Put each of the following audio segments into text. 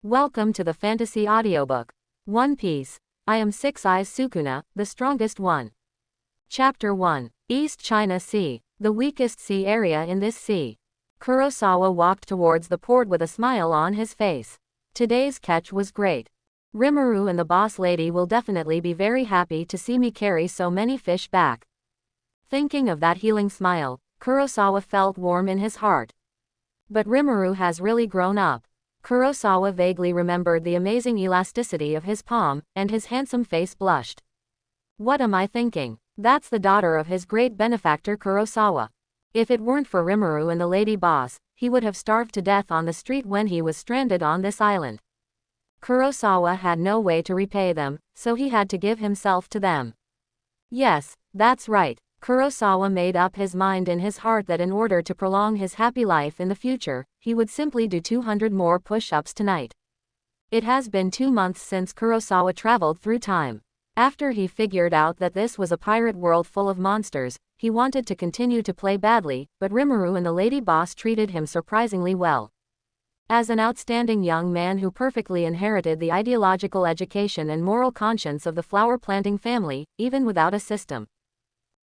Welcome to the fantasy audiobook. One Piece. I am Six Eyes Sukuna, the strongest one. Chapter 1. East China Sea, the weakest sea area in this sea. Kurosawa walked towards the port with a smile on his face. Today's catch was great. Rimuru and the boss lady will definitely be very happy to see me carry so many fish back. Thinking of that healing smile, Kurosawa felt warm in his heart. But Rimuru has really grown up. Kurosawa vaguely remembered the amazing elasticity of his palm, and his handsome face blushed. What am I thinking? That's the daughter of his great benefactor Kurosawa. If it weren't for Rimuru and the lady boss, he would have starved to death on the street when he was stranded on this island. Kurosawa had no way to repay them, so he had to give himself to them. Yes, that's right. Kurosawa made up his mind in his heart that in order to prolong his happy life in the future, he would simply do 200 more push-ups tonight. It has been 2 months since Kurosawa traveled through time. After he figured out that this was a pirate world full of monsters, he wanted to continue to play badly, but Rimuru and the lady boss treated him surprisingly well. As an outstanding young man who perfectly inherited the ideological education and moral conscience of the flower-planting family, even without a system,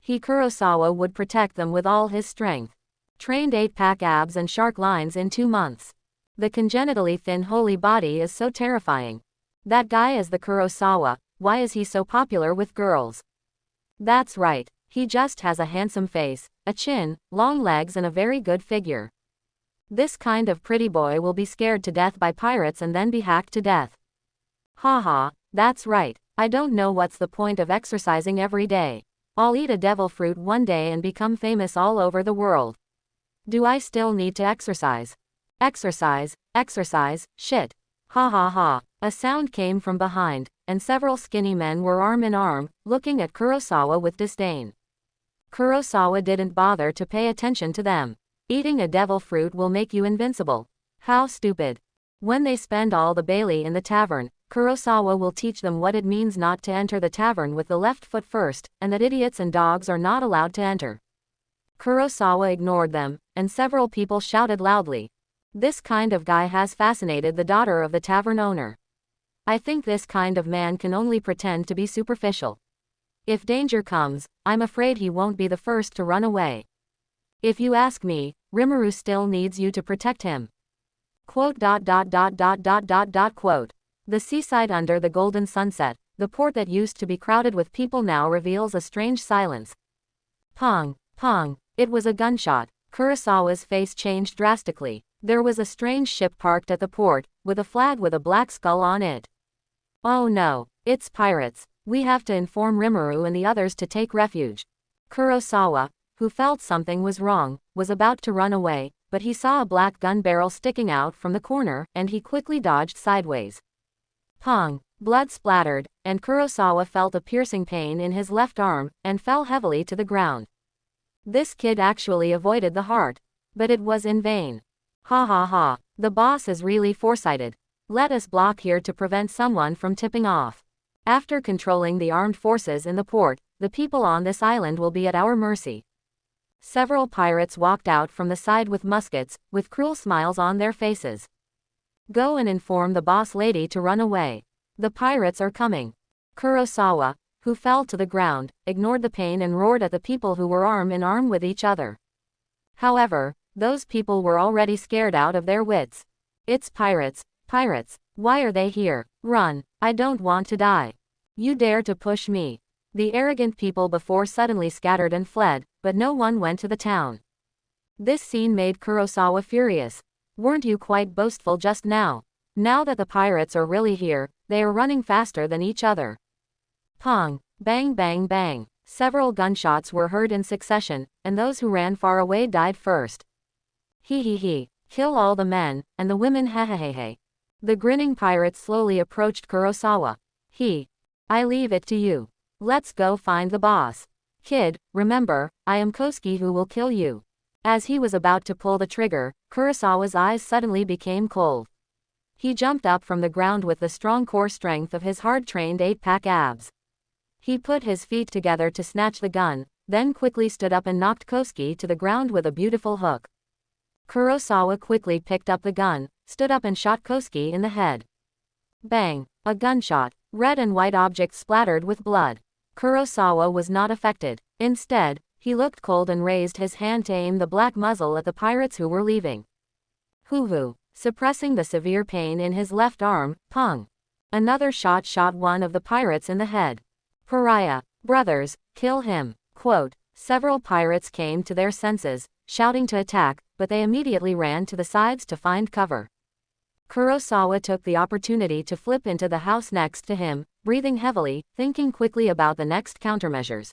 Kurosawa would protect them with all his strength. Trained 8-pack abs and shark lines in 2 months. The congenitally thin holy body is so terrifying. That guy is the Kurosawa. Why is he so popular with girls? That's right, he just has a handsome face, a chin, long legs and a very good figure. This kind of pretty boy will be scared to death by pirates and then be hacked to death. Haha, that's right, I don't know what's the point of exercising every day. I'll eat a devil fruit one day and become famous all over the world. Do I still need to exercise? Exercise, shit. Ha ha ha. A sound came from behind, and several skinny men were arm in arm, looking at Kurosawa with disdain. Kurosawa didn't bother to pay attention to them. Eating a devil fruit will make you invincible. How stupid. When they spend all the Bailey in the tavern, Kurosawa will teach them what it means not to enter the tavern with the left foot first, and that idiots and dogs are not allowed to enter. Kurosawa ignored them, and several people shouted loudly. This kind of guy has fascinated the daughter of the tavern owner. I think this kind of man can only pretend to be superficial. If danger comes, I'm afraid he won't be the first to run away. If you ask me, Rimuru still needs you to protect him. Quote. The seaside under the golden sunset, the port that used to be crowded with people now reveals a strange silence. Pong, pong, it was a gunshot. Kurosawa's face changed drastically. There was a strange ship parked at the port, with a flag with a black skull on it. Oh no, it's pirates. We have to inform Rimuru and the others to take refuge. Kurosawa, who felt something was wrong, was about to run away, but he saw a black gun barrel sticking out from the corner, and he quickly dodged sideways. Pong! Blood splattered, and Kurosawa felt a piercing pain in his left arm, and fell heavily to the ground. This kid actually avoided the heart. But it was in vain. Ha ha ha, the boss is really foresighted. Let us block here to prevent someone from tipping off. After controlling the armed forces in the port, the people on this island will be at our mercy. Several pirates walked out from the side with muskets, with cruel smiles on their faces. Go and inform the boss lady to run away. The pirates are coming. Kurosawa, who fell to the ground, ignored the pain and roared at the people who were arm in arm with each other. However, those people were already scared out of their wits. It's pirates, pirates. Why are they here? Run, I don't want to die. You dare to push me. The arrogant people before suddenly scattered and fled, but no one went to the town. This scene made Kurosawa furious. Weren't you quite boastful just now? Now that the pirates are really here, they are running faster than each other. Pong, bang bang bang. Several gunshots were heard in succession, and those who ran far away died first. He. Kill all the men, and the women hehehehe. The grinning pirates slowly approached Kurosawa. I leave it to you. Let's go find the boss. Kid, remember, I am Kosuke who will kill you. As he was about to pull the trigger, Kurosawa's eyes suddenly became cold. He jumped up from the ground with the strong core strength of his hard-trained 8-pack abs. He put his feet together to snatch the gun, then quickly stood up and knocked Kosuke to the ground with a beautiful hook. Kurosawa quickly picked up the gun, stood up and shot Kosuke in the head. Bang! A gunshot. Red and white objects splattered with blood. Kurosawa was not affected. Instead, he looked cold and raised his hand to aim the black muzzle at the pirates who were leaving. Hoo-hoo! Suppressing the severe pain in his left arm, pung! Another shot one of the pirates in the head. Pariah! Brothers, kill him! Quote, several pirates came to their senses, shouting to attack, but they immediately ran to the sides to find cover. Kurosawa took the opportunity to flip into the house next to him, breathing heavily, thinking quickly about the next countermeasures.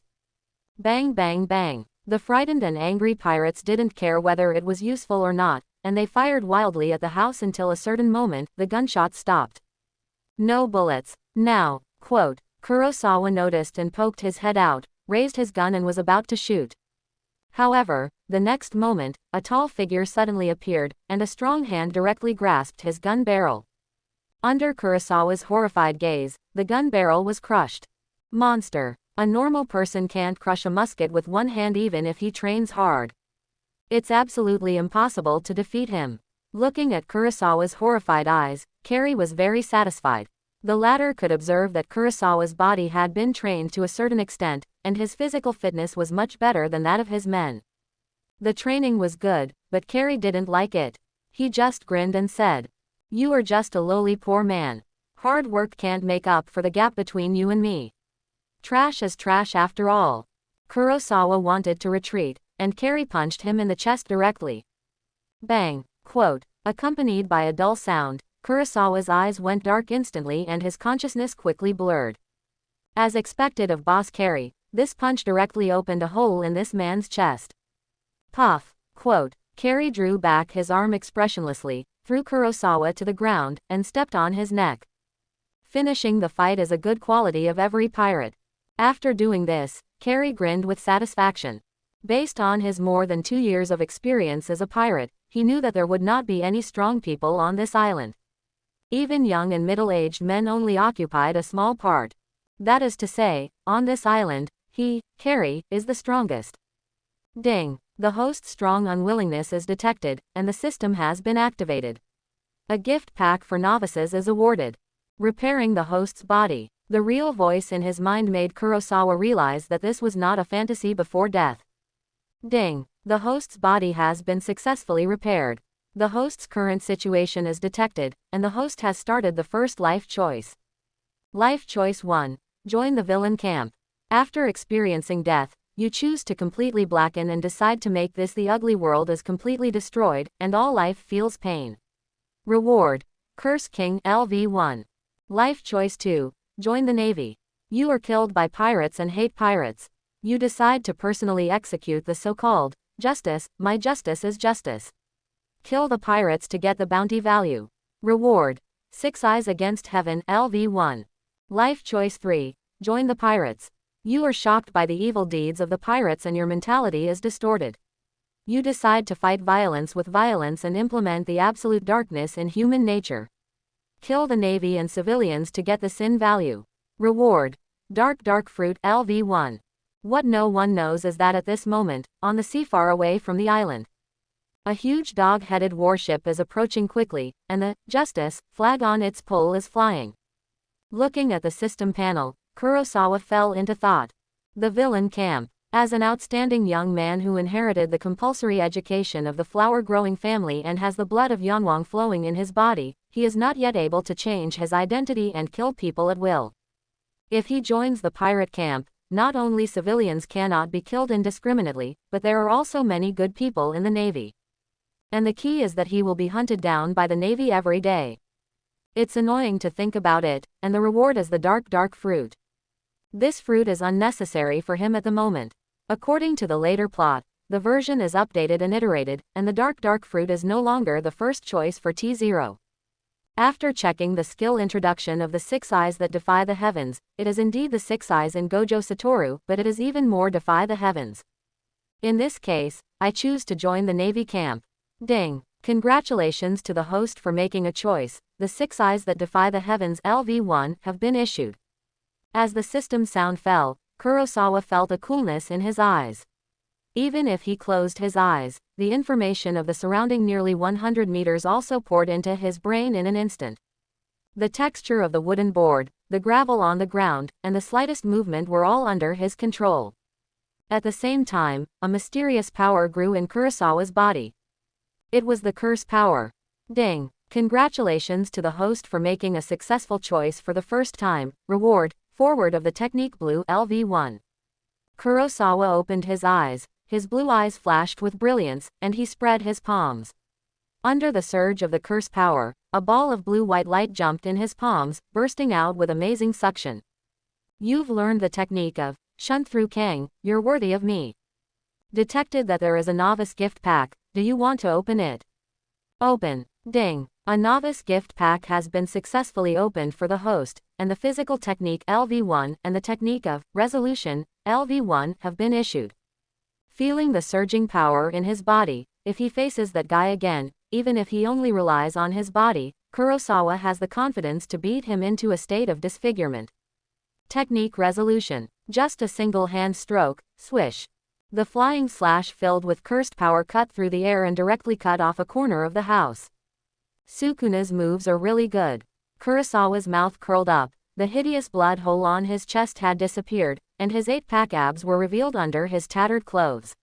Bang bang bang. The frightened and angry pirates didn't care whether it was useful or not, and they fired wildly at the house until a certain moment, the gunshots stopped. No bullets. Now, quote, Kurosawa noticed and poked his head out, raised his gun and was about to shoot. However, the next moment, a tall figure suddenly appeared, and a strong hand directly grasped his gun barrel. Under Kurosawa's horrified gaze, the gun barrel was crushed. Monster! A normal person can't crush a musket with one hand even if he trains hard. It's absolutely impossible to defeat him. Looking at Kurosawa's horrified eyes, Carrie was very satisfied. The latter could observe that Kurosawa's body had been trained to a certain extent, and his physical fitness was much better than that of his men. The training was good, but Carrie didn't like it. He just grinned and said, "You are just a lowly poor man. Hard work can't make up for the gap between you and me. Trash is trash after all." Kurosawa wanted to retreat, and Carrie punched him in the chest directly. Bang! Quote, accompanied by a dull sound, Kurosawa's eyes went dark instantly and his consciousness quickly blurred. As expected of Boss Carrie, this punch directly opened a hole in this man's chest. Puff! Quote, Carrie drew back his arm expressionlessly, threw Kurosawa to the ground, and stepped on his neck. Finishing the fight is a good quality of every pirate. After doing this, Carrie grinned with satisfaction. Based on his more than 2 years of experience as a pirate, he knew that there would not be any strong people on this island. Even young and middle-aged men only occupied a small part. That is to say, on this island, he, Carrie, is the strongest. Ding! The host's strong unwillingness is detected, and the system has been activated. A gift pack for novices is awarded. Repairing the host's body. The real voice in his mind made Kurosawa realize that this was not a fantasy before death. Ding! The host's body has been successfully repaired. The host's current situation is detected, and the host has started the first life choice. Life choice 1. Join the villain camp. After experiencing death, you choose to completely blacken and decide to make this the ugly world is completely destroyed, and all life feels pain. Reward. Curse King LV1. Life choice 2. Join the Navy. You are killed by pirates and hate pirates. You decide to personally execute the so-called justice. My justice is justice. Kill the pirates to get the bounty value. Reward. 6 Eyes Against Heaven LV1. Life choice 3. Join the pirates. You are shocked by the evil deeds of the pirates and your mentality is distorted. You decide to fight violence with violence and implement the absolute darkness in human nature. Kill the Navy and civilians to get the sin value. Reward. Dark Fruit LV1. What no one knows is that at this moment, on the sea far away from the island, a huge dog-headed warship is approaching quickly, and the Justice flag on its pole is flying. Looking at the system panel, Kurosawa fell into thought. The villain camp. As an outstanding young man who inherited the compulsory education of the flower-growing family and has the blood of Yanwang flowing in his body, he is not yet able to change his identity and kill people at will. If he joins the pirate camp, not only civilians cannot be killed indiscriminately, but there are also many good people in the Navy. And the key is that he will be hunted down by the Navy every day. It's annoying to think about it, and the reward is the dark fruit. This fruit is unnecessary for him at the moment. According to the later plot, the version is updated and iterated, and the dark fruit is no longer the first choice for T0. After checking the skill introduction of the 6 Eyes that defy the heavens, it is indeed the 6 Eyes in Gojo Satoru, but it is even more defy the heavens. In this case, I choose to join the Navy camp. Ding! Congratulations to the host for making a choice. The 6 Eyes that defy the heavens LV1 have been issued. As the system sound fell, Kurosawa felt a coolness in his eyes. Even if he closed his eyes, the information of the surrounding nearly 100 meters also poured into his brain in an instant. The texture of the wooden board, the gravel on the ground, and the slightest movement were all under his control. At the same time, a mysterious power grew in Kurosawa's body. It was the curse power. Ding! Congratulations to the host for making a successful choice for the first time. Reward, forward of the Technique Blue LV1. Kurosawa opened his eyes, his blue eyes flashed with brilliance, and he spread his palms. Under the surge of the curse power, a ball of blue-white light jumped in his palms, bursting out with amazing suction. You've learned the technique of Shunt through Kang, you're worthy of me. Detected that there is a novice gift pack, do you want to open it? Open. Ding. A novice gift pack has been successfully opened for the host, and the physical technique LV1 and the technique of resolution LV1 have been issued. Feeling the surging power in his body, if he faces that guy again, even if he only relies on his body, Kurosawa has the confidence to beat him into a state of disfigurement. Technique resolution. Just a single hand stroke, swish. The flying slash filled with cursed power cut through the air and directly cut off a corner of the house. Sukuna's moves are really good. Kurosawa's mouth curled up, the hideous blood hole on his chest had disappeared, and his 8-pack abs were revealed under his tattered clothes.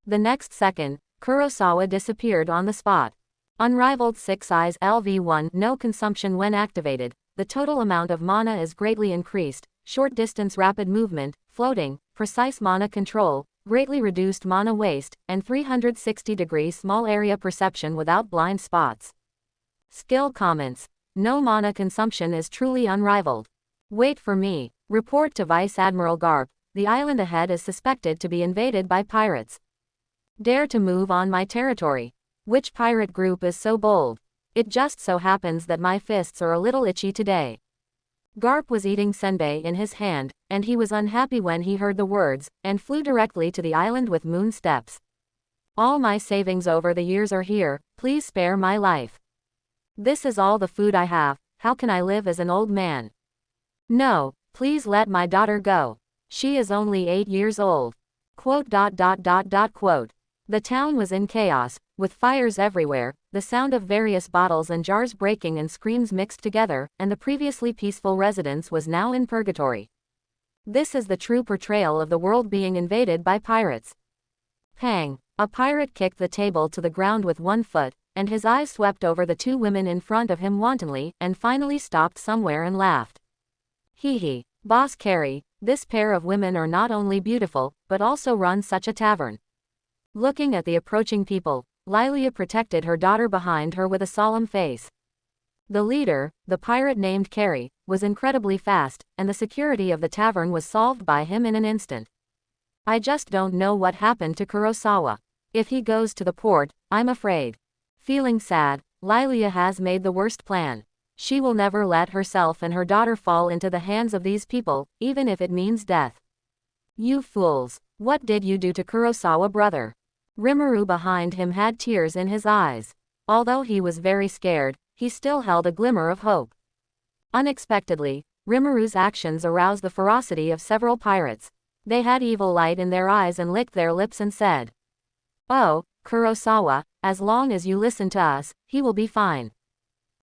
The next second, Kurosawa disappeared on the spot. Unrivaled 6 eyes LV1 no consumption when activated, the total amount of mana is greatly increased, short distance rapid movement, floating, precise mana control, greatly reduced mana waste, and 360-degree small area perception without blind spots. Skill comments. No mana consumption is truly unrivaled. Wait for me. Report to Vice Admiral Garp, the island ahead is suspected to be invaded by pirates. Dare to move on my territory. Which pirate group is so bold? It just so happens that my fists are a little itchy today. Garp was eating senbei in his hand, and he was unhappy when he heard the words, and flew directly to the island with moon steps. All my savings over the years are here, please spare my life. This is all the food I have, how can I live as an old man? No, please let my daughter go. She is only 8 years old. Quote. The town was in chaos, with fires everywhere, the sound of various bottles and jars breaking and screams mixed together, and the previously peaceful residence was now in purgatory. This is the true portrayal of the world being invaded by pirates. Pang! A pirate kicked the table to the ground with one foot, and his eyes swept over the 2 women in front of him wantonly, and finally stopped somewhere and laughed. Hee hee, Boss Carrie, this pair of women are not only beautiful, but also run such a tavern. Looking at the approaching people, Lilia protected her daughter behind her with a solemn face. The leader, the pirate named Carrie, was incredibly fast, and the security of the tavern was solved by him in an instant. I just don't know what happened to Kurosawa. If he goes to the port, I'm afraid. Feeling sad, Lilia has made the worst plan. She will never let herself and her daughter fall into the hands of these people, even if it means death. You fools, what did you do to Kurosawa, brother? Rimuru behind him had tears in his eyes. Although he was very scared, he still held a glimmer of hope. Unexpectedly, Rimuru's actions aroused the ferocity of several pirates. They had evil light in their eyes and licked their lips and said, "Oh, Kurosawa, as long as you listen to us, he will be fine."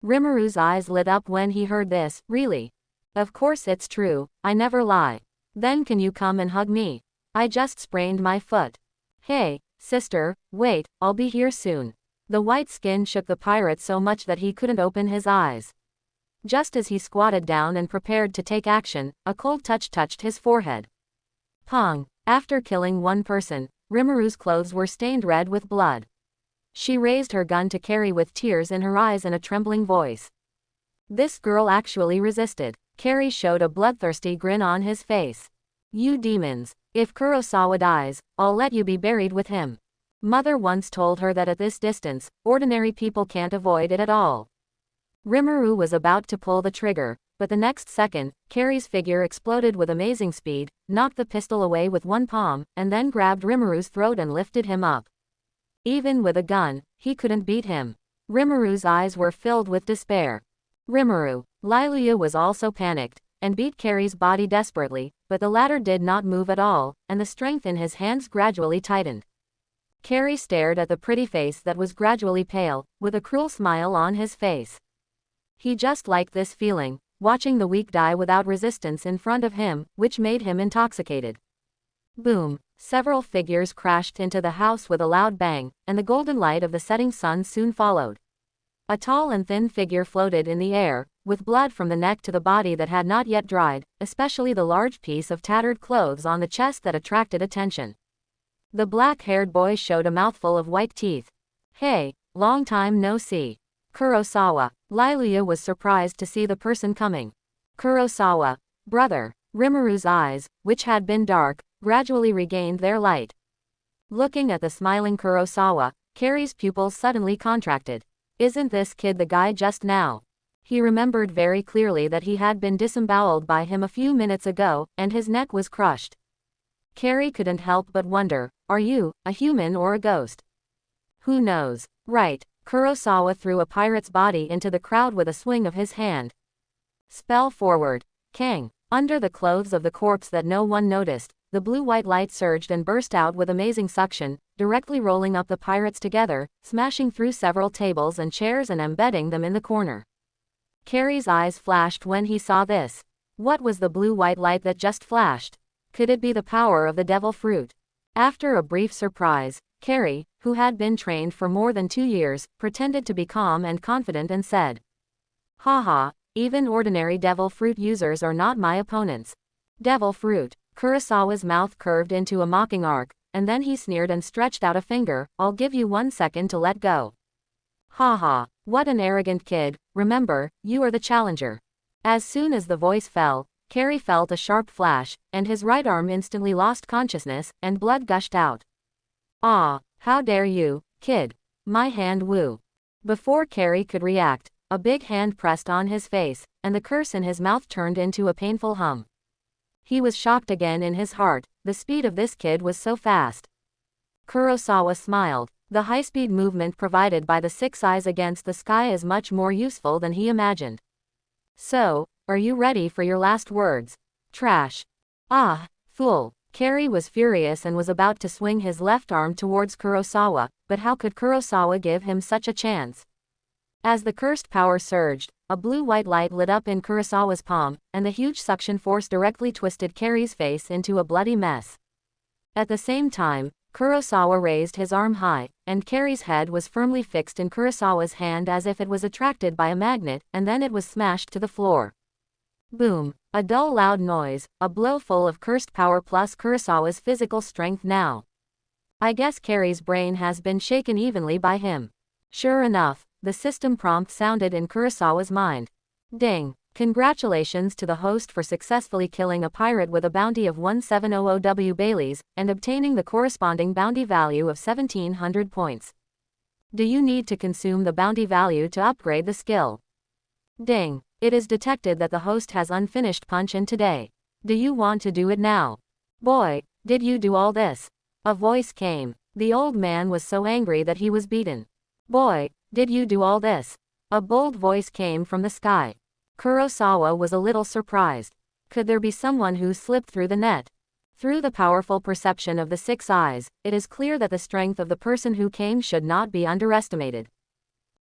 Rimuru's eyes lit up when he heard this. Really? Of course it's true, I never lie. Then can you come and hug me? I just sprained my foot. Hey, sister, wait, I'll be here soon. The white skin shook the pirate so much that he couldn't open his eyes. Just as he squatted down and prepared to take action, a cold touch touched his forehead. Pong! After killing one person, Rimuru's clothes were stained red with blood. She raised her gun to Carrie with tears in her eyes and a trembling voice. This girl actually resisted. Carrie showed a bloodthirsty grin on his face. You demons! If Kurosawa dies, I'll let you be buried with him. Mother once told her that at this distance, ordinary people can't avoid it at all. Rimuru was about to pull the trigger, but the next second, Carrie's figure exploded with amazing speed, knocked the pistol away with one palm, and then grabbed Rimuru's throat and lifted him up. Even with a gun, he couldn't beat him. Rimuru's eyes were filled with despair. Rimuru. Lilia was also panicked, and beat Carrie's body desperately, but the latter did not move at all, and the strength in his hands gradually tightened. Carrie stared at the pretty face that was gradually pale, with a cruel smile on his face. He just liked this feeling, watching the weak die without resistance in front of him, which made him intoxicated. Boom! Several figures crashed into the house with a loud bang, and the golden light of the setting sun soon followed. A tall and thin figure floated in the air, with blood from the neck to the body that had not yet dried, especially the large piece of tattered clothes on the chest that attracted attention. The black-haired boy showed a mouthful of white teeth. Hey, long time no see. Kurosawa. Lilia was surprised to see the person coming. Kurosawa. Brother. Rimaru's eyes, which had been dark, gradually regained their light. Looking at the smiling Kurosawa, Carrie's pupils suddenly contracted. Isn't this kid the guy just now? He remembered very clearly that he had been disemboweled by him a few minutes ago, and his neck was crushed. Carrie couldn't help but wonder, are you a human or a ghost? Who knows? Right. Kurosawa threw a pirate's body into the crowd with a swing of his hand. Spell forward. Kang. Under the clothes of the corpse that no one noticed, the blue-white light surged and burst out with amazing suction, directly rolling up the pirates together, smashing through several tables and chairs and embedding them in the corner. Carrie's eyes flashed when he saw this. What was the blue-white light that just flashed? Could it be the power of the devil fruit? After a brief surprise, Carrie, who had been trained for more than 2 years, pretended to be calm and confident and said, "Haha, even ordinary devil fruit users are not my opponents." Devil fruit. Kurosawa's mouth curved into a mocking arc, and then he sneered and stretched out a finger. I'll give you 1 second to let go. Haha, what an arrogant kid, remember, you are the challenger. As soon as the voice fell, Carrie felt a sharp flash, and his right arm instantly lost consciousness, and blood gushed out. Ah, how dare you, kid. My hand woo. Before Carrie could react, a big hand pressed on his face, and the curse in his mouth turned into a painful hum. He was shocked again in his heart, the speed of this kid was so fast. Kurosawa smiled. The high-speed movement provided by the 6 eyes against the sky is much more useful than he imagined. So, are you ready for your last words? Trash. Ah, fool. Carrie was furious and was about to swing his left arm towards Kurosawa, but how could Kurosawa give him such a chance? As the cursed power surged, a blue-white light lit up in Kurosawa's palm, and the huge suction force directly twisted Carrie's face into a bloody mess. At the same time, Kurosawa raised his arm high, and Carrie's head was firmly fixed in Kurosawa's hand as if it was attracted by a magnet, and then it was smashed to the floor. Boom. A dull loud noise, a blow full of cursed power plus Kurosawa's physical strength now. I guess Carrie's brain has been shaken evenly by him. Sure enough, the system prompt sounded in Kurosawa's mind. Ding. Congratulations to the host for successfully killing a pirate with a bounty of 1700 Baileys, and obtaining the corresponding bounty value of 1700 points. Do you need to consume the bounty value to upgrade the skill? Ding. It is detected that the host has unfinished punch-in today. Do you want to do it now? Boy, did you do all this? A voice came. The old man was so angry that he was beaten. Boy, did you do all this? A bold voice came from the sky. Kurosawa was a little surprised. Could there be someone who slipped through the net? Through the powerful perception of the 6 eyes, it is clear that the strength of the person who came should not be underestimated.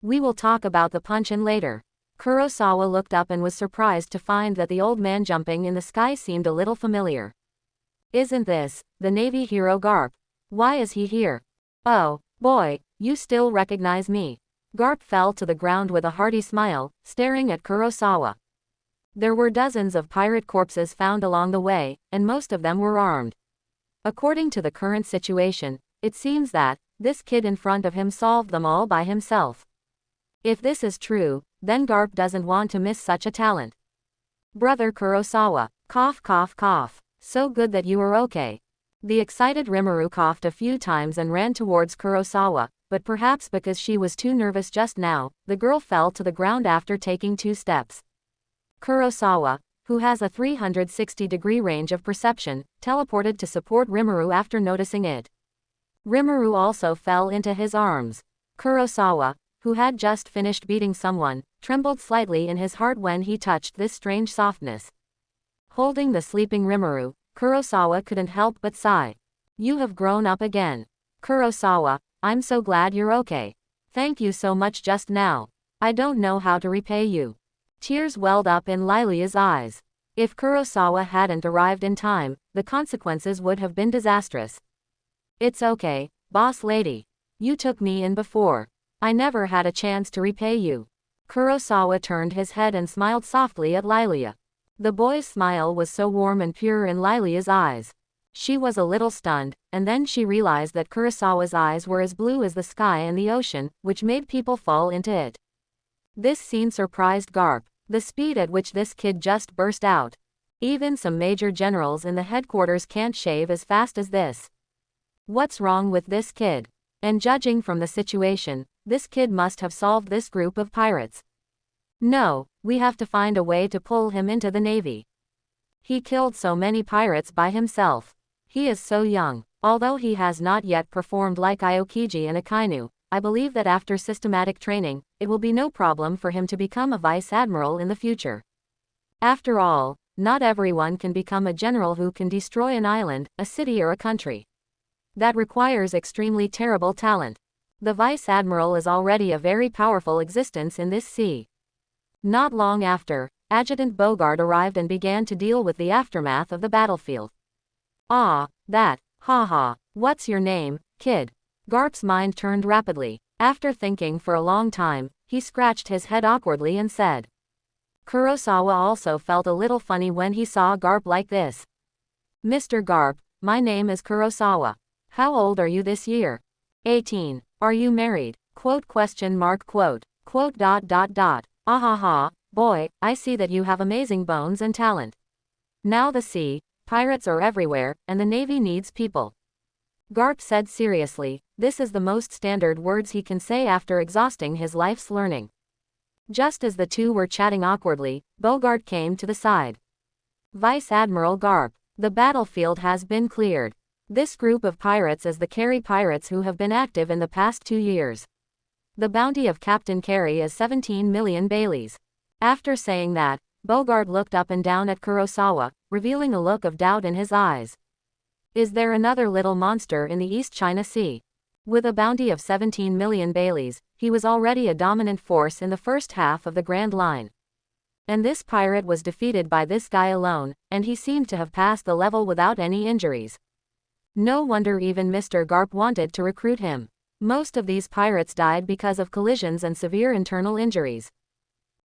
We will talk about the punch-in later. Kurosawa looked up and was surprised to find that the old man jumping in the sky seemed a little familiar. Isn't this the Navy hero Garp? Why is he here? Oh, boy, you still recognize me. Garp fell to the ground with a hearty smile, staring at Kurosawa. There were dozens of pirate corpses found along the way, and most of them were armed. According to the current situation, it seems that this kid in front of him solved them all by himself. If this is true, then Garp doesn't want to miss such a talent. Brother Kurosawa, cough cough cough, so good that you are okay. The excited Rimuru coughed a few times and ran towards Kurosawa, but perhaps because she was too nervous just now, the girl fell to the ground after taking 2 steps. Kurosawa, who has a 360-degree range of perception, teleported to support Rimuru after noticing it. Rimuru also fell into his arms. Kurosawa, who had just finished beating someone, trembled slightly in his heart when he touched this strange softness. Holding the sleeping Rimuru, Kurosawa couldn't help but sigh. You have grown up again. Kurosawa, I'm so glad you're okay. Thank you so much just now. I don't know how to repay you. Tears welled up in Lilia's eyes. If Kurosawa hadn't arrived in time, the consequences would have been disastrous. It's okay, boss lady. You took me in before. I never had a chance to repay you. Kurosawa turned his head and smiled softly at Lilia. The boy's smile was so warm and pure in Lilia's eyes. She was a little stunned, and then she realized that Kurosawa's eyes were as blue as the sky and the ocean, which made people fall into it. This scene surprised Garp. The speed at which this kid just burst out. Even some major generals in the headquarters can't shave as fast as this. What's wrong with this kid? And judging from the situation, this kid must have solved this group of pirates. No, we have to find a way to pull him into the navy. He killed so many pirates by himself. He is so young. Although he has not yet performed like Aokiji and Akainu, I believe that after systematic training, it will be no problem for him to become a vice admiral in the future. After all, not everyone can become a general who can destroy an island, a city or a country. That requires extremely terrible talent. The vice admiral is already a very powerful existence in this sea. Not long after, Adjutant Bogart arrived and began to deal with the aftermath of the battlefield. Ah, that, haha, what's your name, kid? Garp's mind turned rapidly. After thinking for a long time, he scratched his head awkwardly and said. Kurosawa also felt a little funny when he saw Garp like this. Mr. Garp, my name is Kurosawa. How old are you this year? 18. Are you married? Quote. Ahaha, boy, I see that you have amazing bones and talent. Now the sea, pirates are everywhere, and the navy needs people. Garp said seriously, this is the most standard words he can say after exhausting his life's learning. Just as the two were chatting awkwardly, Bogart came to the side. Vice Admiral Garp, the battlefield has been cleared. This group of pirates is the Carey pirates who have been active in the past 2 years. The bounty of Captain Carey is 17 million Baileys. After saying that, Bogart looked up and down at Kurosawa, revealing a look of doubt in his eyes. Is there another little monster in the East China Sea? With a bounty of 17 million Baileys, he was already a dominant force in the first half of the Grand Line. And this pirate was defeated by this guy alone, and he seemed to have passed the level without any injuries. No wonder even Mr. Garp wanted to recruit him. Most of these pirates died because of collisions and severe internal injuries.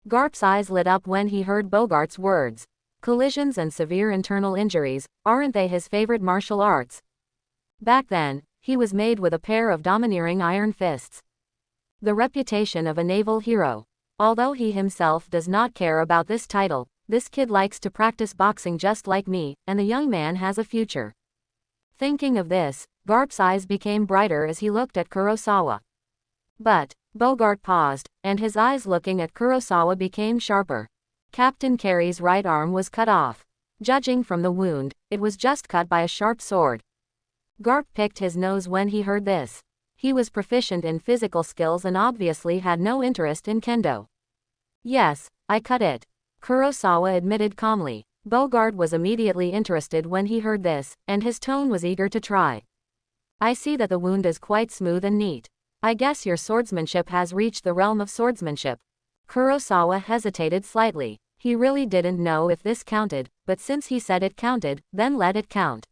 Garp's eyes lit up when he heard Bogart's words. Collisions and severe internal injuries, aren't they his favorite martial arts? Back then, he was made with a pair of domineering iron fists. The reputation of a naval hero. Although he himself does not care about this title, this kid likes to practice boxing just like me, and the young man has a future. Thinking of this, Garp's eyes became brighter as he looked at Kurosawa. But, Bogart paused, and his eyes looking at Kurosawa became sharper. Captain Carey's right arm was cut off. Judging from the wound, it was just cut by a sharp sword. Garp picked his nose when he heard this. He was proficient in physical skills and obviously had no interest in kendo. Yes, I cut it. Kurosawa admitted calmly. Bogart was immediately interested when he heard this, and his tone was eager to try. I see that the wound is quite smooth and neat. I guess your swordsmanship has reached the realm of swordsmanship. Kurosawa hesitated slightly. He really didn't know if this counted, but since he said it counted, then let it count.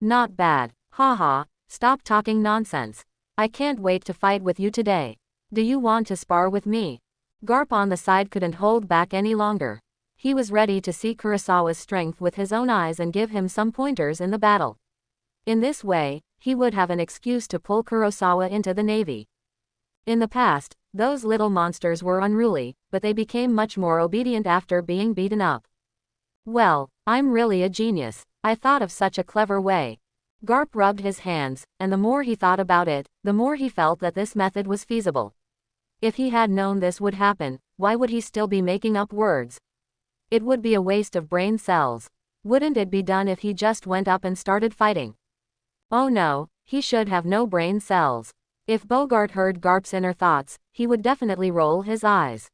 Not bad. Haha, stop talking nonsense. I can't wait to fight with you today. Do you want to spar with me? Garp on the side couldn't hold back any longer. He was ready to see Kurosawa's strength with his own eyes and give him some pointers in the battle. In this way, he would have an excuse to pull Kurosawa into the navy. In the past, those little monsters were unruly, but they became much more obedient after being beaten up. Well, I'm really a genius. I thought of such a clever way. Garp rubbed his hands, and the more he thought about it, the more he felt that this method was feasible. If he had known this would happen, why would he still be making up words? It would be a waste of brain cells. Wouldn't it be done if he just went up and started fighting? Oh no, he should have no brain cells. If Bogart heard Garp's inner thoughts, he would definitely roll his eyes.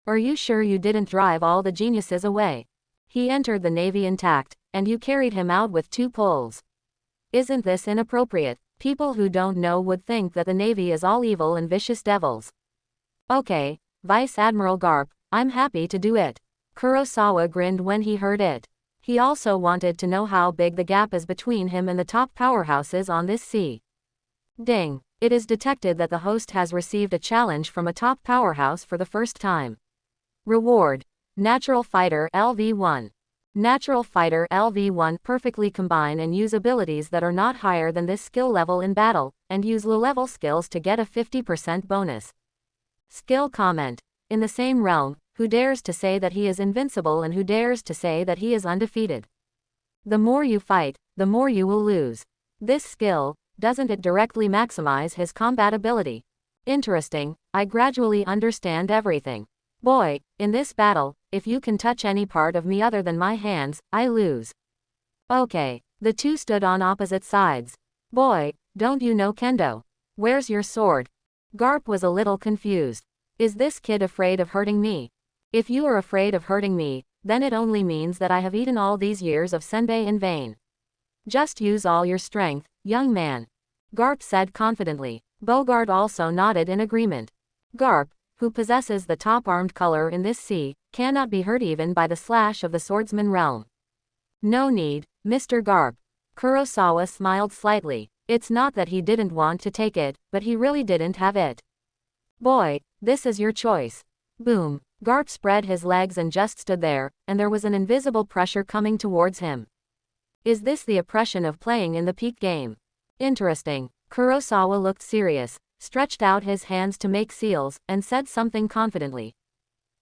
Are you sure you didn't drive all the geniuses away? He entered the navy intact, and you carried him out with 2 pulls. Isn't this inappropriate? People who don't know would think that the navy is all evil and vicious devils. Okay, Vice Admiral Garp, I'm happy to do it. Kurosawa grinned when he heard it. He also wanted to know how big the gap is between him and the top powerhouses on this sea. Ding. It is detected that the host has received a challenge from a top powerhouse for the first time. Reward. Natural Fighter LV1. Natural Fighter LV1 perfectly combine and use abilities that are not higher than this skill level in battle, and use low-level skills to get a 50% bonus. Skill comment. In the same realm, who dares to say that he is invincible and who dares to say that he is undefeated? The more you fight, the more you will lose. This skill, doesn't it directly maximize his combat ability? Interesting, I gradually understand everything. Boy, in this battle, if you can touch any part of me other than my hands, I lose. Okay, the two stood on opposite sides. Boy, don't you know kendo? Where's your sword? Garp was a little confused. Is this kid afraid of hurting me? If you are afraid of hurting me, then it only means that I have eaten all these years of senbei in vain. Just use all your strength, young man. Garp said confidently. Bogart also nodded in agreement. Garp, who possesses the top armed color in this sea, cannot be hurt even by the slash of the swordsman realm. No need, Mr. Garp. Kurosawa smiled slightly. It's not that he didn't want to take it, but he really didn't have it. Boy, this is your choice. Boom. Garp spread his legs and just stood there, and there was an invisible pressure coming towards him. Is this the oppression of playing in the peak game? Interesting. Kurosawa looked serious, stretched out his hands to make seals, and said something confidently.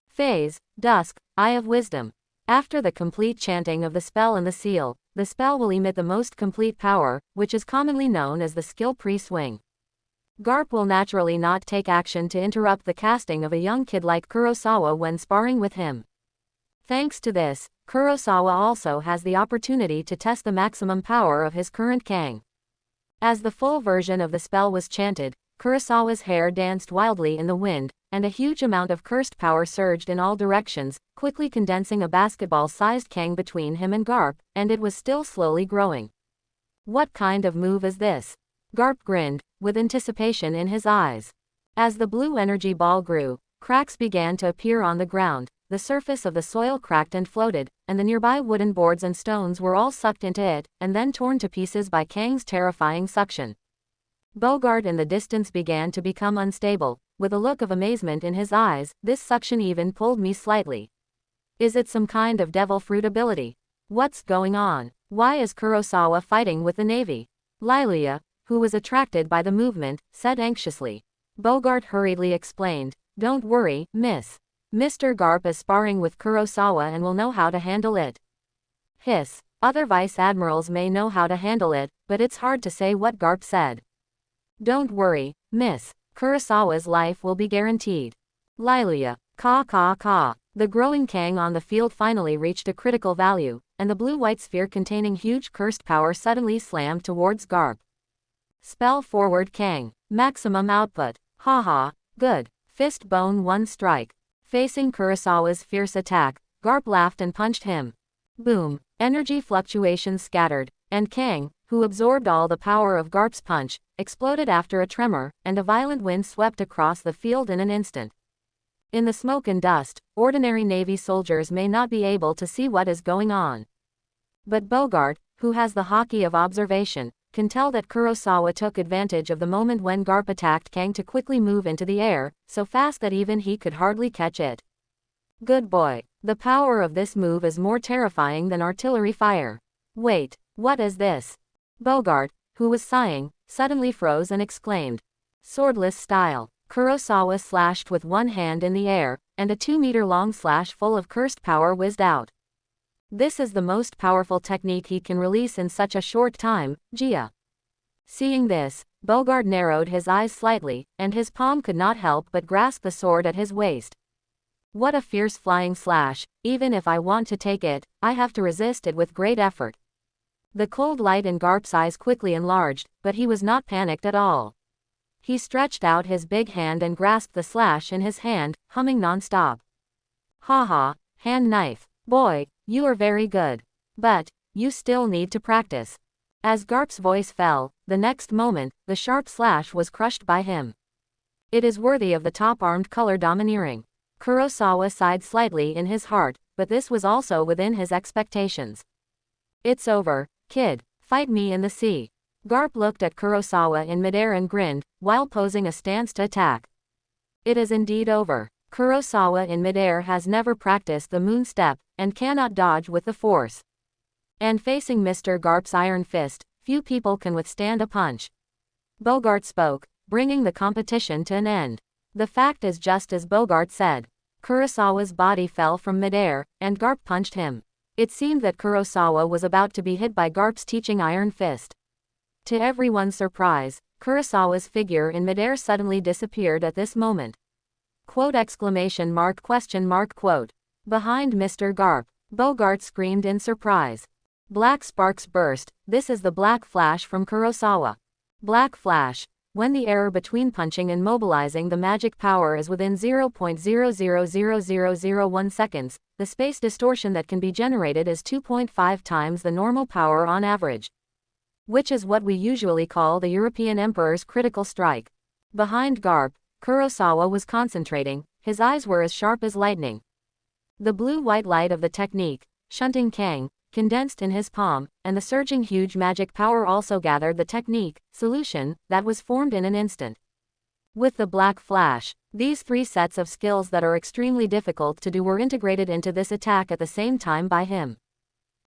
Phase, Dusk, Eye of Wisdom. After the complete chanting of the spell and the seal, the spell will emit the most complete power, which is commonly known as the skill pre-swing. Garp will naturally not take action to interrupt the casting of a young kid like Kurosawa when sparring with him. Thanks to this, Kurosawa also has the opportunity to test the maximum power of his current Kang. As the full version of the spell was chanted, Kurosawa's hair danced wildly in the wind, and a huge amount of cursed power surged in all directions, quickly condensing a basketball-sized Kang between him and Garp, and it was still slowly growing. What kind of move is this? Garp grinned, with anticipation in his eyes. As the blue energy ball grew, cracks began to appear on the ground, the surface of the soil cracked and floated, and the nearby wooden boards and stones were all sucked into it, and then torn to pieces by Kang's terrifying suction. Bogart in the distance began to become unstable, with a look of amazement in his eyes. This suction even pulled me slightly. Is it some kind of devil fruit ability? What's going on? Why is Kurosawa fighting with the Navy? Lilia, who was attracted by the movement, said anxiously. Bogart hurriedly explained, Don't worry, miss. Mr. Garp is sparring with Kurosawa and will know how to handle it. Hiss. Other vice admirals may know how to handle it, but it's hard to say what Garp said. Don't worry, miss. Kurosawa's life will be guaranteed. Lilia. Caw. The growing Kang on the field finally reached a critical value, and the blue-white sphere containing huge cursed power suddenly slammed towards Garp. Spell forward Kang. Maximum output. Haha, good. Fist bone 1 strike. Facing Kurosawa's fierce attack, Garp laughed and punched him. Boom. Energy fluctuations scattered, and Kang, who absorbed all the power of Garp's punch, exploded after a tremor, and a violent wind swept across the field in an instant. In the smoke and dust, ordinary Navy soldiers may not be able to see what is going on. But Bogart, who has the hockey of observation, can tell that Kurosawa took advantage of the moment when Garp attacked Kang to quickly move into the air, so fast that even he could hardly catch it. Good boy. The power of this move is more terrifying than artillery fire. Wait, what is this? Bogart, who was sighing, suddenly froze and exclaimed. Swordless style. Kurosawa slashed with one hand in the air, and a 2-meter-long slash full of cursed power whizzed out. This is the most powerful technique he can release in such a short time, Gia. Seeing this, Bogart narrowed his eyes slightly, and his palm could not help but grasp the sword at his waist. What a fierce flying slash. Even if I want to take it, I have to resist it with great effort. The cold light in Garp's eyes quickly enlarged, but he was not panicked at all. He stretched out his big hand and grasped the slash in his hand, humming non-stop. Haha, hand knife. Boy, you are very good. But, you still need to practice. As Garp's voice fell, the next moment, the sharp slash was crushed by him. It is worthy of the top armed color domineering. Kurosawa sighed slightly in his heart, but this was also within his expectations. It's over, kid. Fight me in the sea. Garp looked at Kurosawa in midair and grinned, while posing a stance to attack. It is indeed over. Kurosawa in midair has never practiced the moon step, and cannot dodge with the force. And facing Mr. Garp's iron fist, few people can withstand a punch. Bogart spoke, bringing the competition to an end. The fact is just as Bogart said. Kurosawa's body fell from midair, and Garp punched him. It seemed that Kurosawa was about to be hit by Garp's teaching iron fist. To everyone's surprise, Kurosawa's figure in midair suddenly disappeared at this moment. Quote exclamation mark question mark quote. Behind Mr. Garp, Bogart screamed in surprise. Black sparks burst. This is the Black Flash from Kurosawa. Black Flash. When the error between punching and mobilizing the magic power is within 0.000001 seconds, the space distortion that can be generated is 2.5 times the normal power on average. Which is what we usually call the European Emperor's critical strike. Behind Garp, Kurosawa was concentrating, his eyes were as sharp as lightning. The blue-white light of the technique, shunting Kang, condensed in his palm, and the surging huge magic power also gathered the technique, solution, that was formed in an instant. With the Black Flash, these three sets of skills that are extremely difficult to do were integrated into this attack at the same time by him.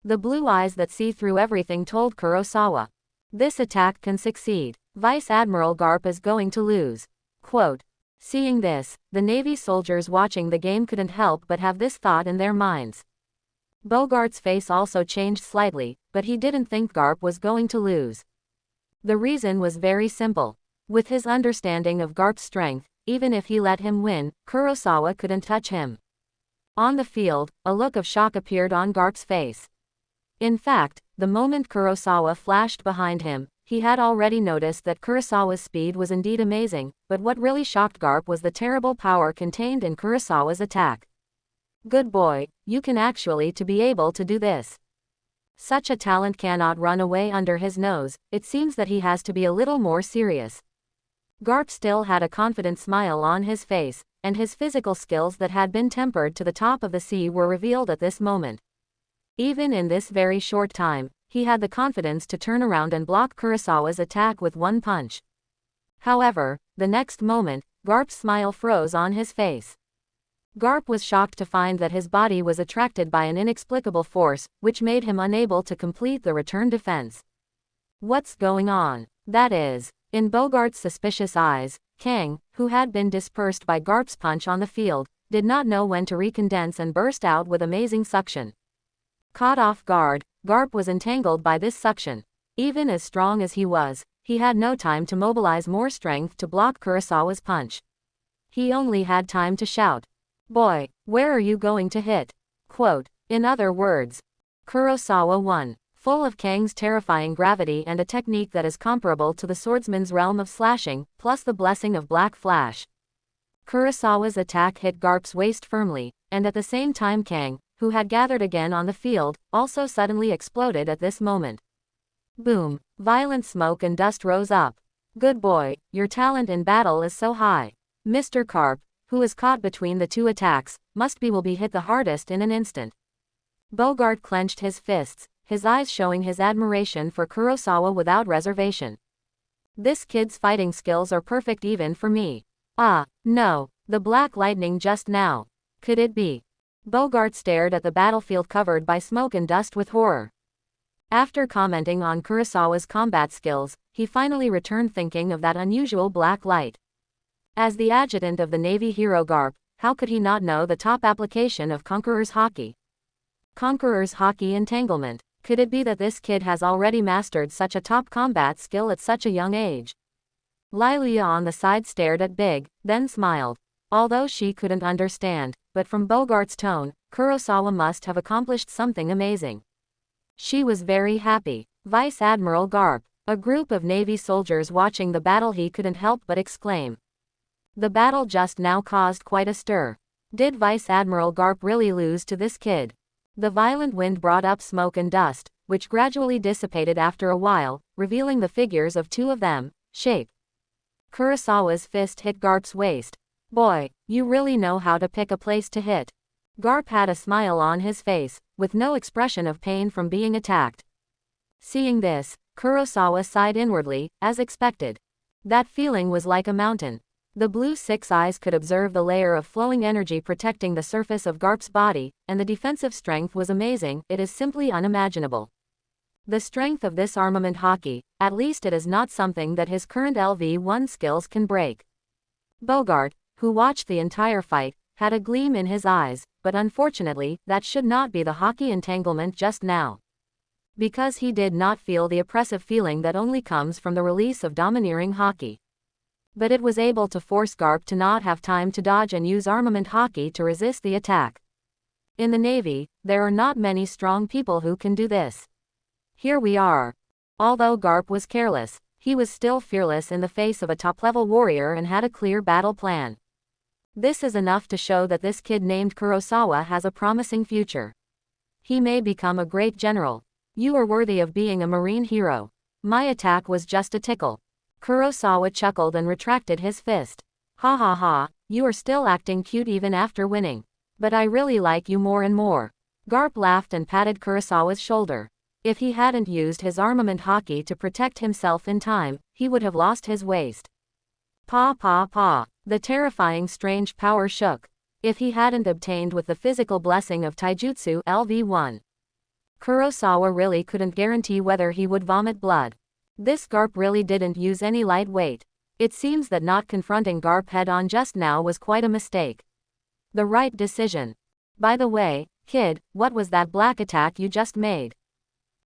The blue eyes that see through everything told Kurosawa. This attack can succeed. Vice Admiral Garp is going to lose. Quote. Seeing this, the Navy soldiers watching the game couldn't help but have this thought in their minds. Bogart's face also changed slightly, but he didn't think Garp was going to lose. The reason was very simple. With his understanding of Garp's strength, even if he let him win, Kurosawa couldn't touch him. On the field, a look of shock appeared on Garp's face. In fact, the moment Kurosawa flashed behind him, he had already noticed that Kurosawa's speed was indeed amazing, but what really shocked Garp was the terrible power contained in Kurosawa's attack. Good boy, you can actually to be able to do this. Such a talent cannot run away under his nose, it seems that he has to be a little more serious. Garp still had a confident smile on his face, and his physical skills that had been tempered to the top of the sea were revealed at this moment. Even in this very short time, he had the confidence to turn around and block Kurosawa's attack with one punch. However, the next moment, Garp's smile froze on his face. Garp was shocked to find that his body was attracted by an inexplicable force, which made him unable to complete the return defense. What's going on? That is, in Bogart's suspicious eyes, Kang, who had been dispersed by Garp's punch on the field, did not know when to recondense and burst out with amazing suction. Caught off guard, Garp was entangled by this suction. Even as strong as he was, he had no time to mobilize more strength to block Kurosawa's punch. He only had time to shout. Boy, where are you going to hit? Quote. In other words, Kurosawa won. Full of Kang's terrifying gravity and a technique that is comparable to the swordsman's realm of slashing, plus the blessing of Black Flash. Kurosawa's attack hit Garp's waist firmly, and at the same time Kang, who had gathered again on the field, also suddenly exploded at this moment. Boom! Violent smoke and dust rose up. Good boy, your talent in battle is so high. Mr. Garp, who is caught between the two attacks, will be hit the hardest in an instant. Bogart clenched his fists, his eyes showing his admiration for Kurosawa without reservation. This kid's fighting skills are perfect even for me. Ah, no, the black lightning just now. Could it be? Bogart stared at the battlefield covered by smoke and dust with horror. After commenting on Kurosawa's combat skills, he finally returned thinking of that unusual black light. As the adjutant of the Navy hero Garp, how could he not know the top application of Conqueror's Hockey? Conqueror's Hockey entanglement. Could it be that this kid has already mastered such a top combat skill at such a young age? Lilia on the side stared at Big, then smiled. Although she couldn't understand, but from Bogart's tone, Kurosawa must have accomplished something amazing. She was very happy. Vice Admiral Garp, a group of Navy soldiers watching the battle, he couldn't help but exclaim. The battle just now caused quite a stir. Did Vice Admiral Garp really lose to this kid? The violent wind brought up smoke and dust, which gradually dissipated after a while, revealing the figures of two of them, shape. Kurosawa's fist hit Garp's waist. Boy, You really know how to pick a place to hit. Garp had a smile on his face, with no expression of pain from being attacked. Seeing this, Kurosawa sighed inwardly, as expected. That feeling was like a mountain. The blue six eyes could observe the layer of flowing energy protecting the surface of Garp's body, and the defensive strength was amazing. It is simply unimaginable. The strength of this armament hockey, at least it is not something that his current LV-1 skills can break. Bogart, who watched the entire fight, had a gleam in his eyes, but unfortunately, that should not be the hockey entanglement just now. Because he did not feel the oppressive feeling that only comes from the release of domineering hockey. But it was able to force Garp to not have time to dodge and use armament hockey to resist the attack. In the Navy, there are not many strong people who can do this. Here we are. Although Garp was careless, he was still fearless in the face of a top-level warrior and had a clear battle plan. This is enough to show that this kid named Kurosawa has a promising future. He may become a great general. You are worthy of being a marine hero. My attack was just a tickle. Kurosawa chuckled and retracted his fist. Ha ha ha, you are still acting cute even after winning. But I really like you more and more. Garp laughed and patted Kurosawa's shoulder. If he hadn't used his armament hockey to protect himself in time, he would have lost his waist. Pa pa pa. The terrifying strange power shook. If he hadn't obtained with the physical blessing of Taijutsu LV-1. Kurosawa really couldn't guarantee whether he would vomit blood. This Garp really didn't use any light weight. It seems that not confronting Garp head-on just now was quite a mistake. The right decision. By the way, kid, what was that black attack you just made?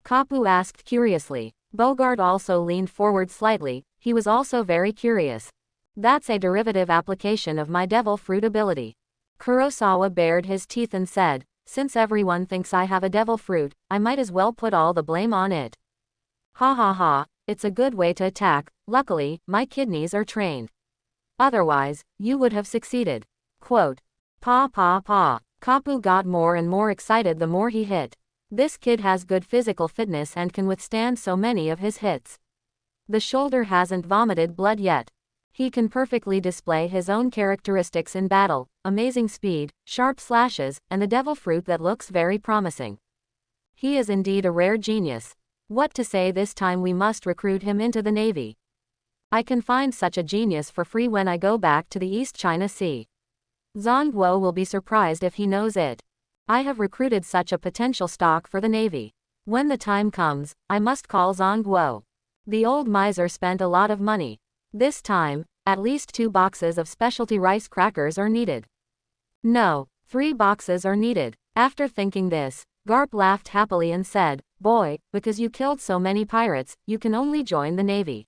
Kapu asked curiously. Bogart also leaned forward slightly, he was also very curious. That's a derivative application of my devil fruit ability. Kurosawa bared his teeth and said, since everyone thinks I have a devil fruit, I might as well put all the blame on it. Ha ha ha, it's a good way to attack. Luckily, my kidneys are trained. Otherwise, you would have succeeded. Quote. Pa pa pa. Kapu got more and more excited the more he hit. This kid has good physical fitness and can withstand so many of his hits. The shoulder hasn't vomited blood yet. He can perfectly display his own characteristics in battle, amazing speed, sharp slashes, and the devil fruit that looks very promising. He is indeed a rare genius. What to say this time we must recruit him into the Navy. I can find such a genius for free when I go back to the East China Sea. Zhang Guo will be surprised if he knows it. I have recruited such a potential stock for the Navy. When the time comes, I must call Zhang Guo. The old miser spent a lot of money. This time, at least 2 boxes of specialty rice crackers are needed. No, 3 boxes are needed. After thinking this, Garp laughed happily and said, boy, because you killed so many pirates, you can only join the Navy.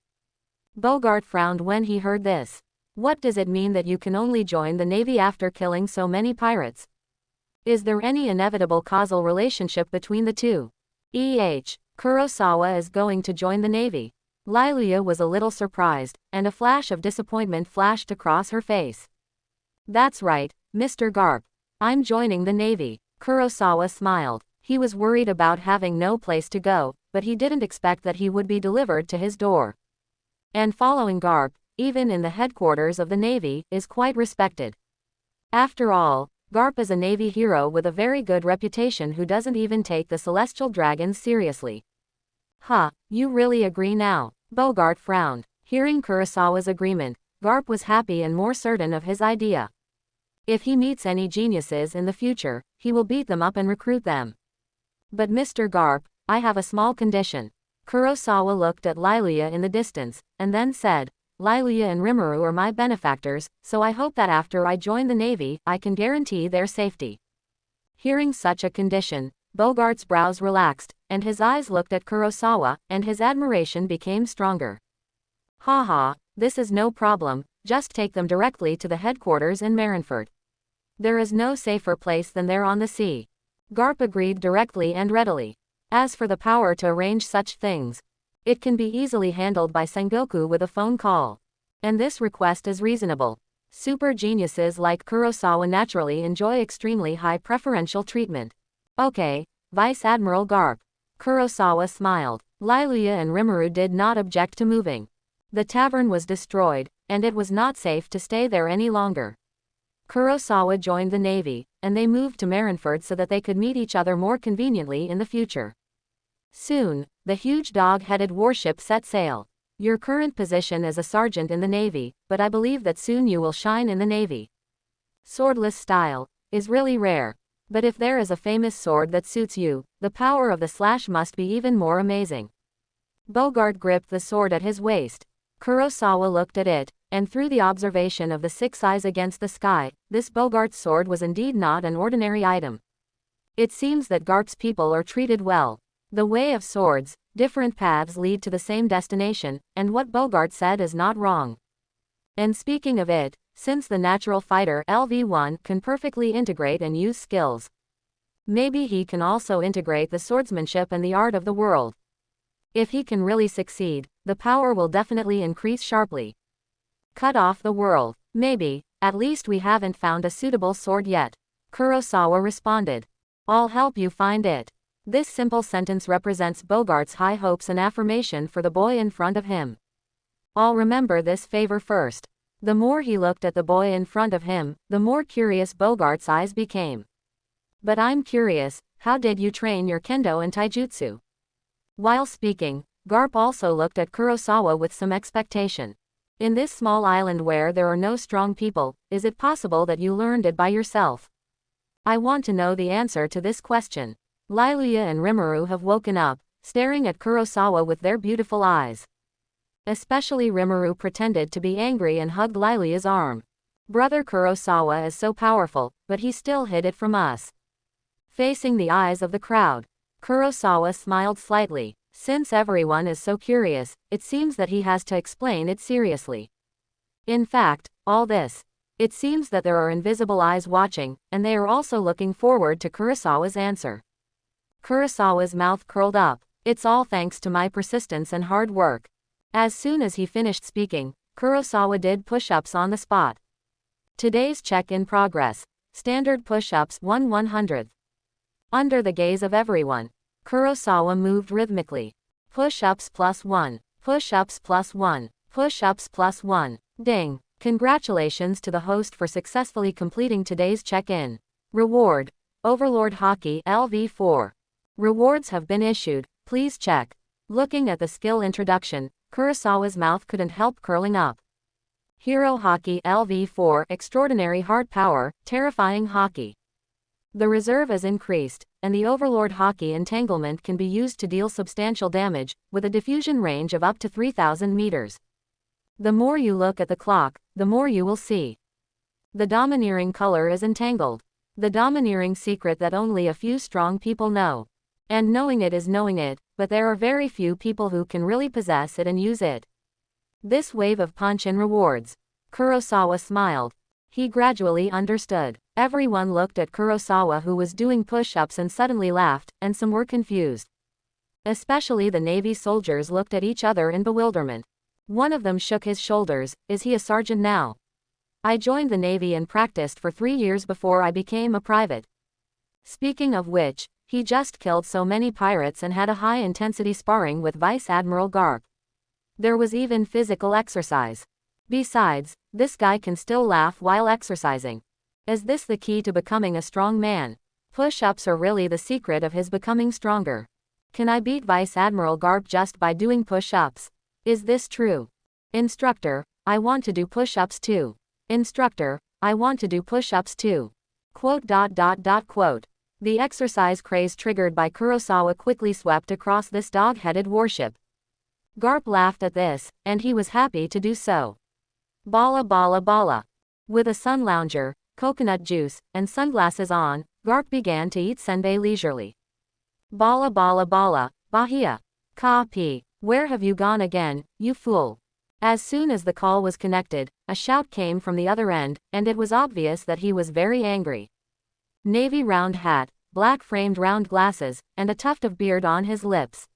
Bogart frowned when he heard this. What does it mean that you can only join the Navy after killing so many pirates? Is there any inevitable causal relationship between the two? Kurosawa is going to join the Navy. Lilia was a little surprised, and a flash of disappointment flashed across her face. That's right, Mr. Garp. I'm joining the Navy. Kurosawa smiled. He was worried about having no place to go, but he didn't expect that he would be delivered to his door. And following Garp, even in the headquarters of the Navy, is quite respected. After all, Garp is a Navy hero with a very good reputation who doesn't even take the celestial dragons seriously. Huh, you really agree now? Bogart frowned. Hearing Kurosawa's agreement, Garp was happy and more certain of his idea. If he meets any geniuses in the future, he will beat them up and recruit them. But Mr. Garp, I have a small condition. Kurosawa looked at Lilia in the distance, and then said, Lilia and Rimuru are my benefactors, so I hope that after I join the Navy, I can guarantee their safety. Hearing such a condition, Bogart's brows relaxed, and his eyes looked at Kurosawa, and his admiration became stronger. Ha ha, this is no problem, just take them directly to the headquarters in Marineford. There is no safer place than there on the sea. Garp agreed directly and readily. As for the power to arrange such things, it can be easily handled by Sengoku with a phone call. And this request is reasonable. Super geniuses like Kurosawa naturally enjoy extremely high preferential treatment. Okay, Vice Admiral Garp. Kurosawa smiled. Lilia and Rimuru did not object to moving. The tavern was destroyed, and it was not safe to stay there any longer. Kurosawa joined the Navy, and they moved to Marineford so that they could meet each other more conveniently in the future. Soon, the huge dog-headed warship set sail. Your current position is a sergeant in the Navy, but I believe that soon you will shine in the Navy. Swordless style is really rare. But if there is a famous sword that suits you, the power of the slash must be even more amazing. Bogart gripped the sword at his waist. Kurosawa looked at it, and through the observation of the six eyes against the sky, this Bogart's sword was indeed not an ordinary item. It seems that Garp's people are treated well. The way of swords, different paths lead to the same destination, and what Bogart said is not wrong. And speaking of it, since the natural fighter LV1 can perfectly integrate and use skills, maybe he can also integrate the swordsmanship and the art of the world. If he can really succeed, the power will definitely increase sharply. Cut off the world. Maybe, at least we haven't found a suitable sword yet. Kurosawa responded. I'll help you find it. This simple sentence represents Bogart's high hopes and affirmation for the boy in front of him. I'll remember this favor first. The more he looked at the boy in front of him, the more curious Bogart's eyes became. But I'm curious, how did you train your kendo and taijutsu? While speaking, Garp also looked at Kurosawa with some expectation. In this small island where there are no strong people, is it possible that you learned it by yourself? I want to know the answer to this question. Liluya and Rimuru have woken up, staring at Kurosawa with their beautiful eyes. Especially Rimuru pretended to be angry and hugged Liluya's arm. Brother Kurosawa is so powerful, but he still hid it from us. Facing the eyes of the crowd, Kurosawa smiled slightly. Since everyone is so curious, it seems that he has to explain it seriously. In fact, all this. It seems that there are invisible eyes watching, and they are also looking forward to Kurosawa's answer. Kurosawa's mouth curled up. It's all thanks to my persistence and hard work. As soon as he finished speaking, Kurosawa did push-ups on the spot. Today's check in progress. Standard push-ups 1/100th. Under the gaze of everyone, Kurosawa moved rhythmically. Push-ups +1. Push-ups +1. Push-ups +1. Ding. Congratulations to the host for successfully completing today's check-in. Reward. Overlord Hockey LV4. Rewards have been issued, please check. Looking at the skill introduction, Kurosawa's mouth couldn't help curling up. Hero Hockey LV4 Extraordinary Hard Power, Terrifying Hockey. The reserve is increased, and the Overlord Hockey entanglement can be used to deal substantial damage, with a diffusion range of up to 3,000 meters. The more you look at the clock, the more you will see. The domineering color is entangled. The domineering secret that only a few strong people know. And knowing it is knowing it, but there are very few people who can really possess it and use it. This wave of punch and rewards. Kurosawa smiled. He gradually understood. Everyone looked at Kurosawa, who was doing push-ups, and suddenly laughed, and some were confused. Especially the Navy soldiers looked at each other in bewilderment. One of them shook his shoulders. Is he a sergeant now? I joined the Navy and practiced for 3 years before I became a private. Speaking of which, he just killed so many pirates and had a high-intensity sparring with Vice Admiral Garp. There was even physical exercise. Besides, this guy can still laugh while exercising. Is this the key to becoming a strong man? Push-ups are really the secret of his becoming stronger. Can I beat Vice Admiral Garp just by doing push-ups? Is this true? Instructor, I want to do push-ups too. Instructor, I want to do push-ups too. Quote. The exercise craze triggered by Kurosawa quickly swept across this dog-headed warship. Garp laughed at this, and he was happy to do so. Bala bala bala. With a sun lounger, coconut juice, and sunglasses on, Garp began to eat senbei leisurely. Bala bala bala, Bahia. Ka-pi. Where have you gone again, you fool? As soon as the call was connected, a shout came from the other end, and it was obvious that he was very angry. Navy round hat, black framed round glasses, and a tuft of beard on his lips.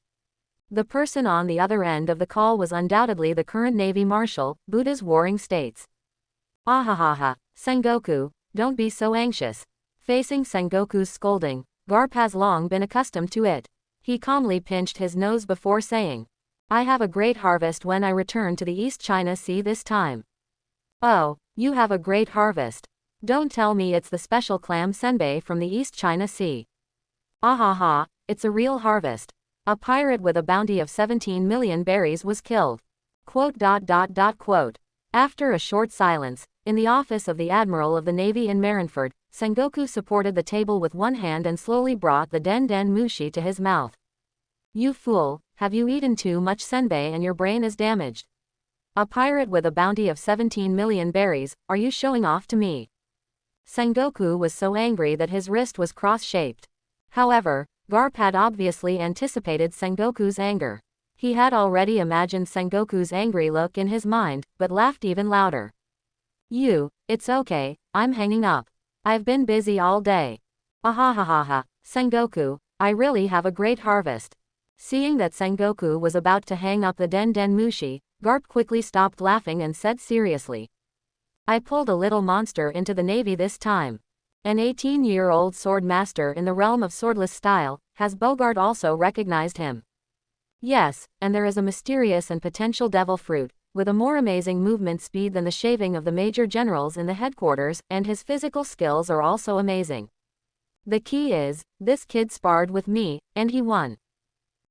The person on the other end of the call was undoubtedly the current Navy Marshal, Buddha's Warring States. Ahahaha, Sengoku, don't be so anxious. Facing Sengoku's scolding, Garp has long been accustomed to it. He calmly pinched his nose before saying, I have a great harvest when I return to the East China Sea this time. Oh, you have a great harvest. Don't tell me it's the special clam senbei from the East China Sea. Ahaha, it's a real harvest. A pirate with a bounty of 17 million berries was killed. Quote. After a short silence, in the office of the Admiral of the Navy in Marineford, Sengoku supported the table with one hand and slowly brought the den mushi to his mouth. You fool, have you eaten too much senbei and your brain is damaged? A pirate with a bounty of 17 million berries, are you showing off to me? Sengoku was so angry that his wrist was cross-shaped. However, Garp had obviously anticipated Sengoku's anger. He had already imagined Sengoku's angry look in his mind, but laughed even louder. It's okay, I'm hanging up. I've been busy all day. Ahahaha, Sengoku, I really have a great harvest. Seeing that Sengoku was about to hang up the den mushi, Garp quickly stopped laughing and said seriously. I pulled a little monster into the Navy this time. An 18-year-old sword master in the realm of swordless style, has Bogart also recognized him? Yes, and there is a mysterious and potential devil fruit, with a more amazing movement speed than the shaving of the major generals in the headquarters, and his physical skills are also amazing. The key is, this kid sparred with me, and he won.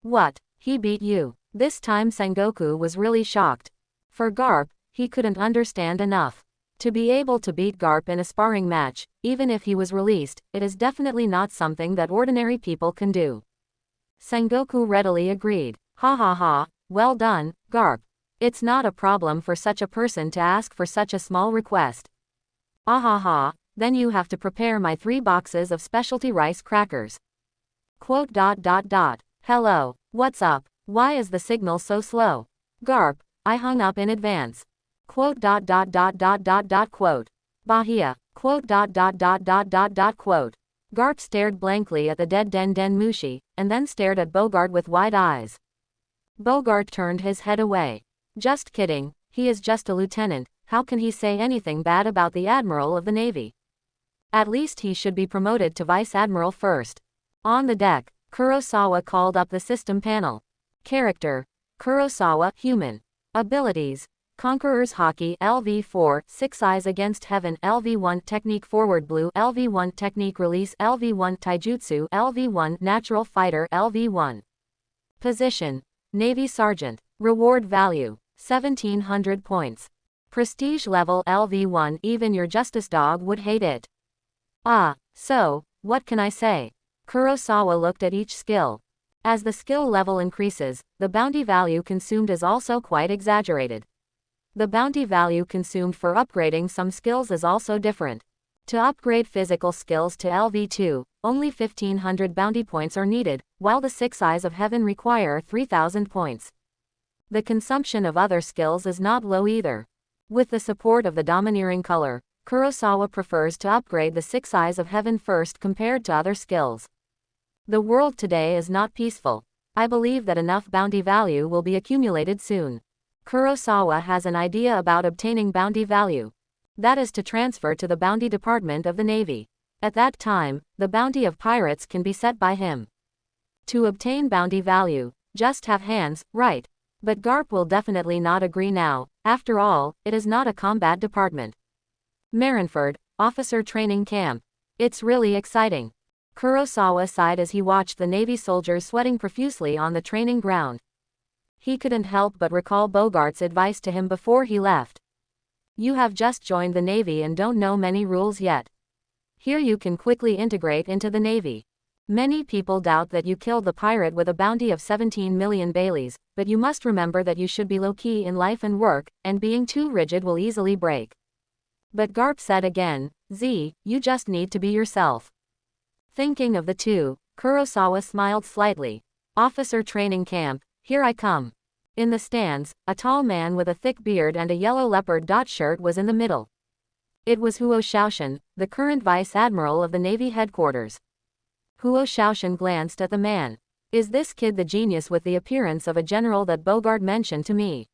What, he beat you? This time Sengoku was really shocked. For Garp, he couldn't understand enough. To be able to beat Garp in a sparring match, even if he was released, it is definitely not something that ordinary people can do. Sengoku readily agreed. Ha ha ha, well done, Garp. It's not a problem for such a person to ask for such a small request. Ahaha, then you have to prepare my 3 boxes of specialty rice crackers. Hello, what's up? Why is the signal so slow? Garp, I hung up in advance. Bahia. Garp stared blankly at the dead den mushi, and then stared at Bogart with wide eyes. Bogart turned his head away. Just kidding, he is just a lieutenant, how can he say anything bad about the Admiral of the Navy? At least he should be promoted to Vice Admiral first. On the deck, Kurosawa called up the system panel. Character: Kurosawa, human. Abilities: Conqueror's Hockey LV4, 6 Eyes Against Heaven LV1, Technique Forward Blue LV1, Technique Release LV1, Taijutsu LV1, Natural Fighter LV1. Position: Navy Sergeant. Reward value: 1700 points. Prestige level LV1, even your justice dog would hate it. So, what can I say? Kurosawa looked at each skill. As the skill level increases, the bounty value consumed is also quite exaggerated. The bounty value consumed for upgrading some skills is also different. To upgrade physical skills to LV2, only 1500 bounty points are needed, while the 6 Eyes of Heaven require 3000 points. The consumption of other skills is not low either. With the support of the domineering color, Kurosawa prefers to upgrade the 6 Eyes of Heaven first compared to other skills. The world today is not peaceful. I believe that enough bounty value will be accumulated soon. Kurosawa has an idea about obtaining bounty value. That is to transfer to the bounty department of the Navy. At that time, the bounty of pirates can be set by him. To obtain bounty value, just have hands, right? But Garp will definitely not agree now. After all, it is not a combat department. Marineford, Officer Training Camp. It's really exciting. Kurosawa sighed as he watched the Navy soldiers sweating profusely on the training ground. He couldn't help but recall Bogart's advice to him before he left. You have just joined the Navy and don't know many rules yet. Here you can quickly integrate into the Navy. Many people doubt that you killed the pirate with a bounty of 17 million Baileys, but you must remember that you should be low-key in life and work, and being too rigid will easily break. But Garp said again, you just need to be yourself. Thinking of the two, Kurosawa smiled slightly. Officer Training Camp, here I come. In the stands, a tall man with a thick beard and a yellow leopard dot shirt was in the middle. It was Huo Shaoshan, the current Vice Admiral of the Navy headquarters. Huo Shaoshan glanced at the man. Is this kid the genius with the appearance of a general that Bogart mentioned to me?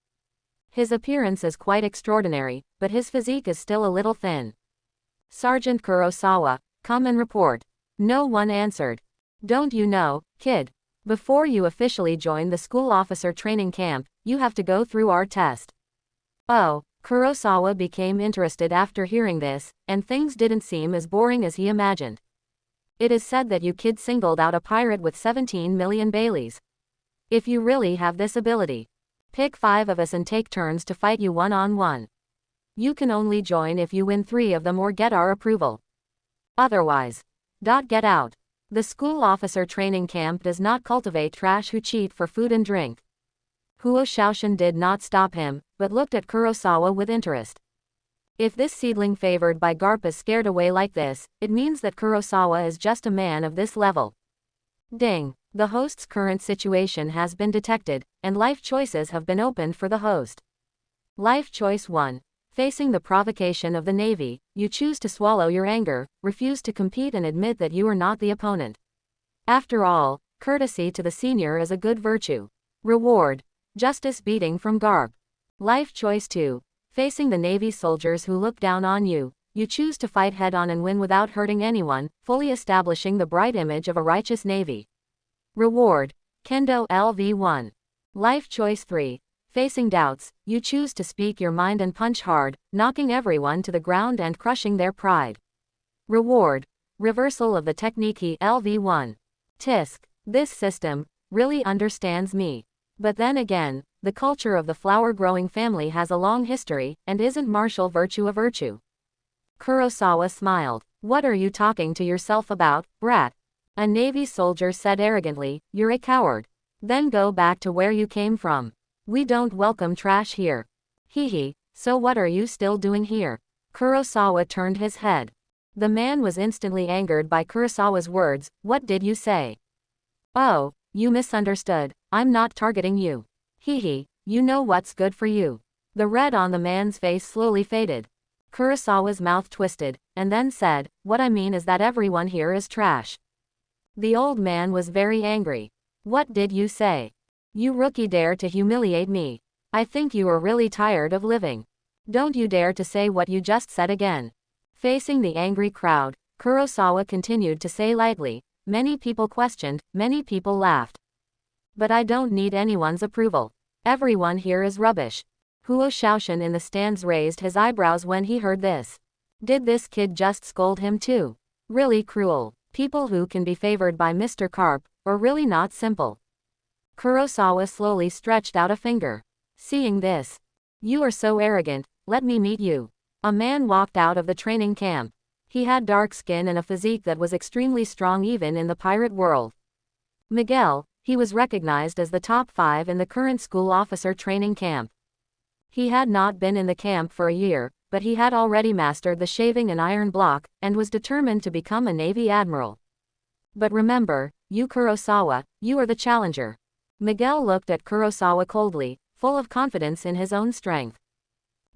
His appearance is quite extraordinary, but his physique is still a little thin. Sergeant Kurosawa, come and report. No one answered. Don't you know, kid? Before you officially join the school officer training camp, you have to go through our test. Oh, Kurosawa became interested after hearing this, and things didn't seem as boring as he imagined. It is said that you kid singled out a pirate with 17 million Baileys. If you really have this ability, pick 5 of us and take turns to fight you one-on-one. You can only join if you win 3 of them or get our approval. Otherwise, get out. The school officer training camp does not cultivate trash who cheat for food and drink. Huo Shaoshan did not stop him, but looked at Kurosawa with interest. If this seedling favored by Garp is scared away like this, it means that Kurosawa is just a man of this level. Ding. The host's current situation has been detected, and life choices have been opened for the host. Life choice 1. Facing the provocation of the Navy, you choose to swallow your anger, refuse to compete and admit that you are not the opponent. After all, courtesy to the senior is a good virtue. Reward. Justice beating from Garp. Life choice 2. Facing the Navy soldiers who look down on you, you choose to fight head-on and win without hurting anyone, fully establishing the bright image of a righteous Navy. Reward. Kendo LV1. Life choice 3. Facing doubts, you choose to speak your mind and punch hard, knocking everyone to the ground and crushing their pride. Reward. Reversal of the technique LV1. Tisk. This system really understands me. But then again, the culture of the flower-growing family has a long history, and isn't martial virtue a virtue? Kurosawa smiled. What are you talking to yourself about, brat? A Navy soldier said arrogantly, you're a coward. Then go back to where you came from. We don't welcome trash here. Hee, so what are you still doing here? Kurosawa turned his head. The man was instantly angered by Kurosawa's words. What did you say? Oh, you misunderstood. I'm not targeting you. Hee, you know what's good for you. The red on the man's face slowly faded. Kurosawa's mouth twisted, and then said, what I mean is that everyone here is trash. The old man was very angry. What did you say? You rookie dare to humiliate me. I think you are really tired of living. Don't you dare to say what you just said again. Facing the angry crowd, Kurosawa continued to say lightly, many people questioned, many people laughed. But I don't need anyone's approval. Everyone here is rubbish. Huo Shaoshan in the stands raised his eyebrows when he heard this. Did this kid just scold him too? Really cruel. People who can be favored by Mr. Carp, are really not simple. Kurosawa slowly stretched out a finger. Seeing this. You are so arrogant, let me meet you. A man walked out of the training camp. He had dark skin and a physique that was extremely strong even in the pirate world. Miguel, he was recognized as the top 5 in the current school officer training camp. He had not been in the camp for a year, but he had already mastered the shaving and iron block, and was determined to become a Navy admiral. But remember, you Kurosawa, you are the challenger. Miguel looked at Kurosawa coldly, full of confidence in his own strength.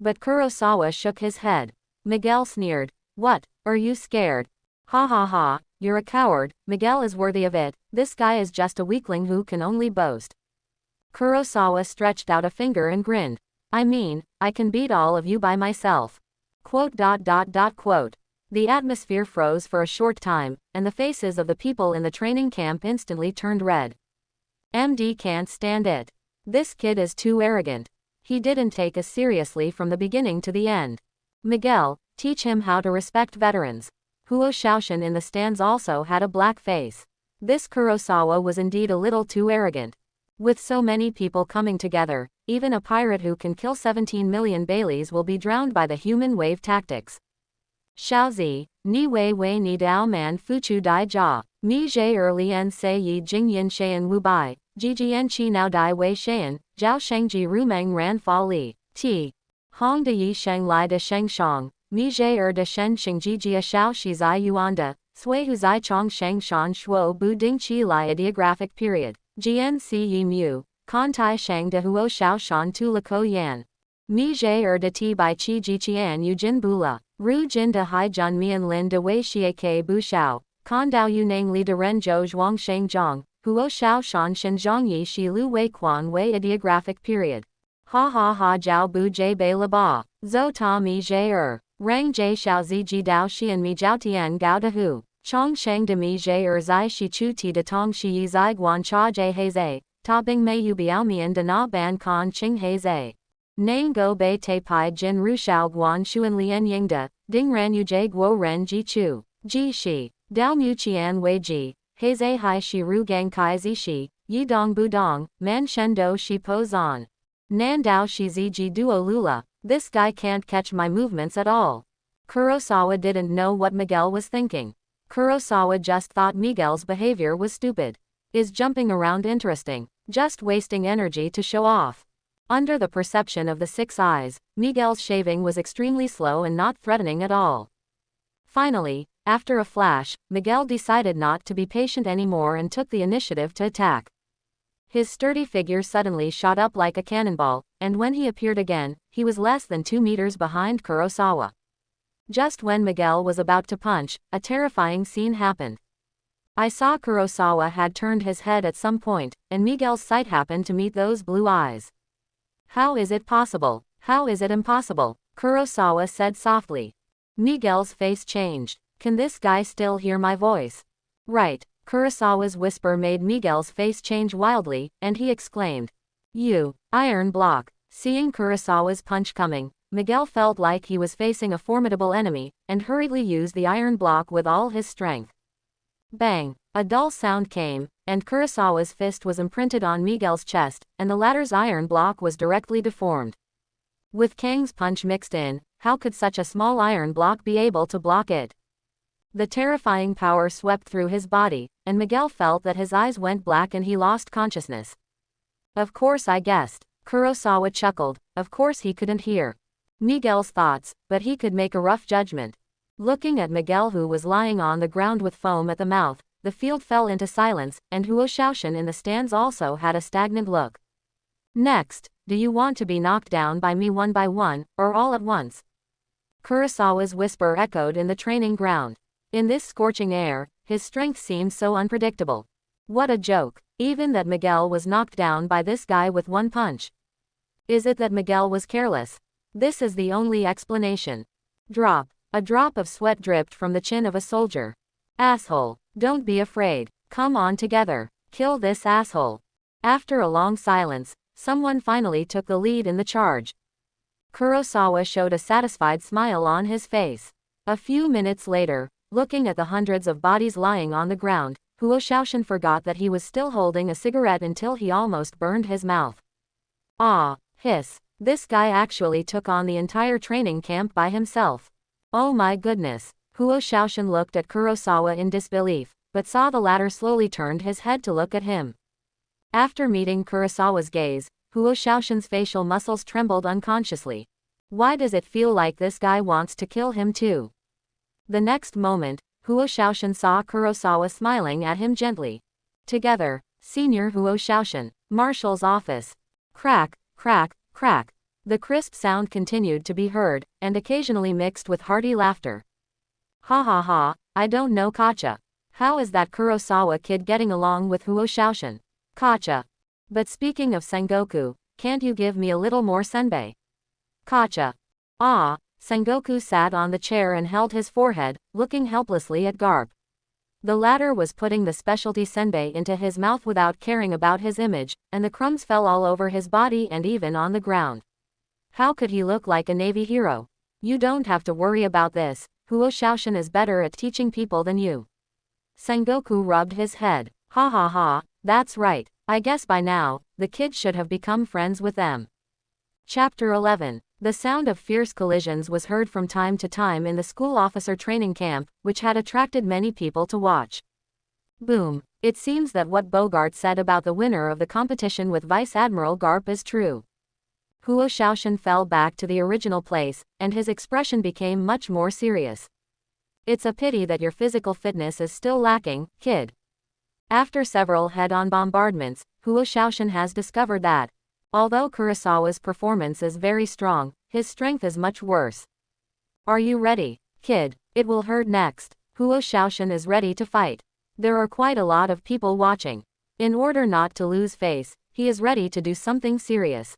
But Kurosawa shook his head. Miguel sneered. What, are you scared? Ha ha ha, you're a coward, Miguel is worthy of it, this guy is just a weakling who can only boast. Kurosawa stretched out a finger and grinned. I mean, I can beat all of you by myself. Quote. The atmosphere froze for a short time, and the faces of the people in the training camp instantly turned red. MD can't stand it. This kid is too arrogant. He didn't take us seriously from the beginning to the end. Miguel, teach him how to respect veterans. Huo Shaoshan in the stands also had a black face. This Kurosawa was indeed a little too arrogant. With so many people coming together, even a pirate who can kill 17 million Baileys will be drowned by the human wave tactics. Shaozi, ni wei wei ni dao man fuchu dai jia, mi zhe lien se yi jing yin xian wu bai, jijian chi nao dai wei xian, jiao shengji rumeng ran fa li, ti. Hong de yi sheng lai de sheng shang, mi zhe de shen xing jijia shao shi zai yuanda, sui hu zai chong sheng shan shuo bu ding chi lai ideographic period, jian si yi mu, kan tai sheng de huo shao shan tu la ko yan. Mi zhe de ti bai chi ji qian yu jin bula, ru jin de hai jan mian lin de wei xie ke bu shao, kan dao yu nang li de ren zhou zhuang sheng zhang, huo shao shan shen zhang yi shi lu wei quan wei ideographic period. Ha ha ha jiao bu jie bei la ba, zo ta mi zhe rang jie xiao zi ji dao xian mi jiao tian gao de hu, chong sheng de mi zhe zai shi chu ti de tong shi yi zai guan cha jie he zai, ta bing mei yu biao mian de na ban kan ching he zai. Nang go bei te pai jin ru shao guan xuan lian yingda, ding ran yu jie guo ren ji chu, ji shi, dao mu qian wei ji, he zai hai shi ru gang kai zi shi, yi dong bu dong, man shen do shi po zan. Nan dao shi zi ji duo lula, this guy can't catch my movements at all. Kurosawa didn't know what Miguel was thinking. Kurosawa just thought Miguel's behavior was stupid. Is jumping around interesting? Just wasting energy to show off. Under the perception of the six eyes, Miguel's shaving was extremely slow and not threatening at all. Finally, after a flash, Miguel decided not to be patient anymore and took the initiative to attack. His sturdy figure suddenly shot up like a cannonball, and when he appeared again, he was less than 2 meters behind Kurosawa. Just when Miguel was about to punch, a terrifying scene happened. I saw Kurosawa had turned his head at some point, and Miguel's sight happened to meet those blue eyes. How is it possible? How is it impossible? Kurosawa said softly. Miguel's face changed. Can this guy still hear my voice? Right. Kurosawa's whisper made Miguel's face change wildly, and he exclaimed, "You, iron block." Seeing Kurosawa's punch coming, Miguel felt like he was facing a formidable enemy, and hurriedly used the iron block with all his strength. Bang! A dull sound came, and Kurosawa's fist was imprinted on Miguel's chest, and the latter's iron block was directly deformed. With Kang's punch mixed in, how could such a small iron block be able to block it? The terrifying power swept through his body, and Miguel felt that his eyes went black and he lost consciousness. Of course I guessed. Kurosawa chuckled. Of course he couldn't hear Miguel's thoughts, but he could make a rough judgment. Looking at Miguel, who was lying on the ground with foam at the mouth, the field fell into silence, and Huo Shaoshan in the stands also had a stagnant look. Next, do you want to be knocked down by me one by one, or all at once? Kurosawa's whisper echoed in the training ground. In this scorching air, his strength seemed so unpredictable. What a joke, even that Miguel was knocked down by this guy with one punch. Is it that Miguel was careless? This is the only explanation. Drop. A drop of sweat dripped from the chin of a soldier. Asshole. Don't be afraid. Come on together. Kill this asshole. After a long silence, someone finally took the lead in the charge. Kurosawa showed a satisfied smile on his face. A few minutes later, looking at the hundreds of bodies lying on the ground, Huo Shaoshan forgot that he was still holding a cigarette until he almost burned his mouth. Ah, hiss. This guy actually took on the entire training camp by himself. Oh my goodness. Huo Shaoshan looked at Kurosawa in disbelief, but saw the latter slowly turned his head to look at him. After meeting Kurosawa's gaze, Huo Shaoshan's facial muscles trembled unconsciously. Why does it feel like this guy wants to kill him too? The next moment, Huo Shaoshan saw Kurosawa smiling at him gently. Together, Senior Huo Shaoshan, Marshal's office. Crack, crack, crack. The crisp sound continued to be heard, and occasionally mixed with hearty laughter. Ha ha ha, I don't know Kacha. How is that Kurosawa kid getting along with Huo Shaoshan? Kacha. But speaking of Sengoku, can't you give me a little more senbei? Kacha. Ah. Sengoku sat on the chair and held his forehead, looking helplessly at Garp. The latter was putting the specialty senbei into his mouth without caring about his image, and the crumbs fell all over his body and even on the ground. How could he look like a Navy hero? You don't have to worry about this. Huo Shaoshan is better at teaching people than you. Sengoku rubbed his head. Ha ha ha, that's right. I guess by now, the kids should have become friends with them. Chapter 11. The sound of fierce collisions was heard from time to time in the school officer training camp, which had attracted many people to watch. Boom. It seems that what Bogart said about the winner of the competition with Vice Admiral Garp is true. Huo Shaoshan fell back to the original place, and his expression became much more serious. It's a pity that your physical fitness is still lacking, kid. After several head-on bombardments, Huo Shaoshan has discovered that, although Kurosawa's performance is very strong, his strength is much worse. Are you ready, kid? It will hurt next. Huo Shaoshan is ready to fight. There are quite a lot of people watching. In order not to lose face, he is ready to do something serious.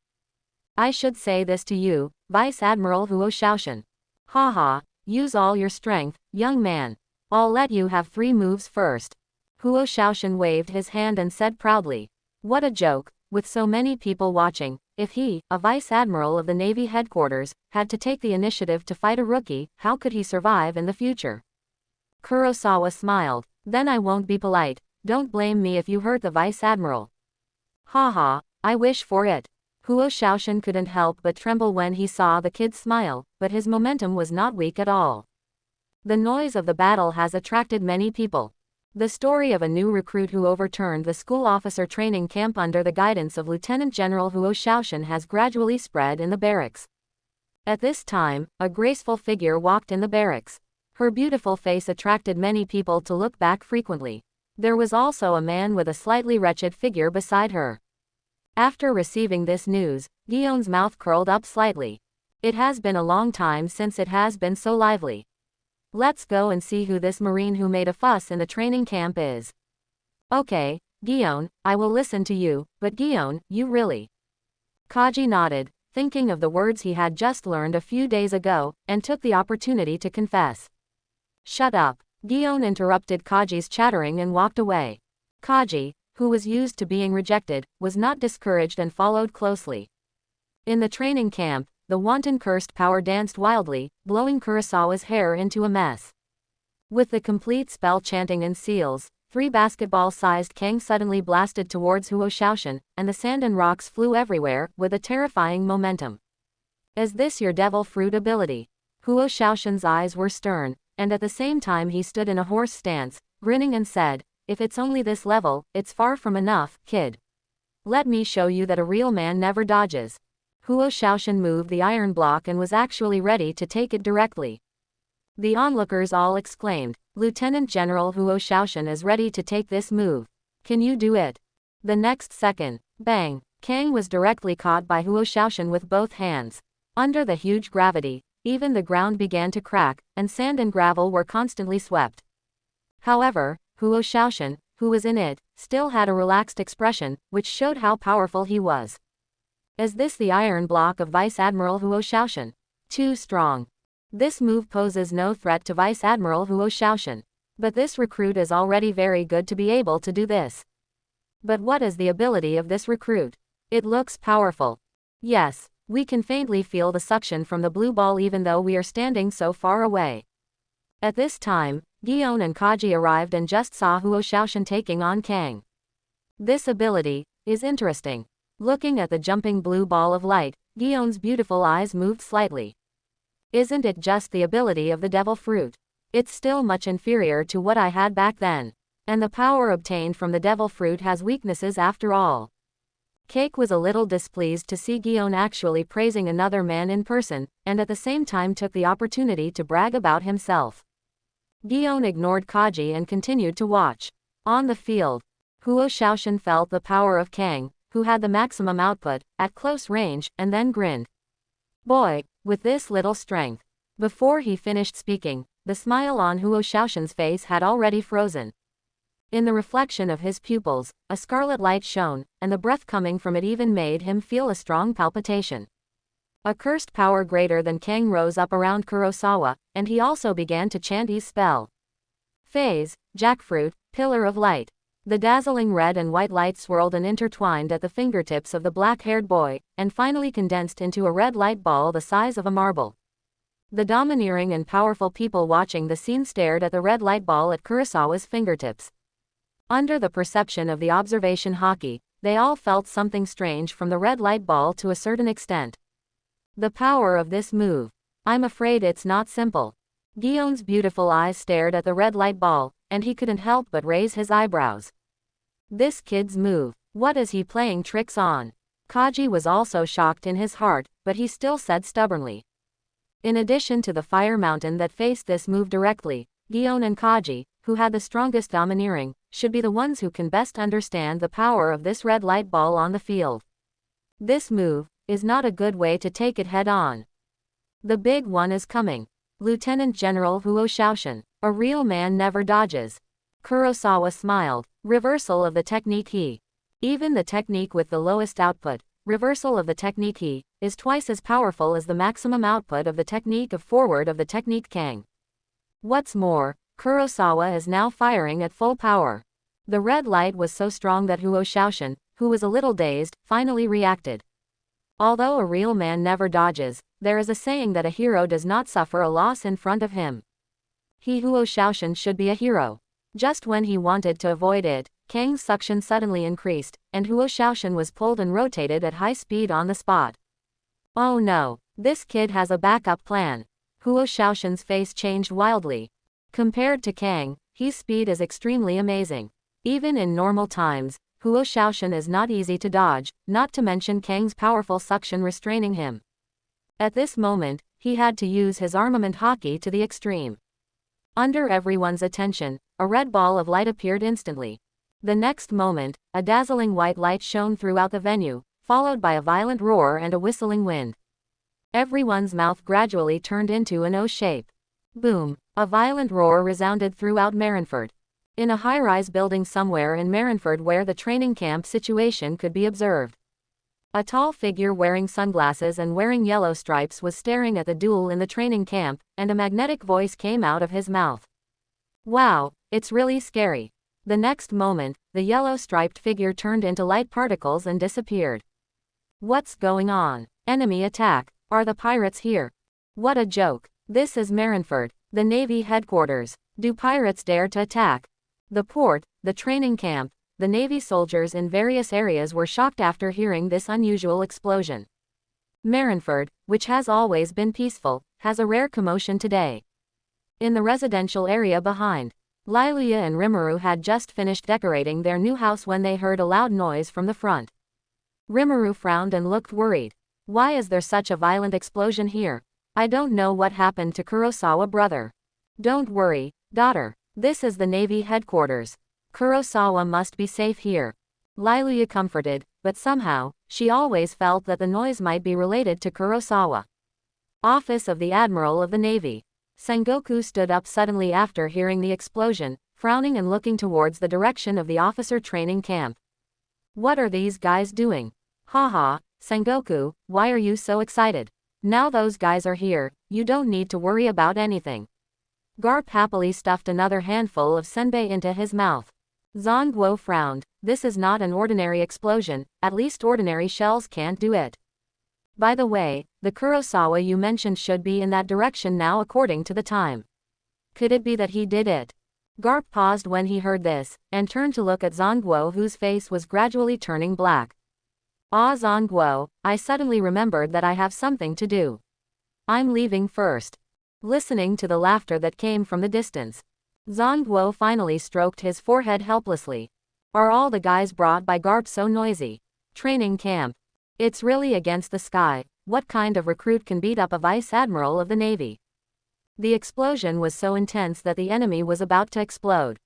I should say this to you, Vice Admiral Huo Shaoshan. Haha, use all your strength, young man. I'll let you have 3 moves first. Huo Shaoshan waved his hand and said proudly. What a joke. With so many people watching, If he, a vice admiral of the Navy headquarters, had to take the initiative to fight a rookie, how could he survive in the future? Kurosawa smiled. Then I won't be polite. Don't blame me if you hurt the vice admiral. Haha, I wish for it. Huo Shaoshan couldn't help but tremble when he saw the kid smile, but his momentum was not weak at all. The noise of the battle has attracted many people. The story of a new recruit who overturned the school officer training camp under the guidance of Lieutenant General Huo Shaoshan has gradually spread in the barracks. At this time, a graceful figure walked in the barracks. Her beautiful face attracted many people to look back frequently. There was also a man with a slightly wretched figure beside her. After receiving this news, Gion's mouth curled up slightly. It has been a long time since it has been so lively. Let's go and see who this Marine who made a fuss in the training camp is. Okay, Gion, I will listen to you, but Gion, you really. Kaji nodded, thinking of the words he had just learned a few days ago, and took the opportunity to confess. Shut up. Gion interrupted Kaji's chattering and walked away. Kaji, who was used to being rejected, was not discouraged and followed closely. In the training camp, the wanton cursed power danced wildly, blowing Kurosawa's hair into a mess. With the complete spell chanting in seals, 3 basketball-sized Kang suddenly blasted towards Huo Shaoshan, and the sand and rocks flew everywhere, with a terrifying momentum. Is this your devil fruit ability? Huo Shaoshan's eyes were stern, and at the same time he stood in a horse stance, grinning and said, if it's only this level, it's far from enough, kid. Let me show you that a real man never dodges. Huo Shaoshan moved the iron block and was actually ready to take it directly. The onlookers all exclaimed, Lieutenant General Huo Shaoshan is ready to take this move. Can you do it? The next second, bang, Kang was directly caught by Huo Shaoshan with both hands. Under the huge gravity, even the ground began to crack, and sand and gravel were constantly swept. However, Huo Shaoshan, who was in it, still had a relaxed expression, which showed how powerful he was. Is this the iron block of Vice Admiral Huo Shaoshan? Too strong. This move poses no threat to Vice Admiral Huo Shaoshan. But this recruit is already very good to be able to do this. But what is the ability of this recruit? It looks powerful. Yes, we can faintly feel the suction from the blue ball even though we are standing so far away. At this time, Gion and Kaji arrived and just saw Huo Shaoshan taking on Kang. This ability is interesting. Looking at the jumping blue ball of light, Gion's beautiful eyes moved slightly. Isn't it just the ability of the devil fruit? It's still much inferior to what I had back then. And the power obtained from the devil fruit has weaknesses after all. Cake was a little displeased to see Gion actually praising another man in person, and at the same time took the opportunity to brag about himself. Gion ignored Kaji and continued to watch. On the field, Huo Shaoshan felt the power of Kang, who had the maximum output, at close range, and then grinned. Boy, with this little strength. Before he finished speaking, the smile on Huo Shaoshan's face had already frozen. In the reflection of his pupils, a scarlet light shone, and the breath coming from it even made him feel a strong palpitation. A cursed power greater than Kang rose up around Kurosawa, and he also began to chant his spell. Phase, jackfruit, pillar of light. The dazzling red and white light swirled and intertwined at the fingertips of the black-haired boy, and finally condensed into a red light ball the size of a marble. The domineering and powerful people watching the scene stared at the red light ball at Kurosawa's fingertips. Under the perception of the observation hockey, they all felt something strange from the red light ball to a certain extent. The power of this move. I'm afraid it's not simple. Gion's beautiful eyes stared at the red light ball, and he couldn't help but raise his eyebrows. This kid's move. What is he playing tricks on? Kaji was also shocked in his heart, but he still said stubbornly. In addition to the fire mountain that faced this move directly, Gion and Kaji, who had the strongest domineering, should be the ones who can best understand the power of this red light ball on the field. This move is not a good way to take it head on. The big one is coming. Lieutenant General Huo Shaoshan, a real man never dodges. Kurosawa smiled. Reversal of the technique he. Even the technique with the lowest output, reversal of the technique he, is twice as powerful as the maximum output of the technique of forward of the technique Kang. What's more, Kurosawa is now firing at full power. The red light was so strong that Huo Shaoshan, who was a little dazed, finally reacted. Although a real man never dodges, there is a saying that a hero does not suffer a loss in front of him. He Huo Shaoshan should be a hero. Just when he wanted to avoid it, Kang's suction suddenly increased, and Huo Shaoshan was pulled and rotated at high speed on the spot. Oh no, this kid has a backup plan. Huo Shaoshan's face changed wildly. Compared to Kang, his speed is extremely amazing. Even in normal times, Huo Shaoshan is not easy to dodge, not to mention Kang's powerful suction restraining him. At this moment, he had to use his armament hockey to the extreme. Under everyone's attention, a red ball of light appeared instantly. The next moment, a dazzling white light shone throughout the venue, followed by a violent roar and a whistling wind. Everyone's mouth gradually turned into an O shape. Boom! A violent roar resounded throughout Marineford. In a high-rise building somewhere in Marineford where the training camp situation could be observed. A tall figure wearing sunglasses and wearing yellow stripes was staring at the duel in the training camp, and a magnetic voice came out of his mouth. Wow, it's really scary. The next moment, the yellow-striped figure turned into light particles and disappeared. What's going on? Enemy attack. Are the pirates here? What a joke. This is Marineford, the Navy headquarters. Do pirates dare to attack? The port, the training camp, the Navy soldiers in various areas were shocked after hearing this unusual explosion. Marineford, which has always been peaceful, has a rare commotion today. In the residential area behind, Lilia and Rimuru had just finished decorating their new house when they heard a loud noise from the front. Rimuru frowned and looked worried. Why is there such a violent explosion here? I don't know what happened to Kurosawa brother. Don't worry, daughter. This is the Navy headquarters. Kurosawa must be safe here. Lilia comforted, but somehow, she always felt that the noise might be related to Kurosawa. Office of the Admiral of the Navy. Sengoku stood up suddenly after hearing the explosion, frowning and looking towards the direction of the officer training camp. What are these guys doing? Haha, Sengoku, why are you so excited? Now those guys are here, you don't need to worry about anything. Garp happily stuffed another handful of senbei into his mouth. Zongguo frowned. This is not an ordinary explosion, at least ordinary shells can't do it. By the way, the Kurosawa you mentioned should be in that direction now according to the time. Could it be that he did it? Garp paused when he heard this, and turned to look at Zongguo whose face was gradually turning black. Ah Zongguo, I suddenly remembered that I have something to do. I'm leaving first. Listening to the laughter that came from the distance, Zongguo finally stroked his forehead helplessly. Are all the guys brought by Garp so noisy? Training camp. It's really against the sky. What kind of recruit can beat up a vice admiral of the Navy? The explosion was so intense that the enemy was about to explode.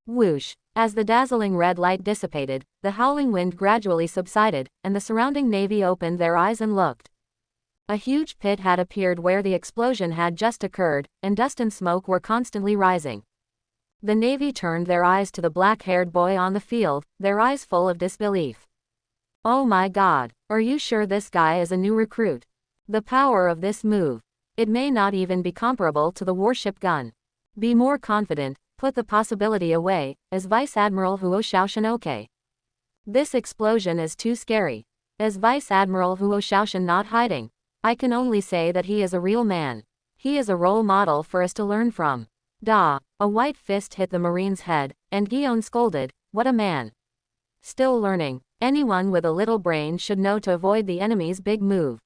Whoosh! As the dazzling red light dissipated, the howling wind gradually subsided, and the surrounding Navy opened their eyes and looked. A huge pit had appeared where the explosion had just occurred, and dust and smoke were constantly rising. The Navy turned their eyes to the black-haired boy on the field, their eyes full of disbelief. Oh my God, are you sure this guy is a new recruit? The power of this move. It may not even be comparable to the warship gun. Be more confident, put the possibility away, as Vice Admiral Huo Shaoshan. Okay. This explosion is too scary. As Vice Admiral Huo Shaoshan not hiding. I can only say that he is a real man. He is a role model for us to learn from. Da! A white fist hit the Marine's head, and Guillaume scolded, what a man. Still learning. Anyone with a little brain should know to avoid the enemy's big move.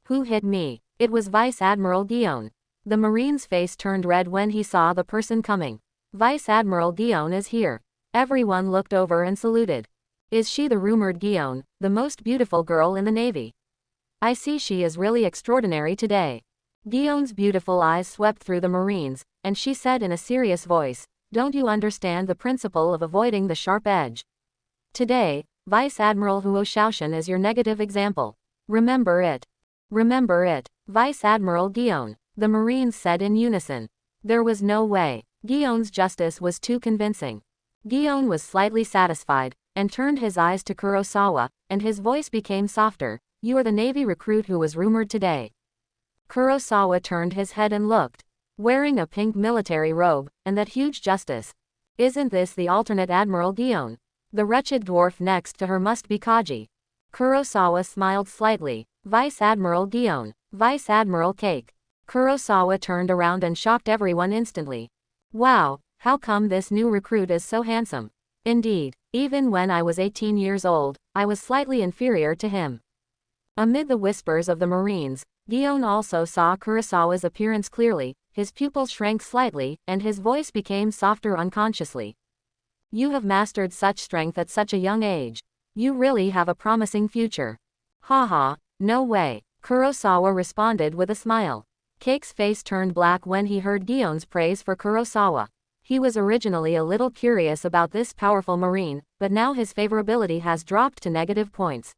Who hit me? It was Vice Admiral Guillaume. The Marine's face turned red when he saw the person coming. Vice Admiral Guillaume is here. Everyone looked over and saluted. Is she the rumored Guillaume, the most beautiful girl in the Navy? I see she is really extraordinary today. Guillaume's beautiful eyes swept through the Marines, and she said in a serious voice, don't you understand the principle of avoiding the sharp edge? Today, Vice Admiral Huo Shaoshan is your negative example. Remember it. Remember it. Vice Admiral Guillaume, the Marines said in unison. There was no way. Guillaume's justice was too convincing. Guillaume was slightly satisfied, and turned his eyes to Kurosawa, and his voice became softer. You are the Navy recruit who was rumored today. Kurosawa turned his head and looked. Wearing a pink military robe, and that huge justice. Isn't this the alternate Admiral Guillaume? The wretched dwarf next to her must be Kaji. Kurosawa smiled slightly. Vice Admiral Gion. Vice Admiral Cake. Kurosawa turned around and shocked everyone instantly. Wow, how come this new recruit is so handsome? Indeed, even when I was 18 years old, I was slightly inferior to him. Amid the whispers of the Marines, Gion also saw Kurosawa's appearance clearly. His pupils shrank slightly, and his voice became softer unconsciously. You have mastered such strength at such a young age. You really have a promising future. Haha, no way, Kurosawa responded with a smile. Cake's face turned black when he heard Gion's praise for Kurosawa. He was originally a little curious about this powerful marine, but now his favorability has dropped to negative points.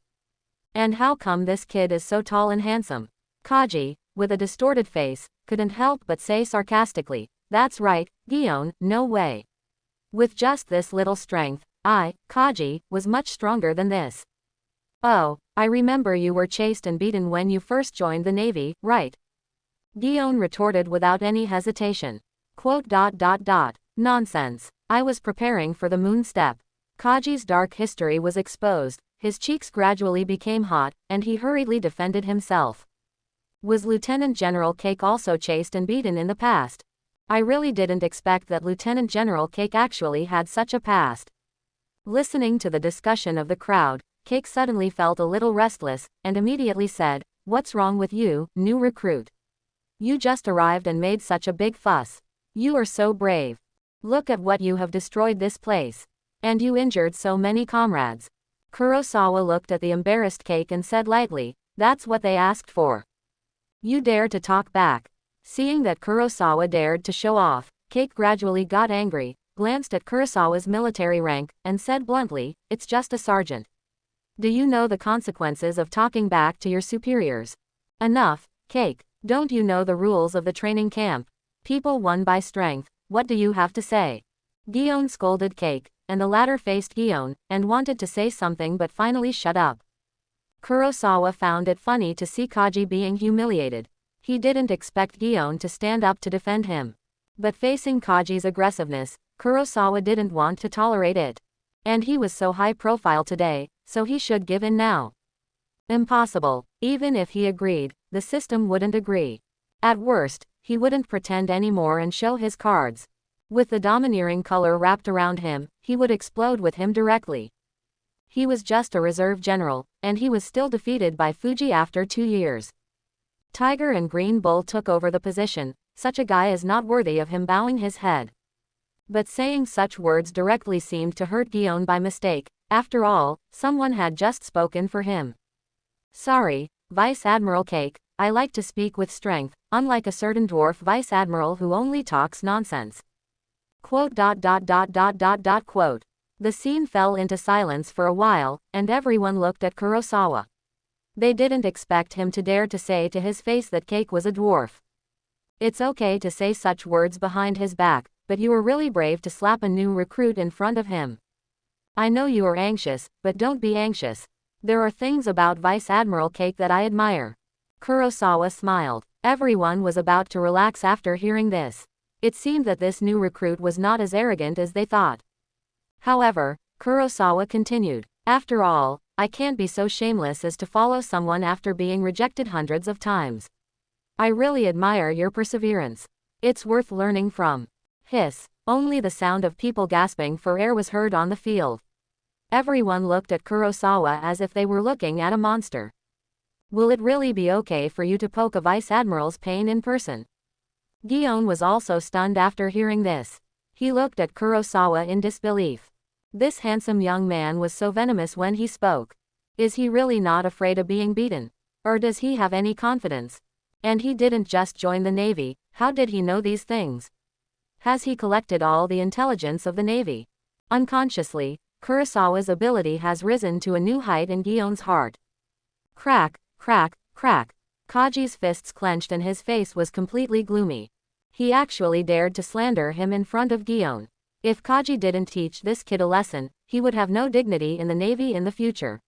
And how come this kid is so tall and handsome? Kaji, with a distorted face, couldn't help but say sarcastically, that's right, Gion, no way. With just this little strength, Kaji, was much stronger than this. Oh, I remember you were chased and beaten when you first joined the Navy, right? Gion retorted without any hesitation. Nonsense. I was preparing for the moon step. Kaji's dark history was exposed, his cheeks gradually became hot, and he hurriedly defended himself. Was Lieutenant General Cake also chased and beaten in the past? I really didn't expect that Lieutenant General Cake actually had such a past. Listening to the discussion of the crowd, Cake suddenly felt a little restless, and immediately said, "What's wrong with you, new recruit? You just arrived and made such a big fuss. You are so brave. Look at what you have destroyed this place. And you injured so many comrades." Kurosawa looked at the embarrassed Cake and said lightly, "That's what they asked for. You dare to talk back." Seeing that Kurosawa dared to show off, Cake gradually got angry, glanced at Kurosawa's military rank, and said bluntly, "It's just a sergeant. Do you know the consequences of talking back to your superiors?" "Enough, Cake. Don't you know the rules of the training camp? People won by strength. What do you have to say?" Gion scolded Cake, and the latter faced Gion, and wanted to say something but finally shut up. Kurosawa found it funny to see Kaji being humiliated. He didn't expect Gion to stand up to defend him. But facing Kaji's aggressiveness, Kurosawa didn't want to tolerate it. And he was so high profile today, so he should give in now. Impossible. Even if he agreed, the system wouldn't agree. At worst, he wouldn't pretend anymore and show his cards. With the domineering color wrapped around him, he would explode with him directly. He was just a reserve general, and he was still defeated by Fuji after 2 years. Tiger and Green Bull took over the position. Such a guy is not worthy of him bowing his head. But saying such words directly seemed to hurt Gion by mistake. After all, someone had just spoken for him. "Sorry, Vice Admiral Cake, I like to speak with strength, unlike a certain dwarf Vice Admiral who only talks nonsense." The scene fell into silence for a while, and everyone looked at Kurosawa. They didn't expect him to dare to say to his face that Cake was a dwarf. It's okay to say such words behind his back, but you were really brave to slap a new recruit in front of him. I know you are anxious, but don't be anxious. There are things about Vice Admiral Cake that I admire. Kurosawa smiled. Everyone was about to relax after hearing this. It seemed that this new recruit was not as arrogant as they thought. However, Kurosawa continued, "After all, I can't be so shameless as to follow someone after being rejected hundreds of times. I really admire your perseverance. It's worth learning from." Hiss. Only the sound of people gasping for air was heard on the field. Everyone looked at Kurosawa as if they were looking at a monster. Will it really be okay for you to poke a vice admiral's pain in person? Gion was also stunned after hearing this. He looked at Kurosawa in disbelief. This handsome young man was so venomous when he spoke. Is he really not afraid of being beaten? Or does he have any confidence? And he didn't just join the Navy, how did he know these things? Has he collected all the intelligence of the Navy? Unconsciously, Kurosawa's ability has risen to a new height in Gion's heart. Crack, crack, crack. Kaji's fists clenched and his face was completely gloomy. He actually dared to slander him in front of Gion. If Kaji didn't teach this kid a lesson, he would have no dignity in the Navy in the future.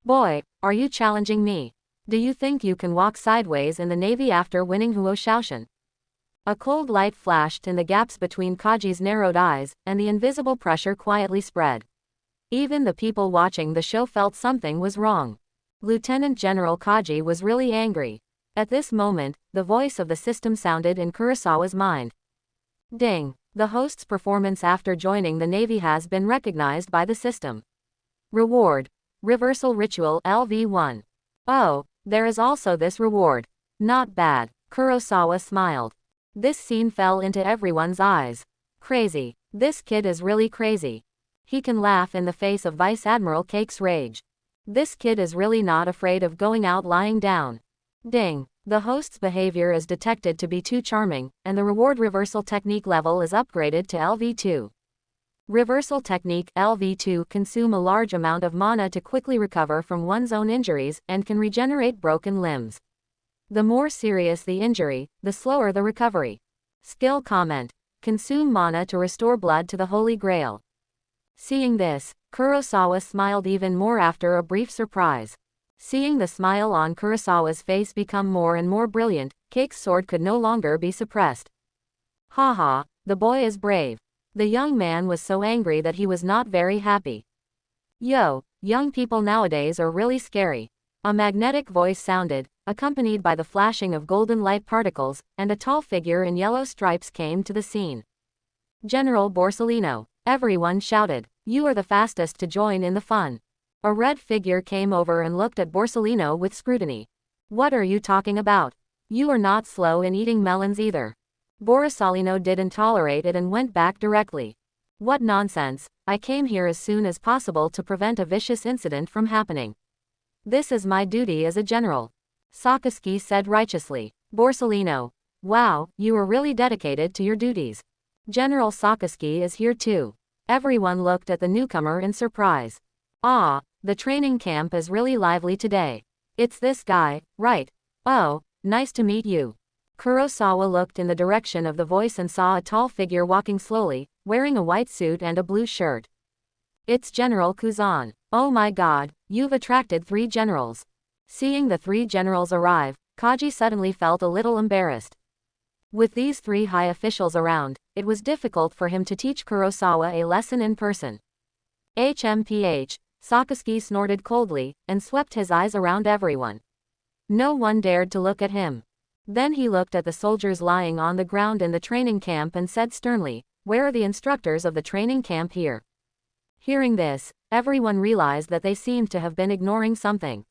Boy, are you challenging me? Do you think you can walk sideways in the Navy after winning Huo Shaoshan? A cold light flashed in the gaps between Kaji's narrowed eyes, and the invisible pressure quietly spread. Even the people watching the show felt something was wrong. Lieutenant General Kaji was really angry. At this moment, the voice of the system sounded in Kurosawa's mind. Ding! The host's performance after joining the Navy has been recognized by the system. Reward. Reversal Ritual LV1. Oh, there is also this reward. Not bad. Kurosawa smiled. This scene fell into everyone's eyes. Crazy. This kid is really crazy. He can laugh in the face of Vice Admiral Cake's rage. This kid is really not afraid of going out lying down. Ding. The host's behavior is detected to be too charming, and the reward reversal technique level is upgraded to LV2. Reversal technique LV2 consume a large amount of mana to quickly recover from one's own injuries and can regenerate broken limbs. The more serious the injury, the slower the recovery. Skill comment. Consume mana to restore blood to the Holy Grail. Seeing this, Kurosawa smiled even more after a brief surprise. Seeing the smile on Kurosawa's face become more and more brilliant, Cake's sword could no longer be suppressed. Haha, the boy is brave. The young man was so angry that he was not very happy. Yo, young people nowadays are really scary. A magnetic voice sounded, accompanied by the flashing of golden light particles, and a tall figure in yellow stripes came to the scene. General Borsellino. Everyone shouted. You are the fastest to join in the fun. A red figure came over and looked at Borsellino with scrutiny. What are you talking about? You are not slow in eating melons either. Borsellino didn't tolerate it and went back directly. What nonsense, I came here as soon as possible to prevent a vicious incident from happening. This is my duty as a general. Sakazuki said righteously. Borsellino. Wow, you are really dedicated to your duties. General Sakazuki is here too. Everyone looked at the newcomer in surprise. Ah, the training camp is really lively today. It's this guy, right? Oh, nice to meet you. Kurosawa looked in the direction of the voice and saw a tall figure walking slowly, wearing a white suit and a blue shirt. It's General Kuzan. Oh my god, you've attracted 3 generals. Seeing the 3 generals arrive, Kaji suddenly felt a little embarrassed. With these 3 high officials around, it was difficult for him to teach Kurosawa a lesson in person. HMPH, Sakazuki snorted coldly, and swept his eyes around everyone. No one dared to look at him. Then he looked at the soldiers lying on the ground in the training camp and said sternly, where are the instructors of the training camp here? Hearing this, everyone realized that they seemed to have been ignoring something.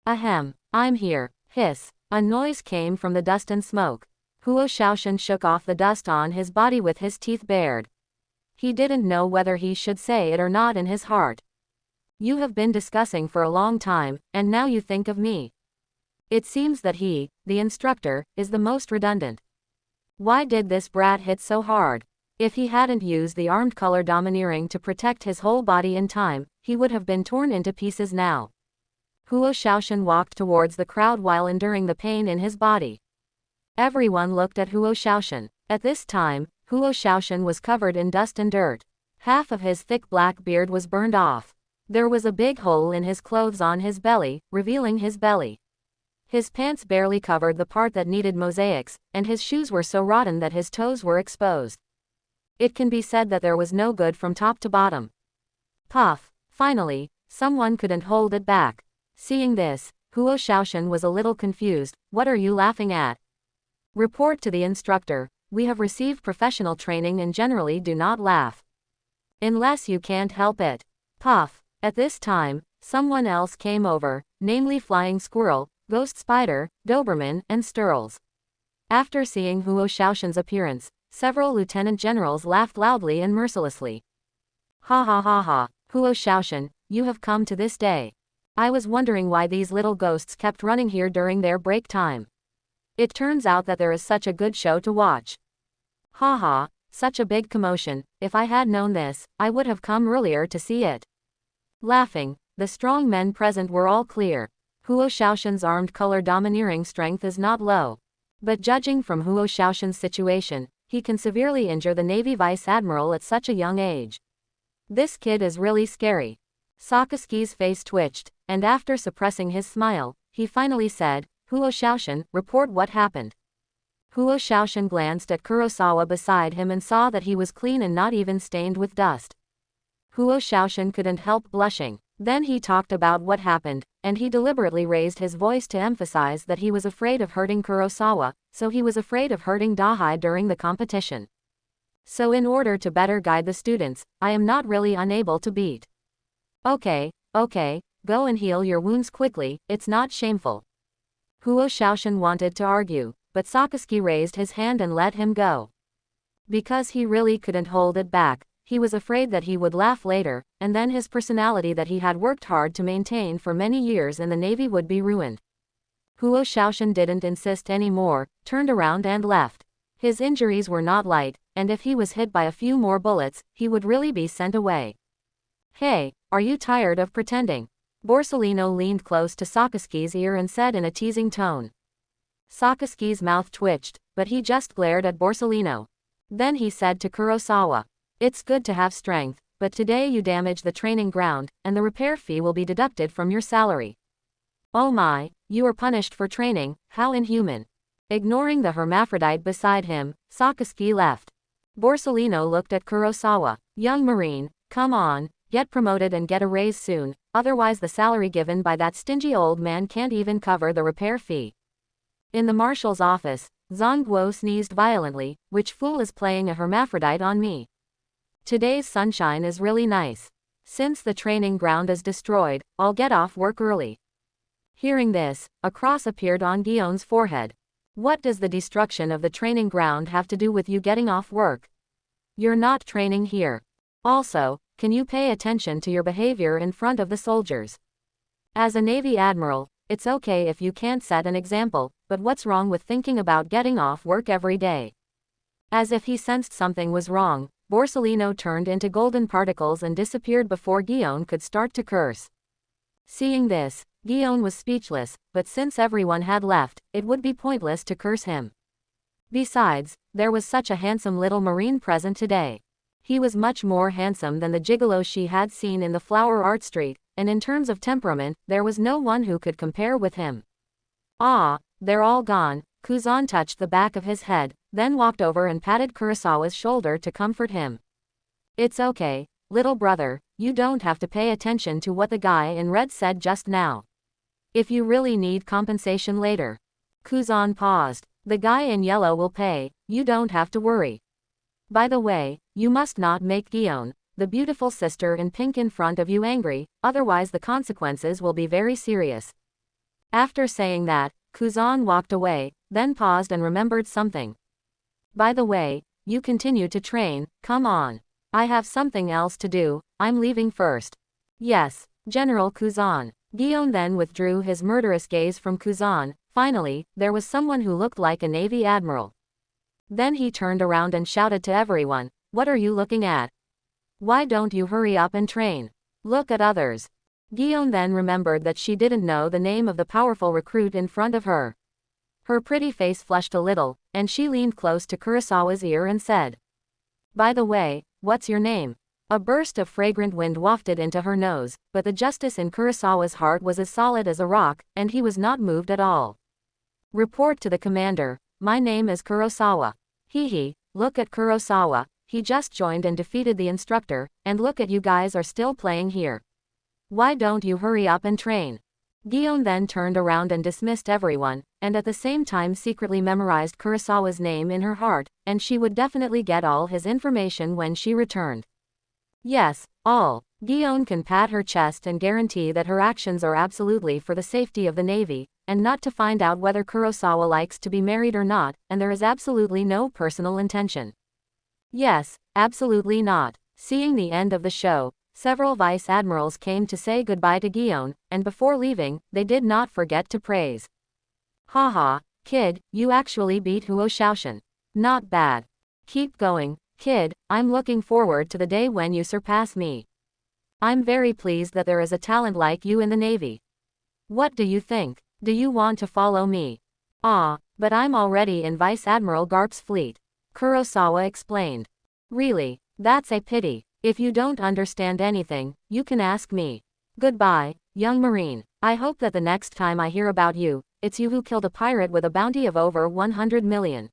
Ahem, I'm here, hiss. A noise came from the dust and smoke. Huo Shaoshan shook off the dust on his body with his teeth bared. He didn't know whether he should say it or not in his heart. You have been discussing for a long time, and now you think of me. It seems that he, the instructor, is the most redundant. Why did this brat hit so hard? If he hadn't used the armed color domineering to protect his whole body in time, he would have been torn into pieces now. Huo Shaoshan walked towards the crowd while enduring the pain in his body. Everyone looked at Huo Shaoshan. At this time, Huo Shaoshan was covered in dust and dirt. Half of his thick black beard was burned off. There was a big hole in his clothes on his belly, revealing his belly. His pants barely covered the part that needed mosaics, and his shoes were so rotten that his toes were exposed. It can be said that there was no good from top to bottom. Puff. Finally, someone couldn't hold it back. Seeing this, Huo Shaoshan was a little confused. What are you laughing at? Report to the instructor. We have received professional training and generally do not laugh. Unless you can't help it. Puff. At this time, someone else came over, namely Flying Squirrel, Ghost Spider, Doberman, and Sturls. After seeing Huo Shaoshan's appearance, several lieutenant generals laughed loudly and mercilessly. Ha ha ha ha, Huo Shaoshan, you have come to this day. I was wondering why these little ghosts kept running here during their break time. It turns out that there is such a good show to watch. Ha ha, such a big commotion. If I had known this, I would have come earlier to see it. Laughing, the strong men present were all clear. Huo Shaoshan's armed color domineering strength is not low. But judging from Huo Shaoshan's situation, he can severely injure the Navy Vice Admiral at such a young age. This kid is really scary. Sakazuki's face twitched, and after suppressing his smile, he finally said, Huo Shaoshan, report what happened. Huo Shaoshan glanced at Kurosawa beside him and saw that he was clean and not even stained with dust. Huo Shaoshan couldn't help blushing. Then he talked about what happened, and he deliberately raised his voice to emphasize that he was afraid of hurting Kurosawa, so he was afraid of hurting Dahai during the competition. So in order to better guide the students, I am not really unable to beat. Okay, go and heal your wounds quickly, it's not shameful. Huo Shaoshan wanted to argue, but Sakazuki raised his hand and let him go. Because he really couldn't hold it back, he was afraid that he would laugh later, and then his personality that he had worked hard to maintain for many years in the Navy would be ruined. Huo Shaoshan didn't insist anymore, turned around and left. His injuries were not light, and if he was hit by a few more bullets, he would really be sent away. Hey, are you tired of pretending? Borsellino leaned close to Sakazuki's ear and said in a teasing tone. Sakazuki's mouth twitched, but he just glared at Borsellino. Then he said to Kurosawa, "It's good to have strength, but today you damaged the training ground, and the repair fee will be deducted from your salary." Oh my, you are punished for training, how inhuman. Ignoring the hermaphrodite beside him, Sakazuki left. Borsellino looked at Kurosawa. Young Marine, come on, get promoted and get a raise soon, otherwise the salary given by that stingy old man can't even cover the repair fee. In the marshal's office, Zhang Guo sneezed violently. Which fool is playing a hermaphrodite on me? Today's sunshine is really nice. Since the training ground is destroyed, I'll get off work early. Hearing this, a cross appeared on Guillaume's forehead. What does the destruction of the training ground have to do with you getting off work? You're not training here. Also, can you pay attention to your behavior in front of the soldiers? As a Navy admiral, it's okay if you can't set an example, but what's wrong with thinking about getting off work every day? As if he sensed something was wrong, Borsellino turned into golden particles and disappeared before Guillaume could start to curse. Seeing this, Guillaume was speechless, but since everyone had left, it would be pointless to curse him. Besides, there was such a handsome little marine present today. He was much more handsome than the gigolo she had seen in the Flower Art Street, and in terms of temperament, there was no one who could compare with him. Ah, they're all gone. Kuzan touched the back of his head, then walked over and patted Kurosawa's shoulder to comfort him. It's okay, little brother, you don't have to pay attention to what the guy in red said just now. If you really need compensation later. Kuzan paused. The guy in yellow will pay, you don't have to worry. By the way, you must not make Guillaume, the beautiful sister in pink in front of you angry, otherwise the consequences will be very serious. After saying that, Kuzan walked away, then paused and remembered something. By the way, you continue to train, come on. I have something else to do, I'm leaving first. Yes, General Kuzan. Guillaume then withdrew his murderous gaze from Kuzan. Finally, there was someone who looked like a Navy admiral. Then he turned around and shouted to everyone, "What are you looking at? Why don't you hurry up and train? Look at others." Guillaume then remembered that she didn't know the name of the powerful recruit in front of her. Her pretty face flushed a little, and she leaned close to Kurosawa's ear and said, "By the way, what's your name?" A burst of fragrant wind wafted into her nose, but the justice in Kurosawa's heart was as solid as a rock, and he was not moved at all. "Report to the commander, my name is Kurosawa." Hee, look at Kurosawa, he just joined and defeated the instructor, and look at you guys are still playing here. Why don't you hurry up and train? Guillaume then turned around and dismissed everyone, and at the same time secretly memorized Kurosawa's name in her heart, and she would definitely get all his information when she returned. Yes, all. Guillaume can pat her chest and guarantee that her actions are absolutely for the safety of the Navy, and not to find out whether Kurosawa likes to be married or not, and there is absolutely no personal intention. Yes, absolutely not. Seeing the end of the show, several vice admirals came to say goodbye to Guillaume, and before leaving, they did not forget to praise. Haha, kid, you actually beat Huo Shaoshan. Not bad. Keep going, kid, I'm looking forward to the day when you surpass me. I'm very pleased that there is a talent like you in the Navy. What do you think? Do you want to follow me? Ah, but I'm already in Vice Admiral Garp's fleet. Kurosawa explained. Really, that's a pity. If you don't understand anything, you can ask me. Goodbye, young Marine. I hope that the next time I hear about you, it's you who killed a pirate with a bounty of over 100 million.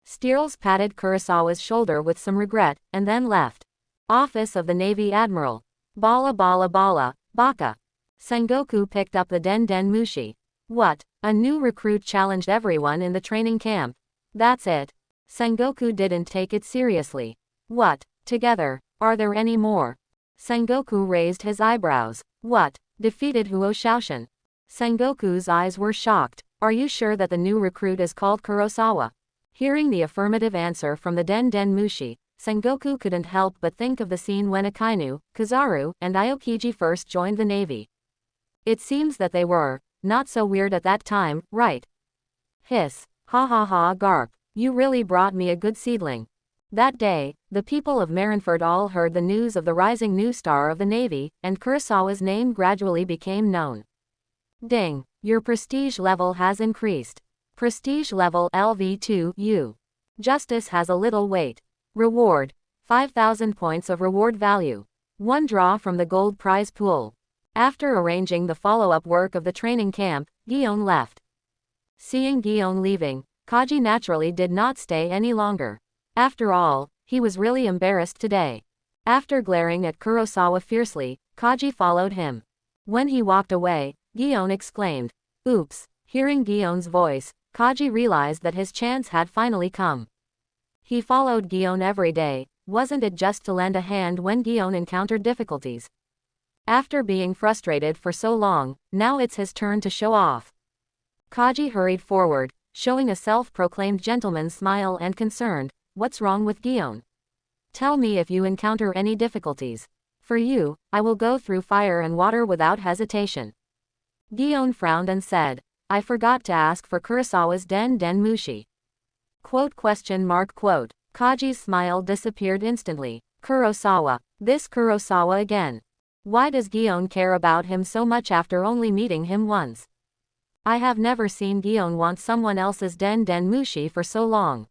Stearles patted Kurosawa's shoulder with some regret, and then left. Office of the Navy Admiral. Bala bala bala, baka. Sengoku picked up the Den Den Mushi. What? A new recruit challenged everyone in the training camp. That's it. Sengoku didn't take it seriously. What? Together. Are there any more? Sengoku raised his eyebrows. What? Defeated Huo Shaoshan. Sengoku's eyes were shocked. Are you sure that the new recruit is called Kurosawa? Hearing the affirmative answer from the Den Den Mushi, Sengoku couldn't help but think of the scene when Akainu, Kizaru, and Aokiji first joined the navy. It seems that they were not so weird at that time, right? Hiss. Ha ha ha garp. You really brought me a good seedling. That day, the people of Marineford all heard the news of the rising new star of the navy, and Kurosawa's name gradually became known. Ding. Your prestige level has increased. Prestige level LV2U. Justice has a little weight. Reward. 5,000 points of reward value. 1 draw from the gold prize pool. After arranging the follow-up work of the training camp, Guillaume left. Seeing Guillaume leaving, Kaji naturally did not stay any longer. After all, he was really embarrassed today. After glaring at Kurosawa fiercely, Kaji followed him. When he walked away, Guillaume exclaimed, "Oops." Hearing Guillaume's voice, Kaji realized that his chance had finally come. He followed Guillaume every day, wasn't it just to lend a hand when Guillaume encountered difficulties? After being frustrated for so long, now it's his turn to show off. Kaji hurried forward, showing a self-proclaimed gentleman's smile and concerned. What's wrong with Guillaume? Tell me if you encounter any difficulties. For you, I will go through fire and water without hesitation. Guillaume frowned and said, I forgot to ask for Kurosawa's Den Den Mushi. Quote? Kaji's smile disappeared instantly. Kurosawa. This Kurosawa again. Why does Guillaume care about him so much after only meeting him once? I have never seen Guillaume want someone else's Den Den Mushi for so long.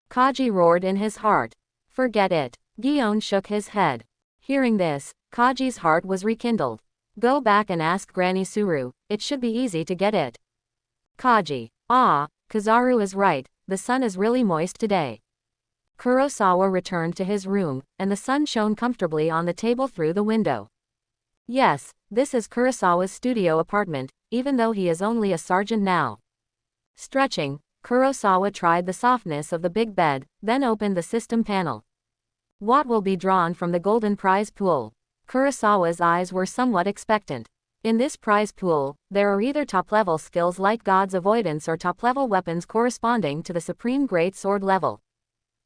Kaji roared in his heart. Forget it. Guillaume shook his head. Hearing this, Kaji's heart was rekindled. Go back and ask Granny Suru, it should be easy to get it. Kaji. Ah, Kizaru is right, the sun is really moist today. Kurosawa returned to his room, and the sun shone comfortably on the table through the window. Yes, this is Kurosawa's studio apartment, even though he is only a sergeant now. Stretching, Kurosawa tried the softness of the big bed, then opened the system panel. What will be drawn from the golden prize pool? Kurosawa's eyes were somewhat expectant. In this prize pool, there are either top-level skills like God's Avoidance or top-level weapons corresponding to the Supreme Great Sword level.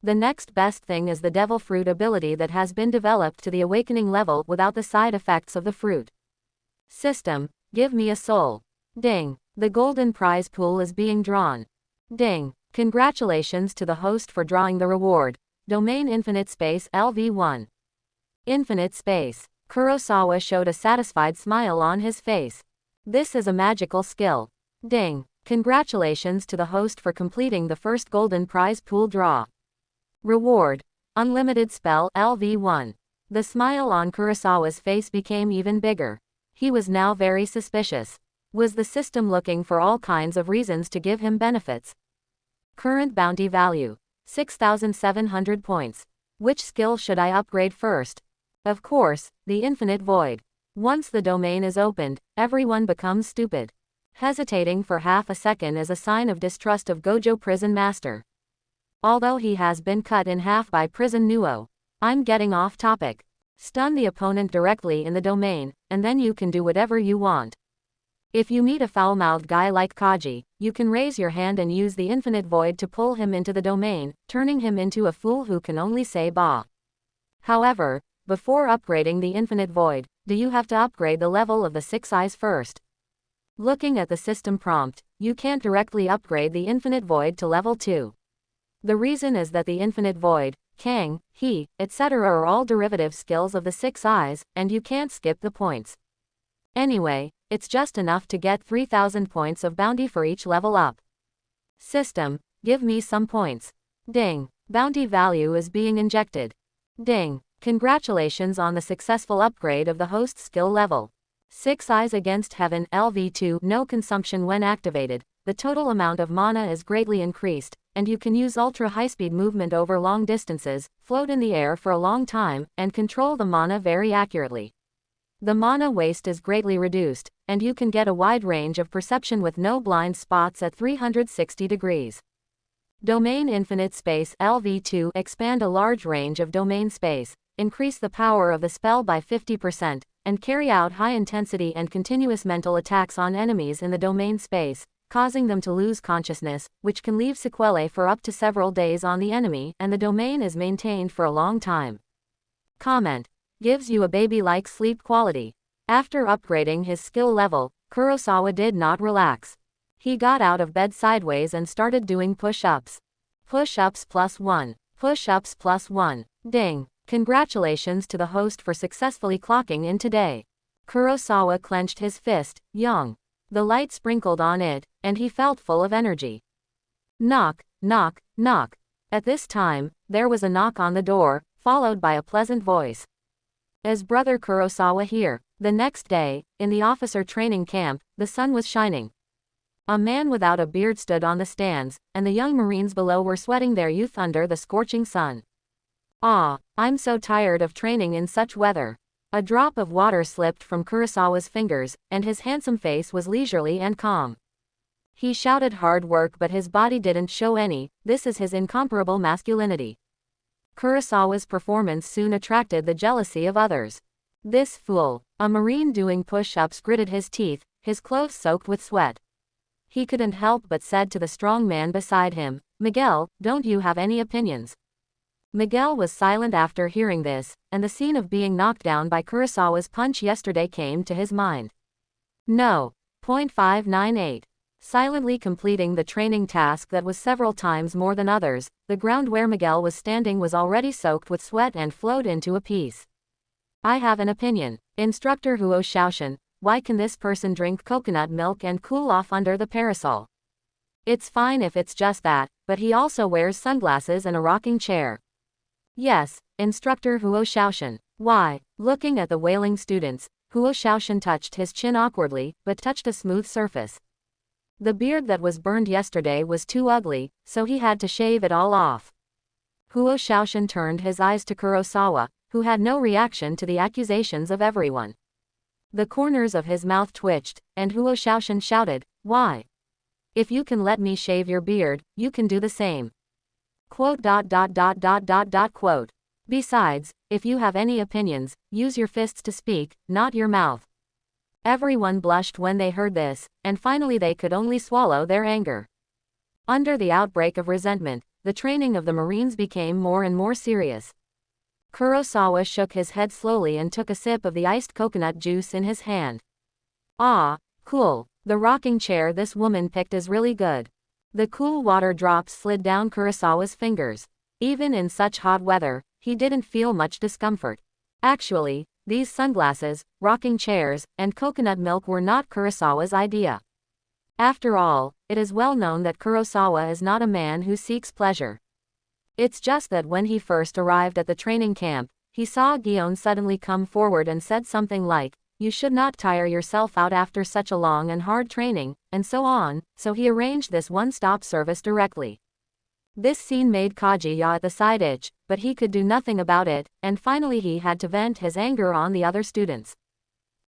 The next best thing is the Devil Fruit ability that has been developed to the Awakening level without the side effects of the fruit. System, give me a soul. Ding. The golden prize pool is being drawn. Ding. Congratulations to the host for drawing the reward. Domain Infinite Space LV1. Infinite Space. Kurosawa showed a satisfied smile on his face. This is a magical skill. Ding. Congratulations to the host for completing the first golden prize pool draw. Reward. Unlimited spell LV1. The smile on Kurosawa's face became even bigger. He was now very suspicious. Was the system looking for all kinds of reasons to give him benefits? Current bounty value. 6,700 points. Which skill should I upgrade first? Of course, the Infinite Void. Once the domain is opened, everyone becomes stupid. Hesitating for half a second is a sign of distrust of Gojo Prison Master. Although he has been cut in half by Prison Nuo. I'm getting off topic. Stun the opponent directly in the domain, and then you can do whatever you want. If you meet a foul-mouthed guy like Kaji, you can raise your hand and use the Infinite Void to pull him into the domain, turning him into a fool who can only say ba. However, before upgrading the Infinite Void, do you have to upgrade the level of the 6 eyes first? Looking at the system prompt, you can't directly upgrade the Infinite Void to level 2. The reason is that the Infinite Void, Kang, He, etc. are all derivative skills of the 6 eyes, and you can't skip the points. Anyway, it's just enough to get 3,000 points of bounty for each level up. System, give me some points. Ding. Bounty value is being injected. Ding. Congratulations on the successful upgrade of the host skill level. 6 eyes against heaven LV2. No consumption when activated. The total amount of mana is greatly increased. and you can use ultra-high-speed movement over long distances, float in the air for a long time, and control the mana very accurately. The mana waste is greatly reduced, and you can get a wide range of perception with no blind spots at 360 degrees. Domain Infinite Space LV2 expand a large range of domain space, increase the power of the spell by 50%, and carry out high-intensity and continuous mental attacks on enemies in the domain space, causing them to lose consciousness, which can leave sequelae for up to several days on the enemy, and the domain is maintained for a long time. Comment. Gives you a baby-like sleep quality. After upgrading his skill level, Kurosawa did not relax. He got out of bed sideways and started doing push-ups. Push-ups +1. Push-ups +1. Ding. Congratulations to the host for successfully clocking in today. Kurosawa clenched his fist, young. The light sprinkled on it, and he felt full of energy. Knock, knock, knock. At this time, there was a knock on the door, followed by a pleasant voice. Is Brother Kurosawa here? The next day, in the officer training camp, the sun was shining. A man without a beard stood on the stands, and the young Marines below were sweating their youth under the scorching sun. Ah, I'm so tired of training in such weather. A drop of water slipped from Kurosawa's fingers, and his handsome face was leisurely and calm. He shouted hard work, but his body didn't show any. This is his incomparable masculinity. Kurosawa's performance soon attracted the jealousy of others. This fool, a Marine doing push-ups, gritted his teeth, his clothes soaked with sweat. He couldn't help but said to the strong man beside him, Miguel, don't you have any opinions? Miguel was silent after hearing this, and the scene of being knocked down by Kurosawa's punch yesterday came to his mind. No. 598. Silently completing the training task that was several times more than others, the ground where Miguel was standing was already soaked with sweat and flowed into a piece. I have an opinion. Instructor Huo Shaoshan, why can this person drink coconut milk and cool off under the parasol? It's fine if it's just that, but he also wears sunglasses and a rocking chair. Yes, Instructor Huo Shaoshan. Why? Looking at the wailing students, Huo Shaoshan touched his chin awkwardly, but touched a smooth surface. The beard that was burned yesterday was too ugly, so he had to shave it all off. Huo Shaoshan turned his eyes to Kurosawa, who had no reaction to the accusations of everyone. The corners of his mouth twitched, and Huo Shaoshan shouted, why? If you can let me shave your beard, you can do the same. Quote. Besides, if you have any opinions, use your fists to speak, not your mouth. Everyone blushed when they heard this, and finally they could only swallow their anger. Under the outbreak of resentment, the training of the Marines became more and more serious. Kurosawa shook his head slowly and took a sip of the iced coconut juice in his hand. Ah, cool. The rocking chair this woman picked is really good. The cool water drops slid down Kurosawa's fingers. Even in such hot weather, he didn't feel much discomfort. Actually, these sunglasses, rocking chairs, and coconut milk were not Kurosawa's idea. After all, it is well known that Kurosawa is not a man who seeks pleasure. It's just that when he first arrived at the training camp, he saw Gion suddenly come forward and said something like, you should not tire yourself out after such a long and hard training, and so on, so he arranged this one-stop service directly. This scene made Kajiya at the side itch, but he could do nothing about it, and finally he had to vent his anger on the other students.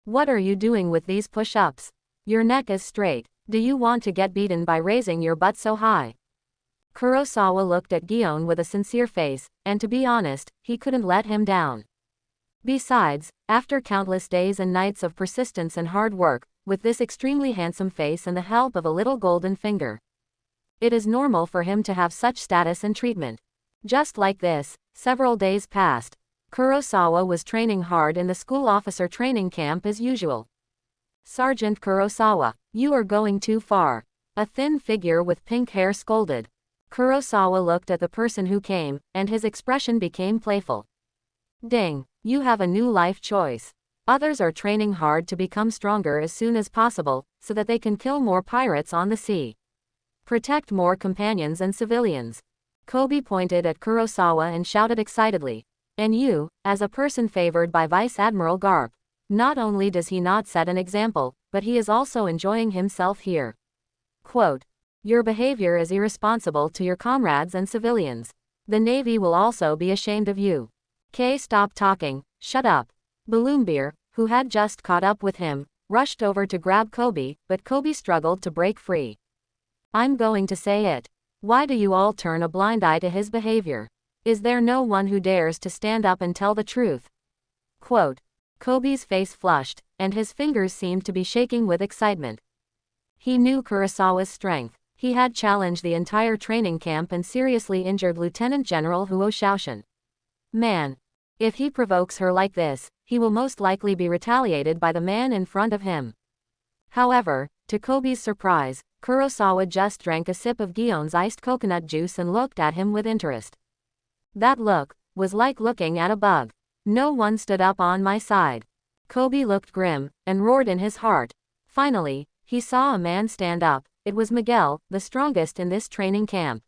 What are you doing with these push-ups? Your neck is straight. Do you want to get beaten by raising your butt so high? Kurosawa looked at Gion with a sincere face, and to be honest, he couldn't let him down. Besides, after countless days and nights of persistence and hard work, with this extremely handsome face and the help of a little golden finger, it is normal for him to have such status and treatment. Just like this, several days passed. Kurosawa was training hard in the school officer training camp as usual. Sergeant Kurosawa, you are going too far. A thin figure with pink hair scolded. Kurosawa looked at the person who came, and his expression became playful. Ding, you have a new life choice. Others are training hard to become stronger as soon as possible, so that they can kill more pirates on the sea. Protect more companions and civilians. Kobe pointed at Kurosawa and shouted excitedly. And you, as a person favored by Vice Admiral Garp, not only does he not set an example, but he is also enjoying himself here. Quote. Your behavior is irresponsible to your comrades and civilians. The Navy will also be ashamed of you. Kay, stop talking, shut up. Balloonbeer, who had just caught up with him, rushed over to grab Kobe, but Kobe struggled to break free. I'm going to say it. Why do you all turn a blind eye to his behavior? Is there no one who dares to stand up and tell the truth? Quote. Kobe's face flushed, and his fingers seemed to be shaking with excitement. He knew Kurosawa's strength. He had challenged the entire training camp and seriously injured Lieutenant General Huo Shaoshan. Man. If he provokes her like this, he will most likely be retaliated by the man in front of him. However, to Kobe's surprise, Kurosawa just drank a sip of Gion's iced coconut juice and looked at him with interest. That look was like looking at a bug. No one stood up on my side. Kobe looked grim and roared in his heart. Finally, he saw a man stand up. It was Miguel, the strongest in this training camp.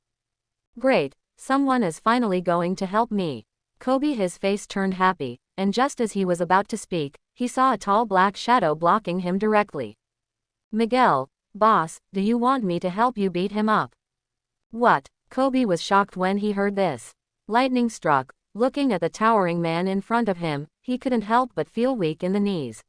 Great, someone is finally going to help me. Kobe, his face turned happy, and just as he was about to speak, he saw a tall black shadow blocking him directly. Miguel, boss, do you want me to help you beat him up? What? Kobe was shocked when he heard this. Lightning struck. Looking at the towering man in front of him, he couldn't help but feel weak in the knees.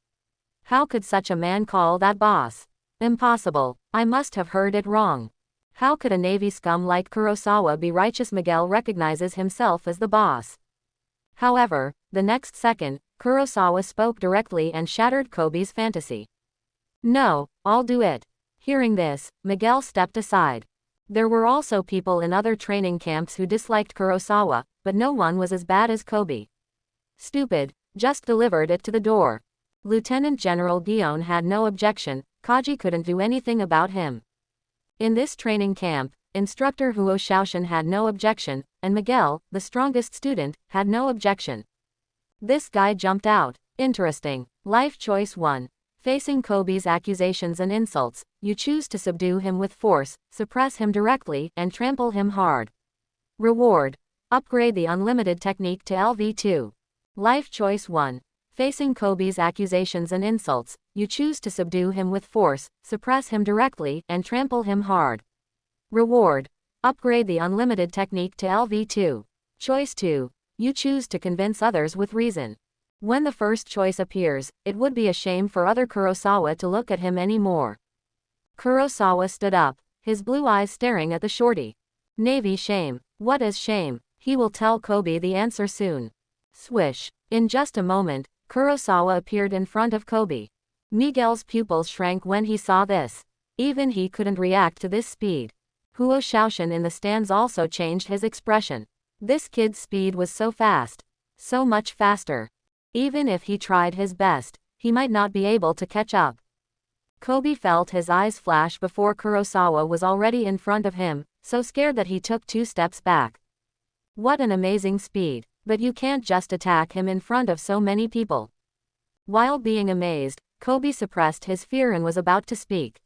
How could such a man call that boss? Impossible. I must have heard it wrong. How could a Navy scum like Kurosawa be righteous? Miguel recognizes himself as the boss. However, the next second, Kurosawa spoke directly and shattered Kobe's fantasy. No, I'll do it. Hearing this, Miguel stepped aside. There were also people in other training camps who disliked Kurosawa, but no one was as bad as Kobe. Stupid, just delivered it to the door. Lieutenant General Gion had no objection. Kaji couldn't do anything about him. In this training camp, Instructor Huo Shaoshan had no objection, and Miguel, the strongest student, had no objection. This guy jumped out. Interesting. Life choice 1. Facing Kobe's accusations and insults, you choose to subdue him with force, suppress him directly, and trample him hard. Reward. Upgrade the unlimited technique to LV2. Life choice 1. Facing Kobe's accusations and insults, you choose to subdue him with force, suppress him directly, and trample him hard. Reward. Upgrade the unlimited technique to LV2. Choice 2. You choose to convince others with reason. When the first choice appears, it would be a shame for other Kurosawa to look at him anymore. Kurosawa stood up, his blue eyes staring at the shorty. Navy shame. What is shame? He will tell Kobe the answer soon. Swish. In just a moment, Kurosawa appeared in front of Kobe. Miguel's pupils shrank when he saw this. Even he couldn't react to this speed. Huo Shaoshan in the stands also changed his expression. This kid's speed was so fast. So much faster. Even if he tried his best, he might not be able to catch up. Kobe felt his eyes flash before Kurosawa was already in front of him, so scared that he took 2 steps back. What an amazing speed, but you can't just attack him in front of so many people. While being amazed, Kobe suppressed his fear and was about to speak.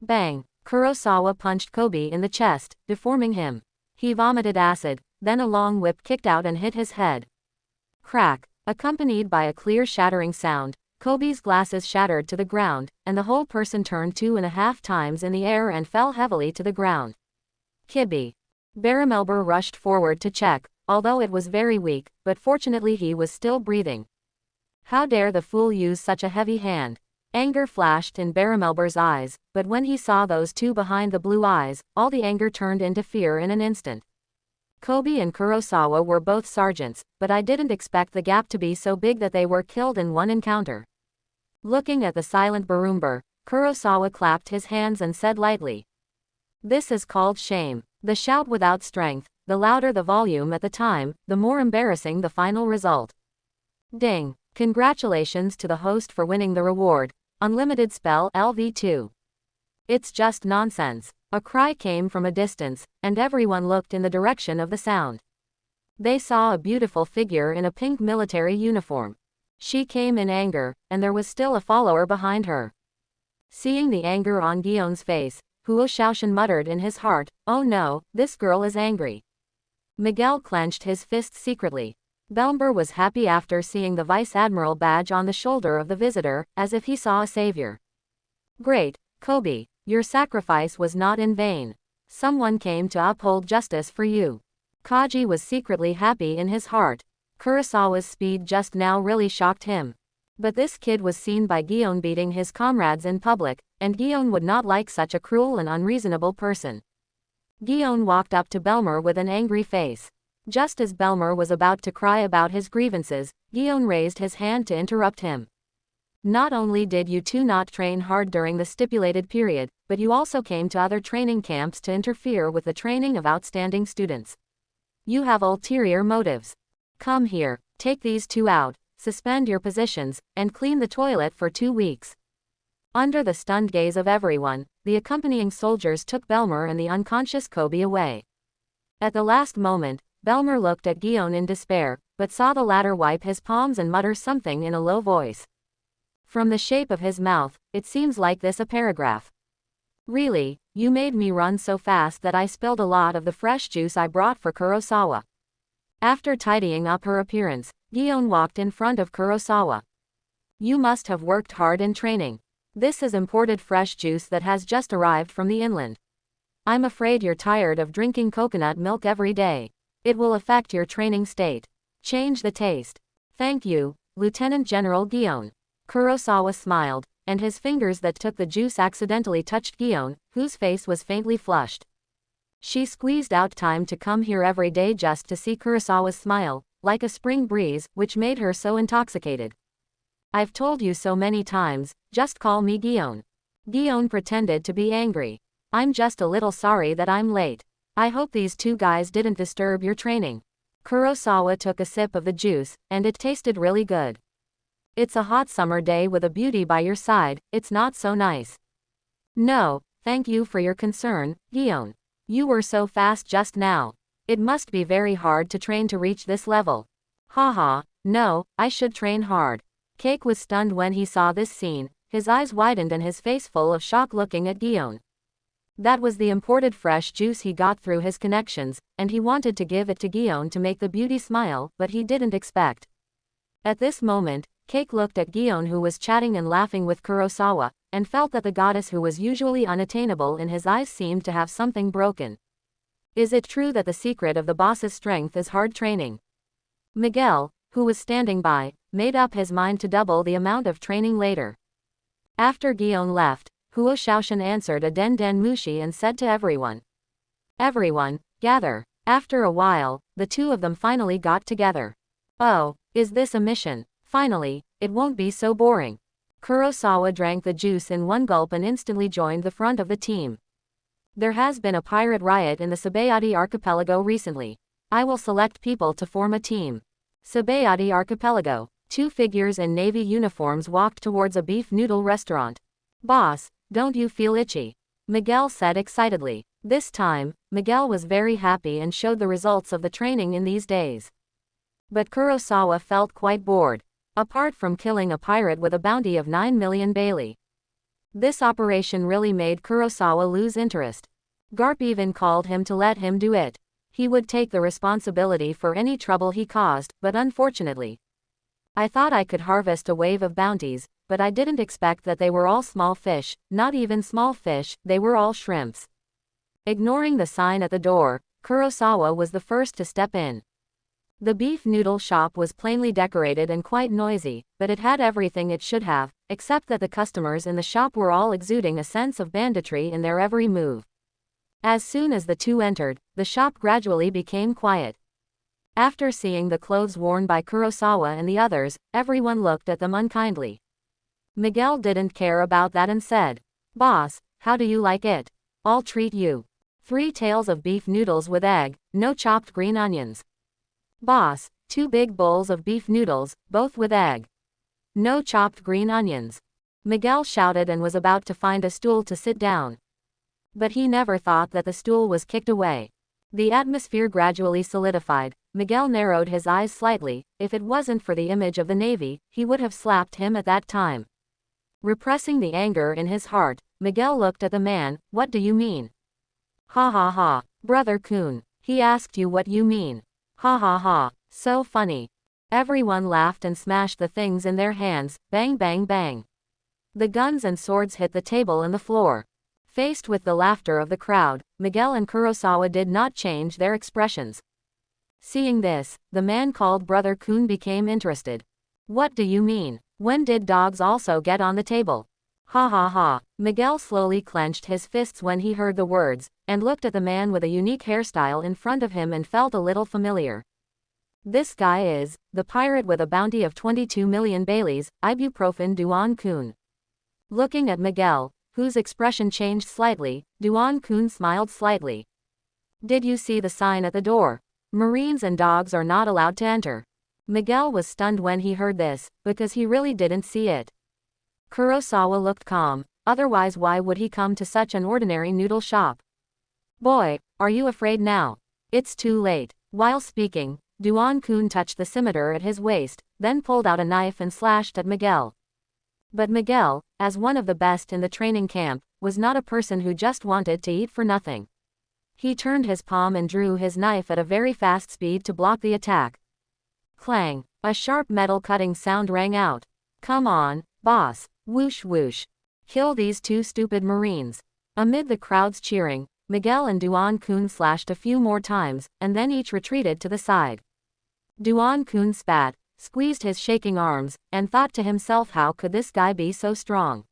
Bang! Kurosawa punched Kobe in the chest, deforming him. He vomited acid, then a long whip kicked out and hit his head. Crack! Accompanied by a clear shattering sound, Kobe's glasses shattered to the ground, and the whole person turned 2.5 times in the air and fell heavily to the ground. Kibbe. Baramelber rushed forward to check, although it was very weak, but fortunately he was still breathing. How dare the fool use such a heavy hand? Anger flashed in Baramelber's eyes, but when he saw those 2 behind the blue eyes, all the anger turned into fear in an instant. Kobe and Kurosawa were both sergeants, but I didn't expect the gap to be so big that they were killed in one encounter. Looking at the silent Barumber, Kurosawa clapped his hands and said lightly. This is called shame. The shout without strength, the louder the volume at the time, the more embarrassing the final result. Ding! Congratulations to the host for winning the reward, unlimited spell LV2. It's just nonsense. A cry came from a distance, and everyone looked in the direction of the sound. They saw a beautiful figure in a pink military uniform. She came in anger, and there was still a follower behind her. Seeing the anger on Gion's face, Huo Shaoshan muttered in his heart, "Oh no, this girl is angry." Miguel clenched his fists secretly. Belmber was happy after seeing the Vice Admiral badge on the shoulder of the visitor, as if he saw a savior. Great, Kobe, Your sacrifice was not in vain. Someone came to uphold justice for you. Kaji was secretly happy in his heart. Kurosawa's speed just now really shocked him. But this kid was seen by Gion beating his comrades in public, and Gion would not like such a cruel and unreasonable person. Gion walked up to Belmer with an angry face. Just as Belmer was about to cry about his grievances, Gion raised his hand to interrupt him. Not only did you two not train hard during the stipulated period, but you also came to other training camps to interfere with the training of outstanding students. You have ulterior motives. Come here, take these two out, suspend your positions, and clean the toilet for 2 weeks. Under the stunned gaze of everyone, the accompanying soldiers took Belmer and the unconscious Kobe away. At the last moment, Belmer looked at Gion in despair, but saw the latter wipe his palms and mutter something in a low voice. From the shape of his mouth, it seems like this a paragraph. Really, you made me run so fast that I spilled a lot of the fresh juice I brought for Kurosawa. After tidying up her appearance, Gion walked in front of Kurosawa. You must have worked hard in training. This is imported fresh juice that has just arrived from the inland. I'm afraid you're tired of drinking coconut milk every day. It will affect your training state. Change the taste. Thank you, Lieutenant General Gion. Kurosawa smiled, and his fingers that took the juice accidentally touched Gion, whose face was faintly flushed. She squeezed out time to come here every day just to see Kurosawa's smile, like a spring breeze, which made her so intoxicated. I've told you so many times, just call me Gion. Gion pretended to be angry. I'm just a little sorry that I'm late. I hope these two guys didn't disturb your training. Kurosawa took a sip of the juice, and it tasted really good. It's a hot summer day with a beauty by your side, it's not so nice. No, thank you for your concern, Gion. You were so fast just now. It must be very hard to train to reach this level. Haha, no, I should train hard. Cake was stunned when he saw this scene, his eyes widened and his face full of shock looking at Gion. That was the imported fresh juice he got through his connections, and he wanted to give it to Gion to make the beauty smile, but he didn't expect. At this moment, Cake looked at Gion, who was chatting and laughing with Kurosawa, and felt that the goddess who was usually unattainable in his eyes seemed to have something broken. Is it true that the secret of the boss's strength is hard training? Miguel, who was standing by, made up his mind to double the amount of training later. After Gion left, Huo Shaoshan answered a Den Den Mushi and said to everyone. Everyone, gather. After a while, the two of them finally got together. Oh, is this a mission? Finally, it won't be so boring. Kurosawa drank the juice in one gulp and instantly joined the front of the team. There has been a pirate riot in the Sabayati archipelago recently. I will select people to form a team. Sabayati archipelago. 2 figures in navy uniforms walked towards a beef noodle restaurant. Boss, don't you feel itchy? Miguel said excitedly. This time, Miguel was very happy and showed the results of the training in these days. But Kurosawa felt quite bored. Apart from killing a pirate with a bounty of 9 million Bailey. This operation really made Kurosawa lose interest. Garp even called him to let him do it. He would take the responsibility for any trouble he caused, but unfortunately. I thought I could harvest a wave of bounties, but I didn't expect that they were all small fish, not even small fish, they were all shrimps. Ignoring the sign at the door, Kurosawa was the first to step in. The beef noodle shop was plainly decorated and quite noisy, but it had everything it should have, except that the customers in the shop were all exuding a sense of banditry in their every move. As soon as the two entered, the shop gradually became quiet. After seeing the clothes worn by Kurosawa and the others, everyone looked at them unkindly. Miguel didn't care about that and said, Boss, how do you like it? I'll treat you. 3 tails of beef noodles with egg, no chopped green onions. Boss, 2 big bowls of beef noodles, both with egg. No chopped green onions. Miguel shouted and was about to find a stool to sit down. But he never thought that the stool was kicked away. The atmosphere gradually solidified. Miguel narrowed his eyes slightly. If it wasn't for the image of the Navy, he would have slapped him at that time. Repressing the anger in his heart, Miguel looked at the man. What do you mean? Ha ha ha. Brother Kun. He asked you what you mean. Ha ha ha, so funny. Everyone laughed and smashed the things in their hands, bang bang bang. The guns and swords hit the table and the floor. Faced with the laughter of the crowd, Miguel and Kurosawa did not change their expressions. Seeing this, the man called Brother Kun became interested. What do you mean? When did dogs also get on the table? Ha ha ha. Miguel slowly clenched his fists when he heard the words, and looked at the man with a unique hairstyle in front of him and felt a little familiar. This guy is the pirate with a bounty of 22 million Baileys, ibuprofen Duan Kun. Looking at Miguel, whose expression changed slightly, Duan Kun smiled slightly. Did you see the sign at the door? Marines and dogs are not allowed to enter. Miguel was stunned when he heard this, because he really didn't see it. Kurosawa looked calm, otherwise why would he come to such an ordinary noodle shop? Boy, are you afraid now? It's too late. While speaking, Duan Kun touched the scimitar at his waist, then pulled out a knife and slashed at Miguel. But Miguel, as one of the best in the training camp, was not a person who just wanted to eat for nothing. He turned his palm and drew his knife at a very fast speed to block the attack. Clang! A sharp metal cutting sound rang out. Come on, boss! Whoosh whoosh! Kill these two stupid Marines! Amid the crowd's cheering, Miguel and Duan Kun slashed a few more times, and then each retreated to the side. Duan Kun spat, squeezed his shaking arms, and thought to himself, how could this guy be so strong?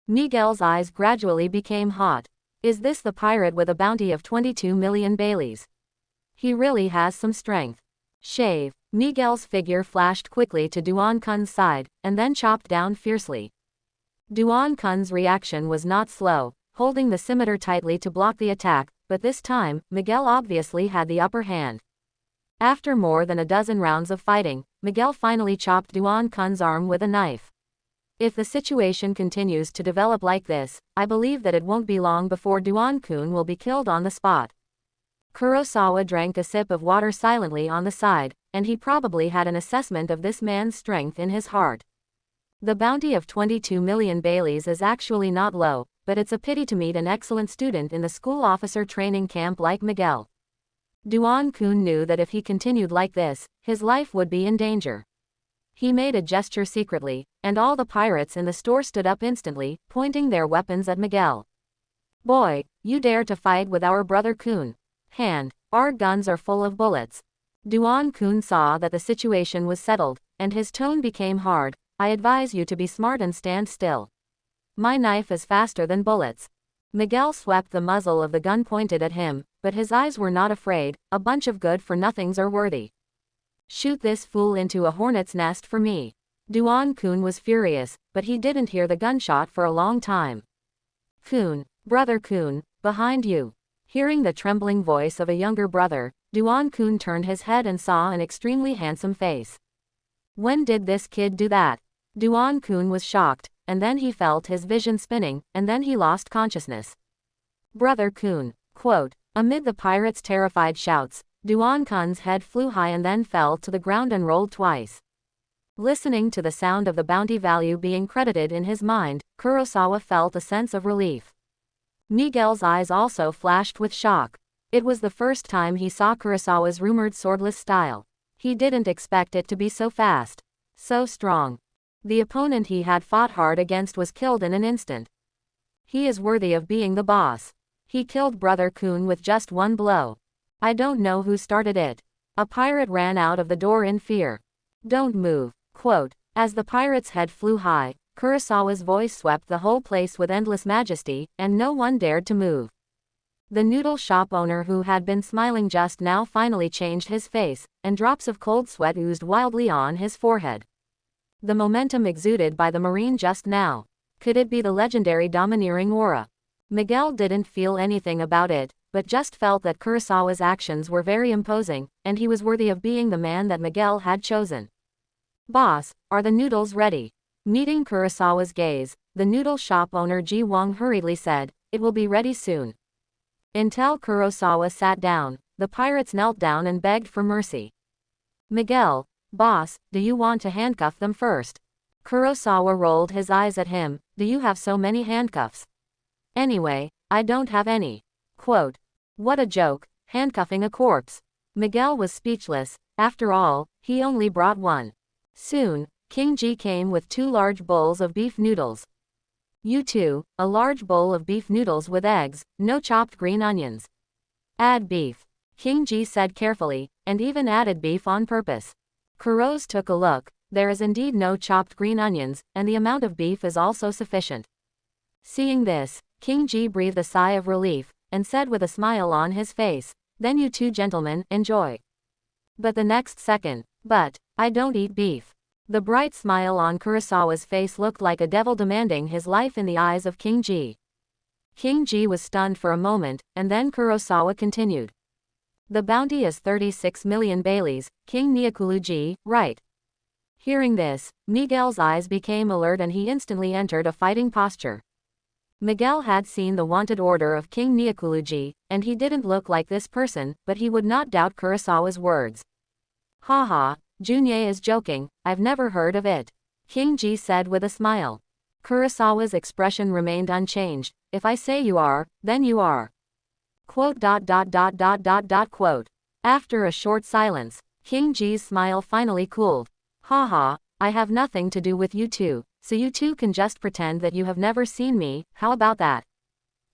Miguel's eyes gradually became hot. Is this the pirate with a bounty of 22 million Baileys? He really has some strength. Shave. Miguel's figure flashed quickly to Duan Kun's side, and then chopped down fiercely. Duan Kun's reaction was not slow, holding the scimitar tightly to block the attack, but this time, Miguel obviously had the upper hand. After more than a dozen rounds of fighting, Miguel finally chopped Duan Kun's arm with a knife. If the situation continues to develop like this, I believe that it won't be long before Duan Kun will be killed on the spot. Kurosawa drank a sip of water silently on the side, and he probably had an assessment of this man's strength in his heart. The bounty of 22 million Baileys is actually not low, but it's a pity to meet an excellent student in the school officer training camp like Miguel. Duan Kun knew that if he continued like this, his life would be in danger. He made a gesture secretly, and all the pirates in the store stood up instantly, pointing their weapons at Miguel. Boy, you dare to fight with our brother Kun? Hand, our guns are full of bullets. Duan Kun saw that the situation was settled, and his tone became hard. I advise you to be smart and stand still. My knife is faster than bullets. Miguel swept the muzzle of the gun pointed at him, but his eyes were not afraid. A bunch of good-for-nothings are worthy. Shoot this fool into a hornet's nest for me. Duan Kun was furious, but he didn't hear the gunshot for a long time. Kun, brother Kun, behind you. Hearing the trembling voice of a younger brother, Duan Kun turned his head and saw an extremely handsome face. When did this kid do that? Duan Kun was shocked, and then he felt his vision spinning, and then he lost consciousness. Brother Kun, quote, amid the pirates' terrified shouts, Duan Kun's head flew high and then fell to the ground and rolled twice. Listening to the sound of the bounty value being credited in his mind, Kurosawa felt a sense of relief. Miguel's eyes also flashed with shock. It was the first time he saw Kurosawa's rumored swordless style. He didn't expect it to be so fast. So strong. The opponent he had fought hard against was killed in an instant. He is worthy of being the boss. He killed Brother Kun with just one blow. I don't know who started it. A pirate ran out of the door in fear. Don't move, quote. As the pirate's head flew high, Kurosawa's voice swept the whole place with endless majesty, and no one dared to move. The noodle shop owner who had been smiling just now finally changed his face, and drops of cold sweat oozed wildly on his forehead. The momentum exuded by the Marine just now. Could it be the legendary domineering aura? Miguel didn't feel anything about it, but just felt that Kurosawa's actions were very imposing, and he was worthy of being the man that Miguel had chosen. Boss, are the noodles ready? Meeting Kurosawa's gaze, the noodle shop owner Ji Wang hurriedly said, it will be ready soon. Until Kurosawa sat down, the pirates knelt down and begged for mercy. Miguel, boss, do you want to handcuff them first? Kurosawa rolled his eyes at him, do you have so many handcuffs? Anyway, I don't have any. Quote. What a joke, handcuffing a corpse. Miguel was speechless. After all, he only brought one. Soon, King Ji came with 2 large bowls of beef noodles. You too, a large bowl of beef noodles with eggs, no chopped green onions. Add beef. King Ji said carefully, and even added beef on purpose. Kuros took a look. There is indeed no chopped green onions, and the amount of beef is also sufficient. Seeing this, King Ji breathed a sigh of relief, and said with a smile on his face, "Then you two gentlemen, enjoy." But the next second, "But, I don't eat beef." The bright smile on Kurosawa's face looked like a devil demanding his life in the eyes of King Ji. King Ji was stunned for a moment, and then Kurosawa continued. "The bounty is 36 million baileys, King Nyakuluji, right?" Hearing this, Miguel's eyes became alert and he instantly entered a fighting posture. Miguel had seen the wanted order of King Nyakuluji, and he didn't look like this person, but he would not doubt Kurosawa's words. "Haha, Junie is joking, I've never heard of it," King Ji said with a smile. Kurosawa's expression remained unchanged. "If I say you are, then you are." Quote. After a short silence, King Ji's smile finally cooled. "Haha, I have nothing to do with you two, so you two can just pretend that you have never seen me, how about that?"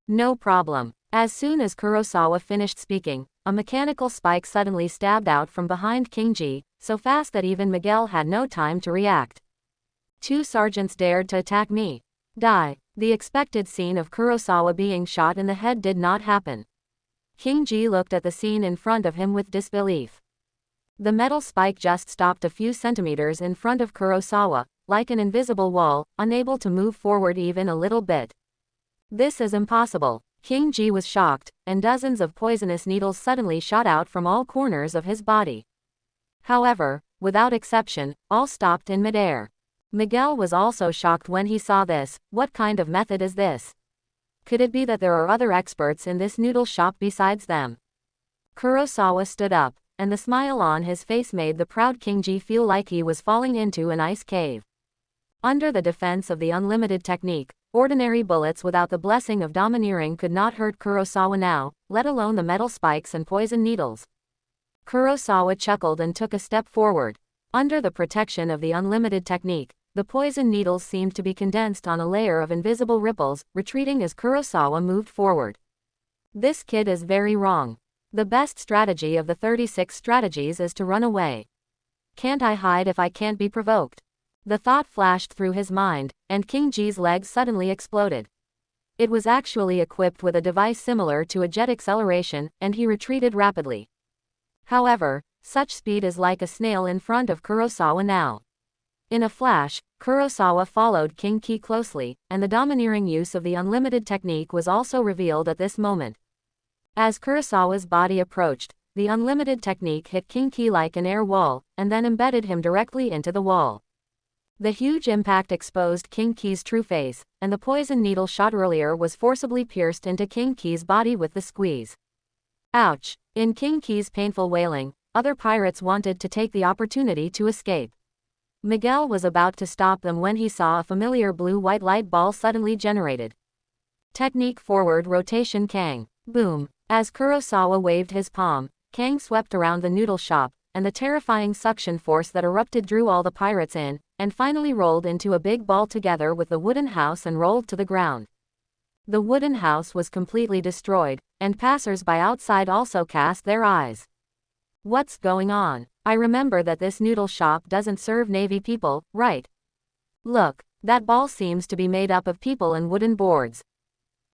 "No problem." As soon as Kurosawa finished speaking, a mechanical spike suddenly stabbed out from behind King Ji, so fast that even Miguel had no time to react. "Two sergeants dared to attack me. Die." The expected scene of Kurosawa being shot in the head did not happen. King Ji looked at the scene in front of him with disbelief. The metal spike just stopped a few centimeters in front of Kurosawa, like an invisible wall, unable to move forward even a little bit. "This is impossible." King Ji was shocked, and dozens of poisonous needles suddenly shot out from all corners of his body. However, without exception, all stopped in midair. Miguel was also shocked when he saw this. What kind of method is this? Could it be that there are other experts in this noodle shop besides them? Kurosawa stood up, and the smile on his face made the proud King Ji feel like he was falling into an ice cave. Under the defense of the unlimited technique, ordinary bullets without the blessing of domineering could not hurt Kurosawa now, let alone the metal spikes and poison needles. Kurosawa chuckled and took a step forward. Under the protection of the unlimited technique, the poison needles seemed to be condensed on a layer of invisible ripples, retreating as Kurosawa moved forward. "This kid is very wrong. The best strategy of the 36 strategies is to run away. Can't I hide if I can't be provoked?" The thought flashed through his mind, and King Ji's legs suddenly exploded. It was actually equipped with a device similar to a jet acceleration, and he retreated rapidly. However, such speed is like a snail in front of Kurosawa now. In a flash, Kurosawa followed King Ki closely, and the domineering use of the unlimited technique was also revealed at this moment. As Kurosawa's body approached, the unlimited technique hit King Ki like an air wall, and then embedded him directly into the wall. The huge impact exposed King Ki's true face, and the poison needle shot earlier was forcibly pierced into King Ki's body with the squeeze. Ouch! In King Ki's painful wailing, other pirates wanted to take the opportunity to escape. Miguel was about to stop them when he saw a familiar blue-white light ball suddenly generated. Technique forward rotation Kang. Boom! As Kurosawa waved his palm, Kang swept around the noodle shop, and the terrifying suction force that erupted drew all the pirates in, and finally rolled into a big ball together with the wooden house and rolled to the ground. The wooden house was completely destroyed, and passers-by outside also cast their eyes. "What's going on? I remember that this noodle shop doesn't serve Navy people, right? Look, that ball seems to be made up of people and wooden boards."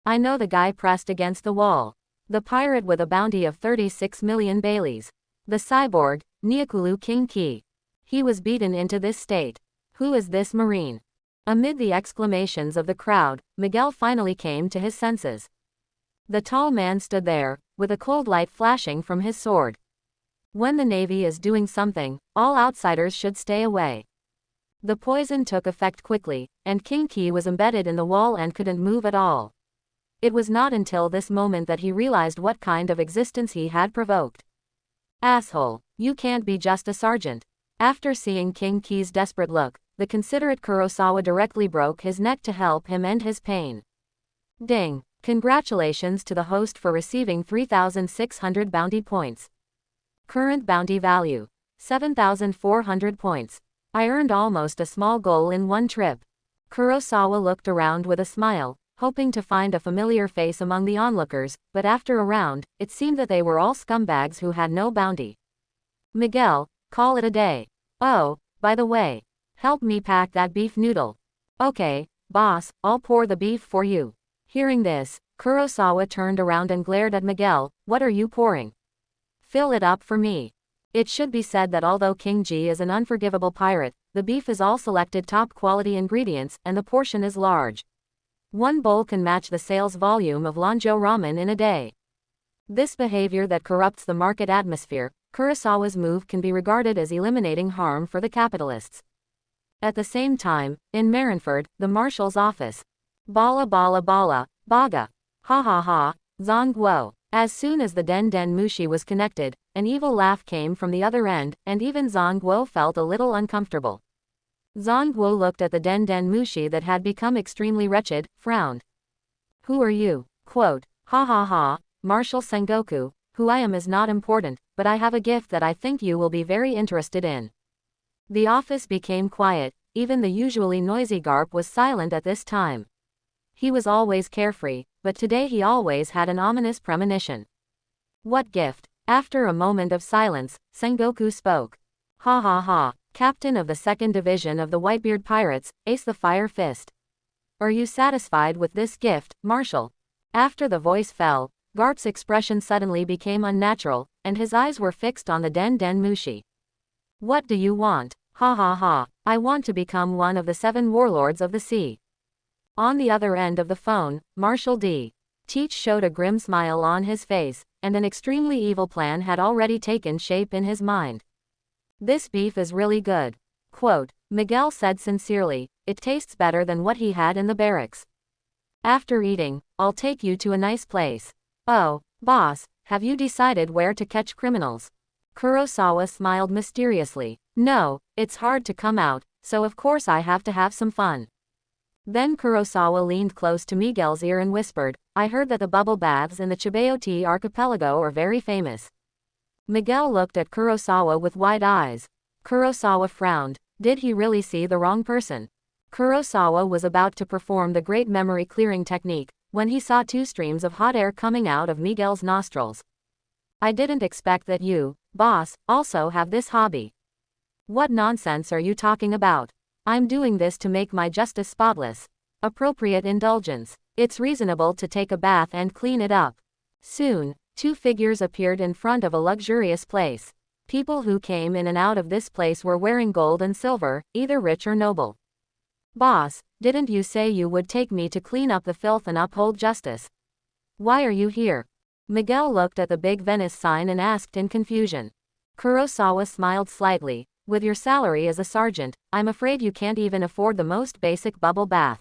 I know the guy pressed against the wall. The pirate with a bounty of 36 million baileys. The cyborg, Nyakulu King Ki. He was beaten into this state. Who is this marine? Amid the exclamations of the crowd, Miguel finally came to his senses. The tall man stood there, with a cold light flashing from his sword. When the Navy is doing something, all outsiders should stay away. The poison took effect quickly, and King Ki was embedded in the wall and couldn't move at all. It was not until this moment that he realized what kind of existence he had provoked. "Asshole, you can't be just a sergeant." After seeing King Ki's desperate look, the considerate Kurosawa directly broke his neck to help him end his pain. Ding! Congratulations to the host for receiving 3,600 bounty points. Current bounty value: 7,400 points. I earned almost a small goal in one trip. Kurosawa looked around with a smile, hoping to find a familiar face among the onlookers, but after a round, it seemed that they were all scumbags who had no bounty. Miguel, call it a day. Oh, by the way, help me pack that beef noodle. Okay, boss, I'll pour the beef for you. Hearing this, Kurosawa turned around and glared at Miguel. What are you pouring? Fill it up for me. It should be said that although King Ji is an unforgivable pirate, the beef is all selected top quality ingredients and the portion is large. One bowl can match the sales volume of Lanzhou ramen in a day. This behavior that corrupts the market atmosphere, Kurosawa's move can be regarded as eliminating harm for the capitalists. At the same time, in Marineford, the marshal's office. Bala bala bala, baga. Ha ha ha, Zongguo. As soon as the Den Den Mushi was connected, an evil laugh came from the other end, and even Zongguo felt a little uncomfortable. Zongguo looked at the Den Den Mushi that had become extremely wretched, frowned. Who are you? Quote, ha ha ha, Marshal Sengoku, who I am is not important, but I have a gift that I think you will be very interested in. The office became quiet, even the usually noisy Garp was silent at this time. He was always carefree, but today he always had an ominous premonition. What gift? After a moment of silence, Sengoku spoke. Ha ha ha. Captain of the 2nd Division of the Whitebeard Pirates, Ace the Fire Fist. Are you satisfied with this gift, Marshal? After the voice fell, Garp's expression suddenly became unnatural, and his eyes were fixed on the Den Den Mushi. What do you want? Ha ha ha. I want to become one of the 7 warlords of the sea. On the other end of the phone, Marshal D. Teach showed a grim smile on his face, and an extremely evil plan had already taken shape in his mind. This beef is really good. Quote, Miguel said sincerely, it tastes better than what he had in the barracks. After eating, I'll take you to a nice place. Oh, boss, have you decided where to catch criminals? Kurosawa smiled mysteriously. No, it's hard to come out, so of course I have to have some fun. Then Kurosawa leaned close to Miguel's ear and whispered, I heard that the bubble baths in the Chibaoti archipelago are very famous. Miguel looked at Kurosawa with wide eyes. Kurosawa frowned. Did he really see the wrong person? Kurosawa was about to perform the great memory clearing technique, when he saw 2 streams of hot air coming out of Miguel's nostrils. I didn't expect that you, boss, also have this hobby. What nonsense are you talking about? I'm doing this to make my justice spotless. Appropriate indulgence. It's reasonable to take a bath and clean it up. Soon, 2 figures appeared in front of a luxurious place. People who came in and out of this place were wearing gold and silver, either rich or noble. Boss, didn't you say you would take me to clean up the filth and uphold justice? Why are you here? Miguel looked at the big Venice sign and asked in confusion. Kurosawa smiled slightly. With your salary as a sergeant, I'm afraid you can't even afford the most basic bubble bath.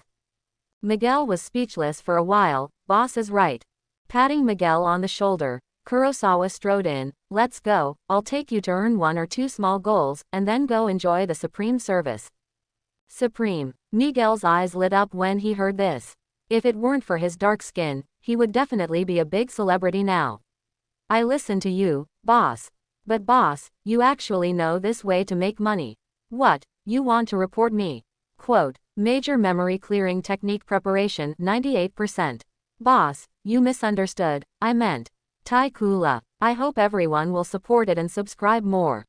Miguel was speechless for a while. Boss is right. Patting Miguel on the shoulder, Kurosawa strode in. Let's go, I'll take you to earn 1 or 2 small goals, and then go enjoy the supreme service. Supreme. Miguel's eyes lit up when he heard this. If it weren't for his dark skin, he would definitely be a big celebrity now. I listen to you, boss. But boss, you actually know this way to make money. What, you want to report me? Quote, major memory clearing technique preparation 98%. Boss, you misunderstood, I meant. Tai Kula. I hope everyone will support it and subscribe more.